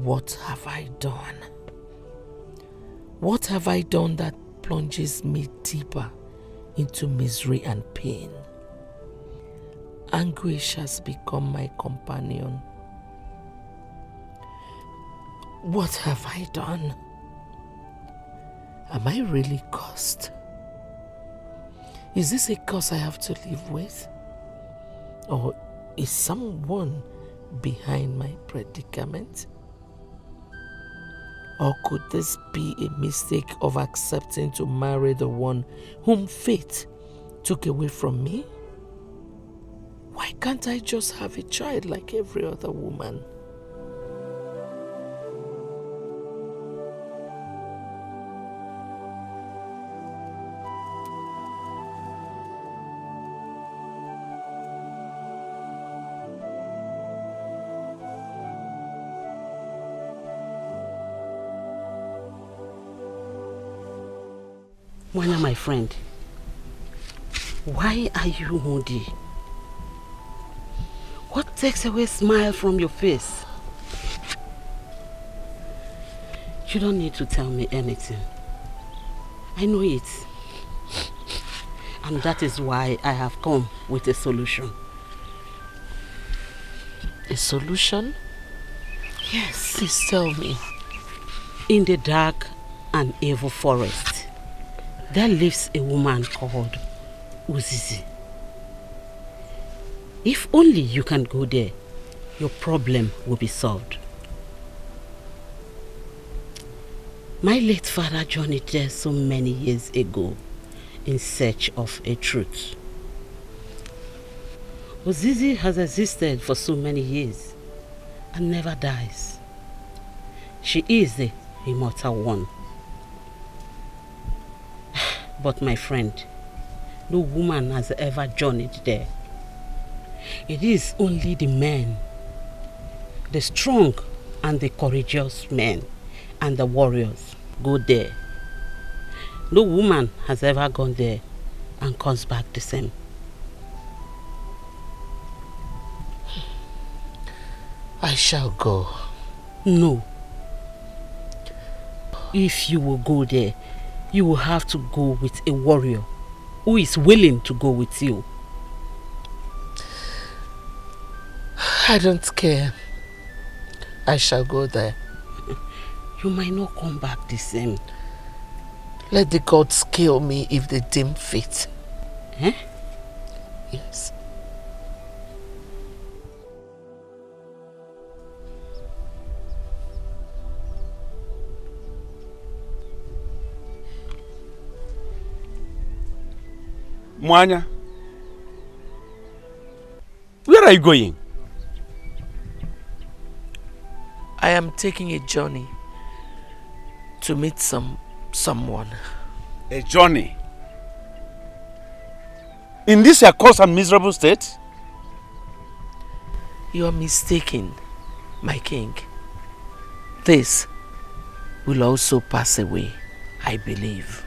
What have I done? What have I done that plunges me deeper into misery and pain? Anguish has become my companion. What have I done? Am I really cursed? Is this a curse I have to live with? Or is someone behind my predicament? Or could this be a mistake of accepting to marry the one whom fate took away from me? Why can't I just have a child like every other woman? Moana, my friend, why are you moody? What takes away smile from your face? You don't need to tell me anything. I know it. And that is why I have come with a solution. A solution? Yes. Please tell me. In the dark and evil forest, there lives a woman called Uzizi. If only you can go there, your problem will be solved. My late father journeyed there so many years ago in search of a truth. Uzizi has existed for so many years and never dies. She is the immortal one. But my friend, no woman has ever journeyed there. It is only the men, the strong and the courageous men and the warriors go there. No woman has ever gone there and comes back the same. I shall go. No. If you will go there, you will have to go with a warrior who is willing to go with you. I don't care. I shall go there. You might not come back the same. Let the gods kill me if they deem fit. Eh? Yes. Moana, where are you going? I am taking a journey to meet someone. A journey? In this your cursed and miserable state? You are mistaken, my king. This will also pass away, I believe.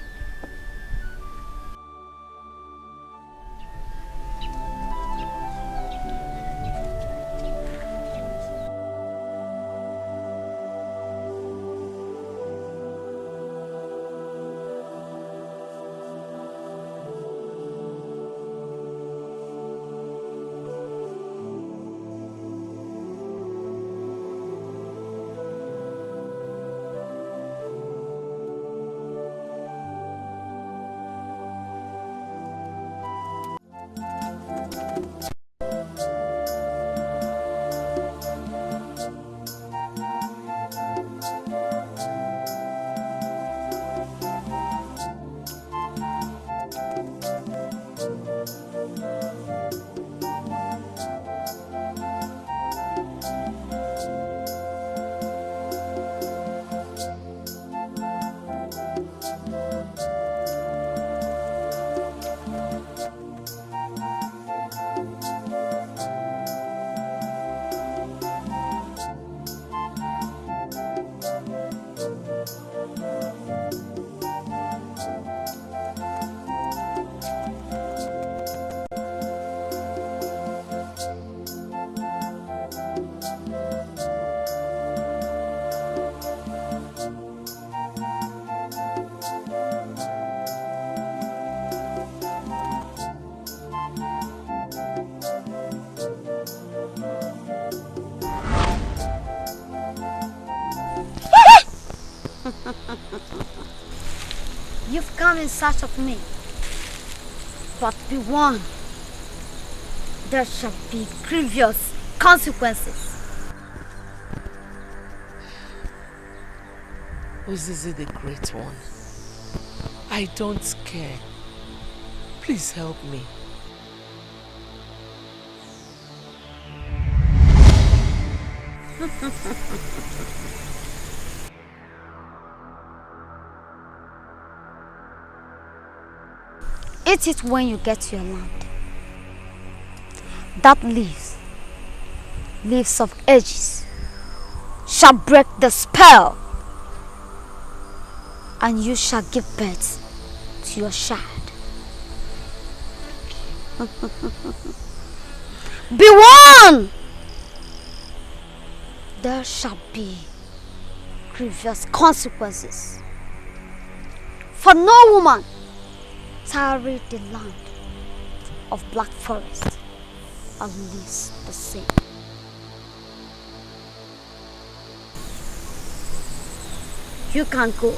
You've come in search of me. But be warned, there shall be grievous consequences. Uzizi the Great One, I don't care. Please help me. Eat it when you get to your land. That leaves of edges, shall break the spell, and you shall give birth to your child. Be warned! There shall be grievous consequences. For no woman tarry the land of Black Forest and leaves the same. You can go.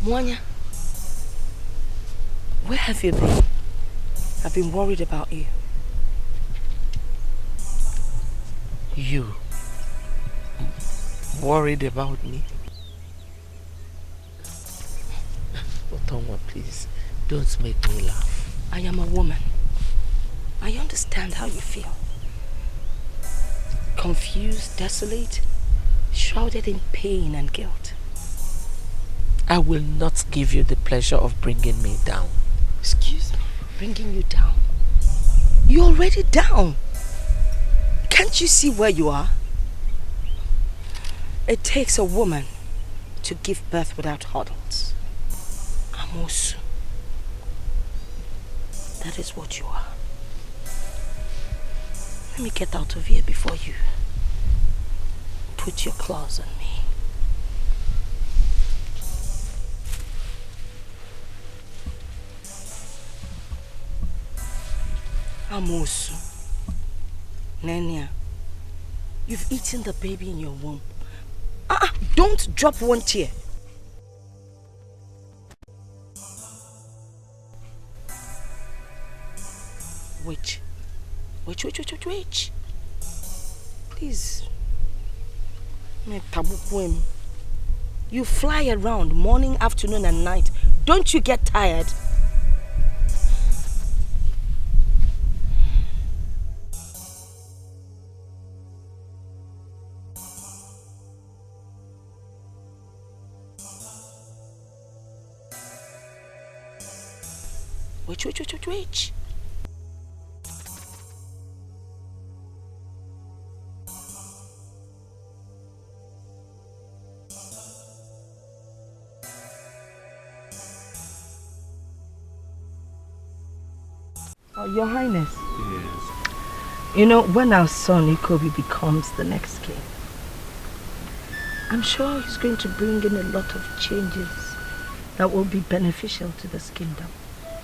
Moana, where have you been? I've been worried about you. You? Worried about me? Otonwa, please, don't make me laugh. I am a woman. I understand how you feel. confused, desolate, shrouded in pain and guilt. I will not give you the pleasure of bringing me down. Excuse me, bringing you down? You're already down. Can't you see where you are? It takes a woman to give birth without hurdles. Amosu. That is what you are. Let me get out of here before you put your claws on me. Amosu. Nenia, you've eaten the baby in your womb. Don't drop one tear. Witch. Please. You fly around morning, afternoon and night. Don't you get tired? Witch. Oh, Your Highness. Yes. You know, when our son Ikobi becomes the next king, I'm sure he's going to bring in a lot of changes that will be beneficial to this kingdom.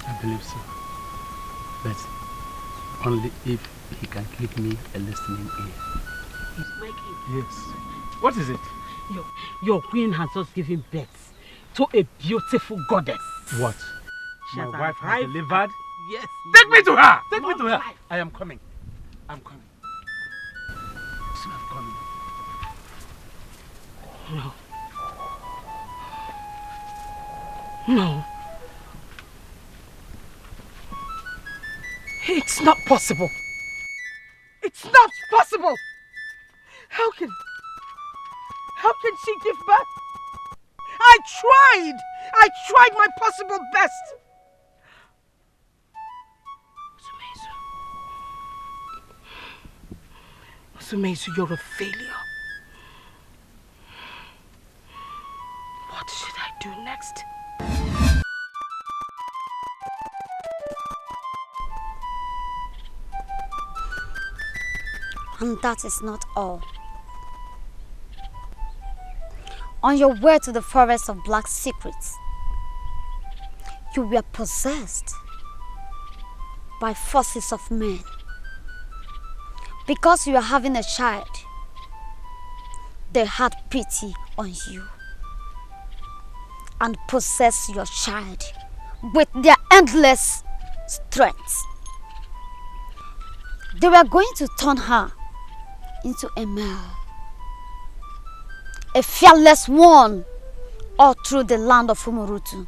I believe so. But only if he can give me a listening ear. Yes. What is it? Your queen has just given birth to a beautiful goddess. What? She My has wife has arrived. delivered? Yes. Take me to her! Take me Not to her! life. I am coming. I'm coming. Soon I'm coming. No. It's not possible. It's not possible. How can she give birth? I tried my possible best. Sumezu, you're a failure. What should I do next? And that is not all. On your way to the forest of black secrets, you were possessed by forces of men. Because you are having a child, they had pity on you and possessed your child with their endless strength. They were going to turn her into a male, a fearless one, all through the land of Umurutu.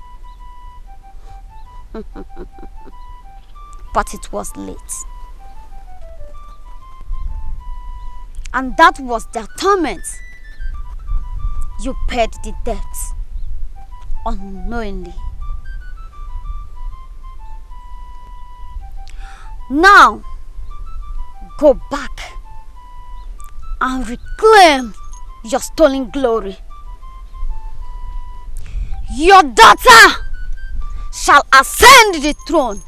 But it was late. And that was their torment. You paid the debt unknowingly. Now, go back and reclaim your stolen glory. Your daughter shall ascend the throne.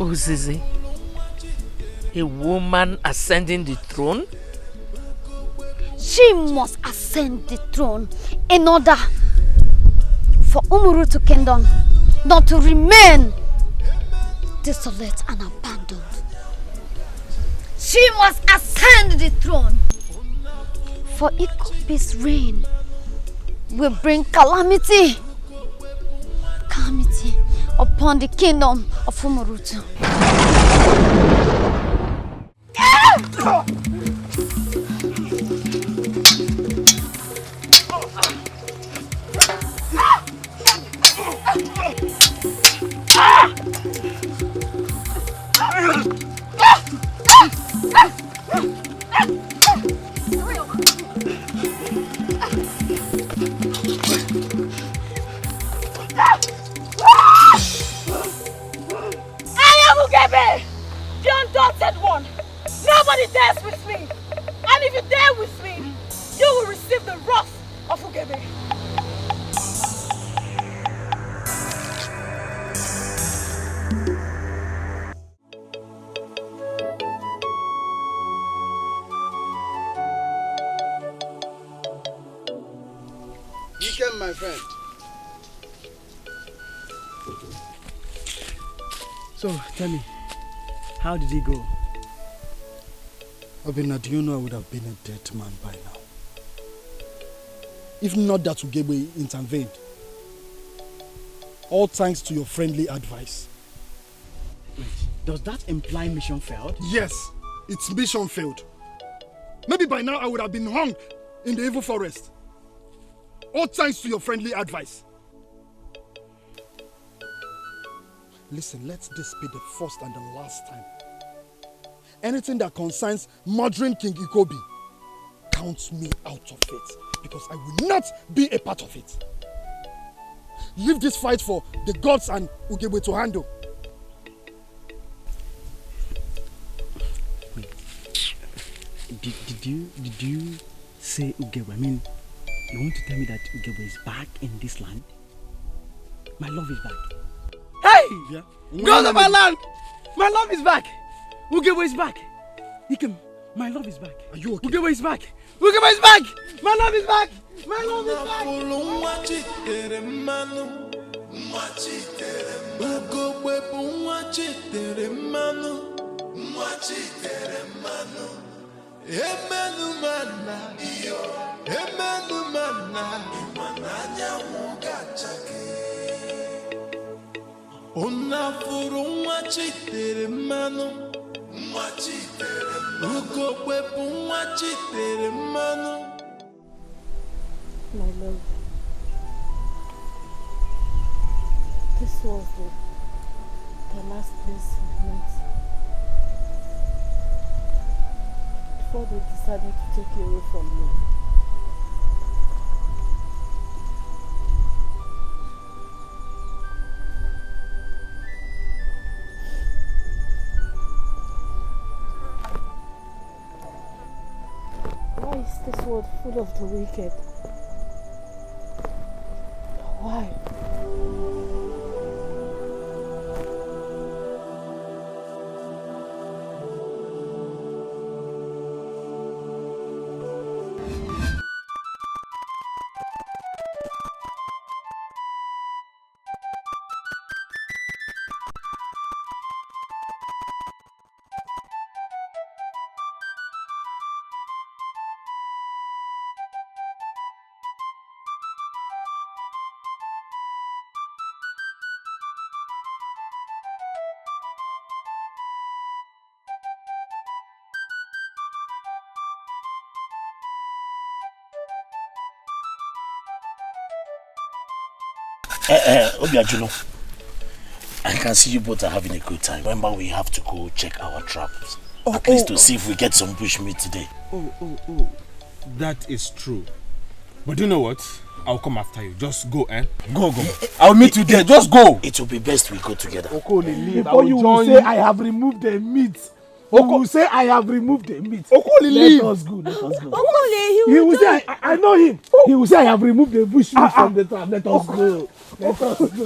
Ozizi, a woman ascending the throne? She must ascend the throne in order for Umurutu Kingdom not to remain desolate and abandoned. She must ascend the throne, for Ikobi's reign will bring calamity upon the kingdom of Umurutu. the wrath of Ugebe. Dikeh, my friend. So, tell me, how did he go? Obina, do you know I would have been a dead man by now? If not that Ugebe intervened. All thanks to your friendly advice. Wait, does that imply mission failed? Yes, its mission failed. Maybe by now I would have been hung in the evil forest. All thanks to your friendly advice. Listen, let this be the first and the last time. Anything that concerns murdering King Ikobi, count me out of it, because I will not be a part of it. Leave this fight for the gods and Ugebe to handle. Did you say Ugebe? I mean, you want to tell me that Ugebe is back in this land? My love is back. Hey! Yeah. God of my land! My love is back! Ugebe is back! Ikem, my love is back. Are you okay? Ugebe is back! Ugebe is back! My love is back! My love is back! My love, this was the last place we met before they decided to take you away from me. Why is this world full of the wicked? Why? Obiajuno, I can see you both are having a good time. Remember, we have to go check our traps. At least to see if we get some bushmeat today. Oh. That is true. But do you know what? I'll come after you. Just go, eh? Go. I'll meet you there. Just go. It will be best we go together. Before you will say I have removed the meat. You will say I have removed the meat. Let us go. He will say I know him. He will say I have removed the bush meat from the trap. Let us go. Let us go.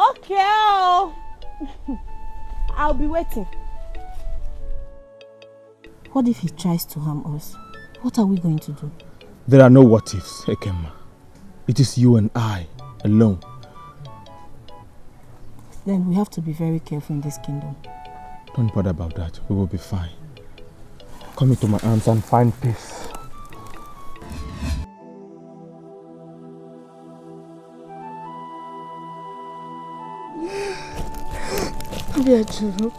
Okay. I'll be waiting. What if he tries to harm us? What are we going to do? There are no what ifs, Ekema. It is you and I alone. Then we have to be very careful in this kingdom. Don't bother about that. We will be fine. Come into my arms and find peace. Obiajuno.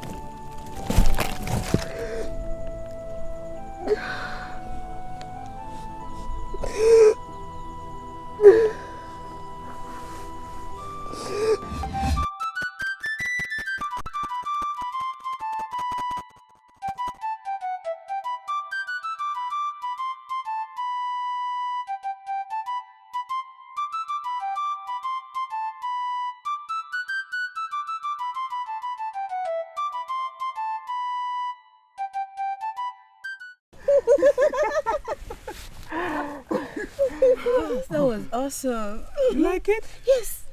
That was awesome. You like it? Yes.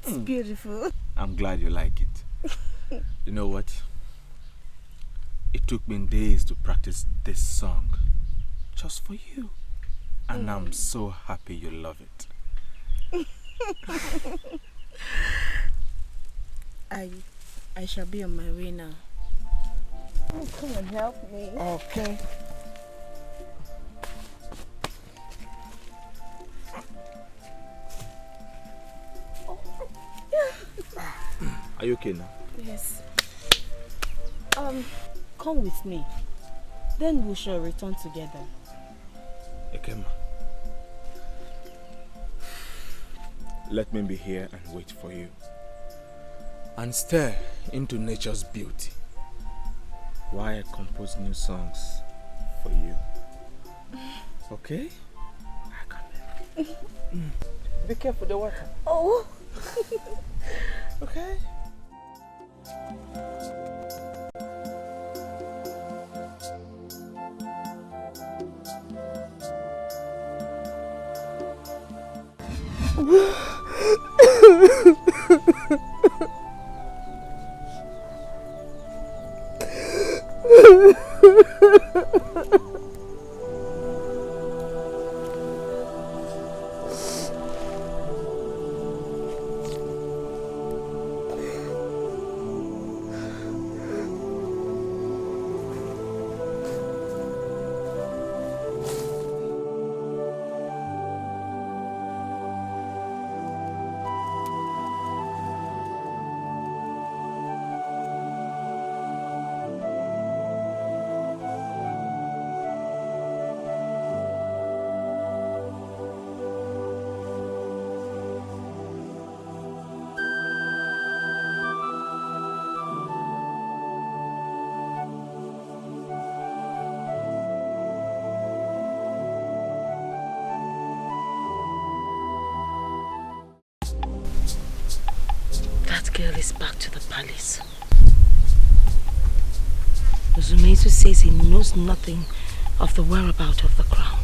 It's beautiful. I'm glad you like it. You know what? It took me days to practice this song just for you. And I'm so happy you love it. I shall be on my way now. Oh, come and help me. Okay. Are you okay now? Yes. Come with me. Then we shall return together. Ekema. Let me be here and wait for you. And stare into nature's beauty while I compose new songs for you. Okay? I come. Be careful the water. Oh. Okay? Girl is back to the palace. Zumezu says he knows nothing of the whereabouts of the crown.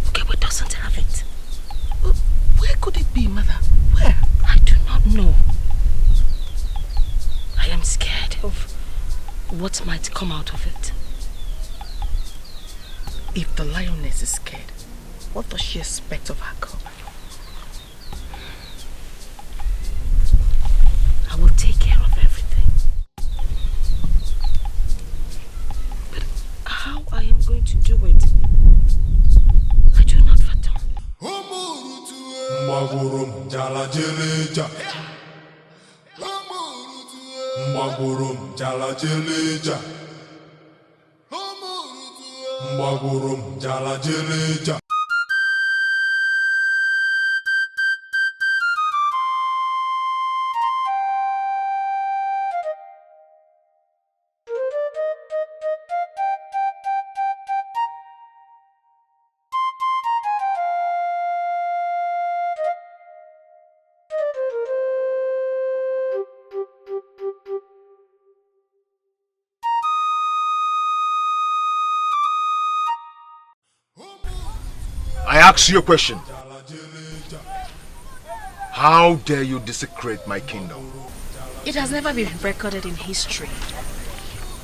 Ugewe doesn't have it. Where could it be, mother? Where? I do not know. I am scared of what might come out of it. If the lioness is scared, what does she expect of her cub? I will take care of everything. But how I am going to do it, I do not fathom. Mwagurum jala jeleja. Mwagurum jala jeleja. Mwagurum jala jeleja. I ask you a question. How dare you desecrate my kingdom? It has never been recorded in history.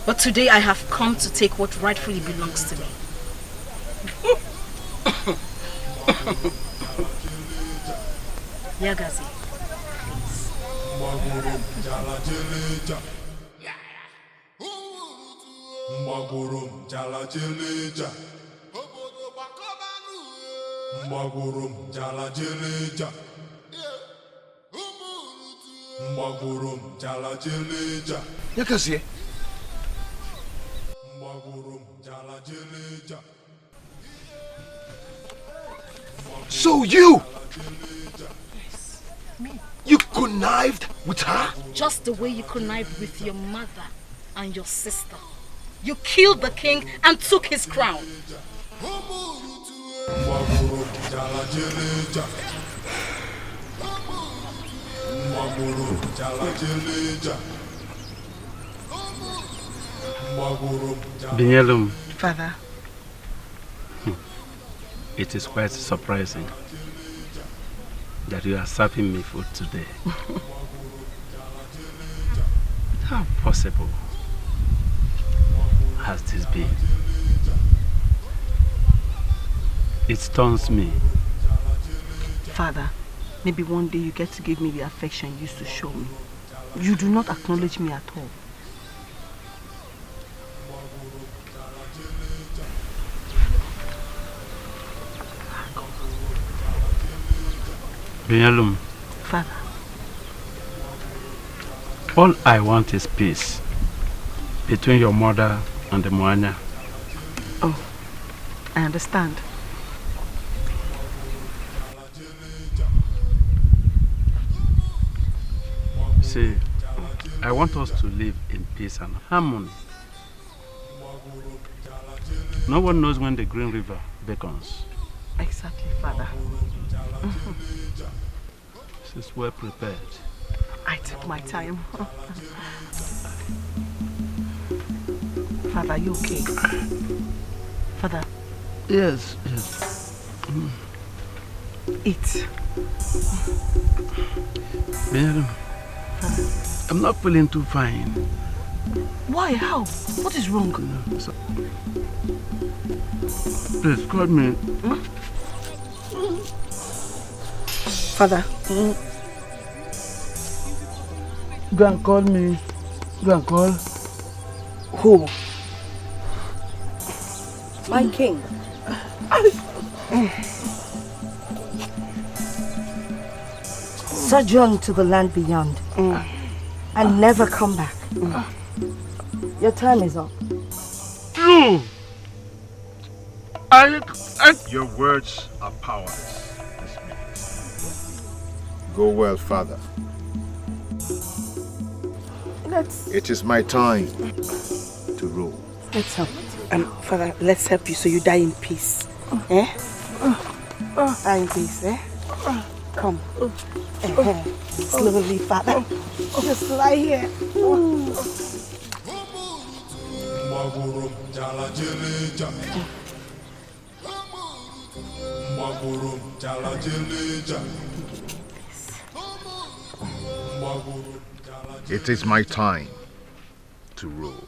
But today I have come to take what rightfully belongs to me. Yagazi, please. Mwagurum jala jeleja. Mwagurum jala jeleja. Yakazie. Mwagurum jala jeleja. So you connived with her? Just the way you connived with your mother and your sister. You killed the king and took his crown. Mwagurum jala jeleja. Mwagurum jala jeleja. Binyelum. Father. It is quite surprising that you are serving me food today. How possible has this been? It stuns me. Father, maybe one day you get to give me the affection you used to show me. You do not acknowledge me at all. Binyalum. Father. All I want is peace between your mother and the Moana. Oh, I understand. See, I want us to live in peace and harmony. No one knows when the Green River beckons. Exactly, Father. This is well prepared. I took my time. Father, are you okay? Father? Yes. Eat. Well, I'm not feeling too fine. Why? How? What is wrong? Please call me. Father. Go and call me. Go and call. Who? My king. Sojourn to the land beyond and never come back. Your time is up. You! Your words are powerless. Go well, Father. It is my time to rule. Let's help. Father, let's help you so you die in peace. Eh? Die in peace, eh? Come. Slowly, Father. Just lie here. It is my time to rule.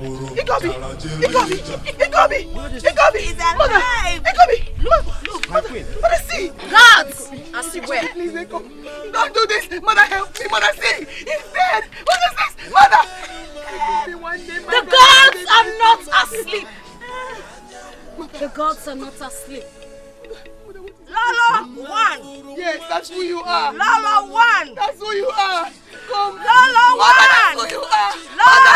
He got me! My king! He got me! He's alive! He got me! Look! Mother, see! Guards! I see where? Please, don't do this! Mother, help me! Mother, see! He's dead! What is this? Mother! The gods are not asleep! The gods are not asleep. Lala 1! Yes, that's who you are! Lala 1! That's who you are! Come! Lala 1! That's who you are! Lala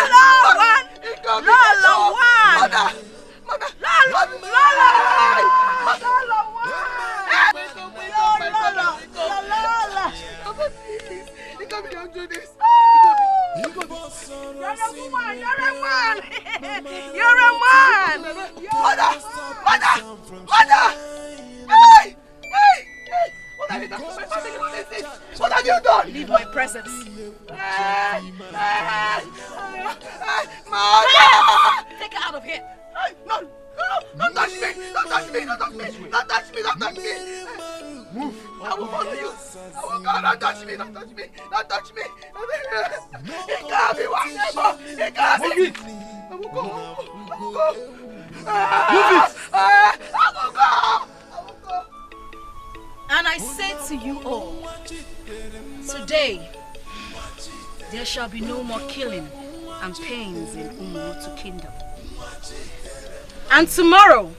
1! Lala 1! Mother! Lala 1! Please! He got me, don't do this! You're a woman! You're a man! Mother! Hey! What have you done to my family? What is this? What have have you done? Leave my presence. Mother! Take her out of here. No, don't touch me! Don't touch me! Don't touch me! Don't touch me! Don't touch me! Move! I will follow you! I will go! Don't touch me! Don't touch me! Don't touch me! He can't be whatever! He can't be! I will go! I will go! Move it! I will go! And I say to you all, today there shall be no more killing and pains in Umurutu Kingdom. And tomorrow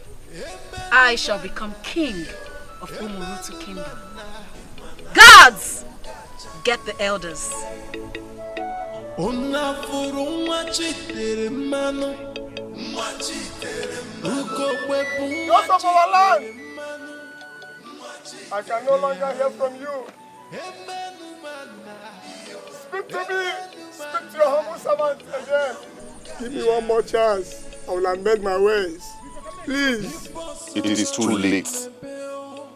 I shall become king of Umurutu Kingdom. Guards, get the elders. Ghost of our land, I can no longer hear from you. Speak to me. Speak to your humble servant again. Give me one more chance. I will amend my ways. Please. It is too late.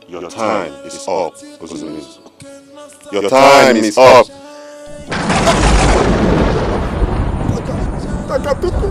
Your time is up, Ozumizu. Your time is up. Takatuku.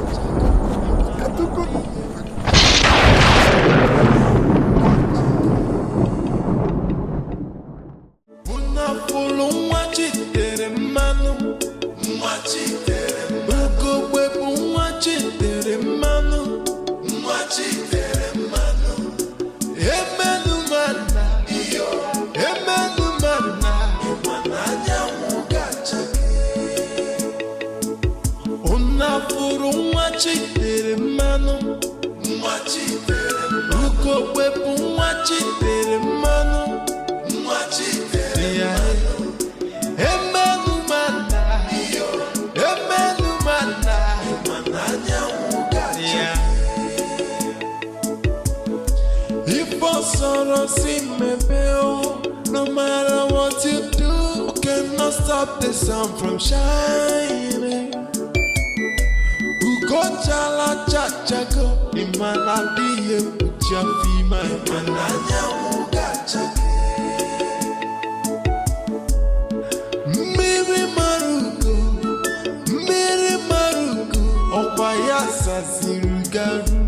No matter what you do, cannot stop the sun from shining. Ugo chala chachago, imana diye pucha fima, mananya ugachake. Miri marugo, okwayasa zirugaru.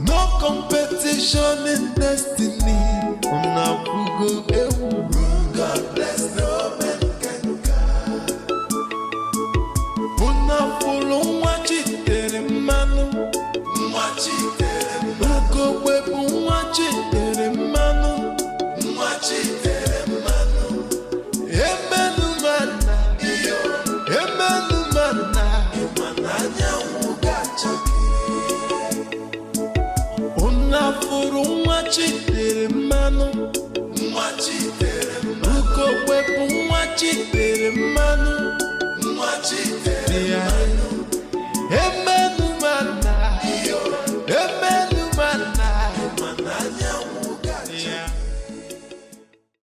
No competition in destiny. God bless no man can come. Una fulo mwachitere manu, mwachitere manu. Webu mwachitere manu, mwachitere manu. Emenu mana, emenu mana, mananya ugachaki. Una fulo mwachitere manu. Uko wepu mwachitere manu, mwachitere manu.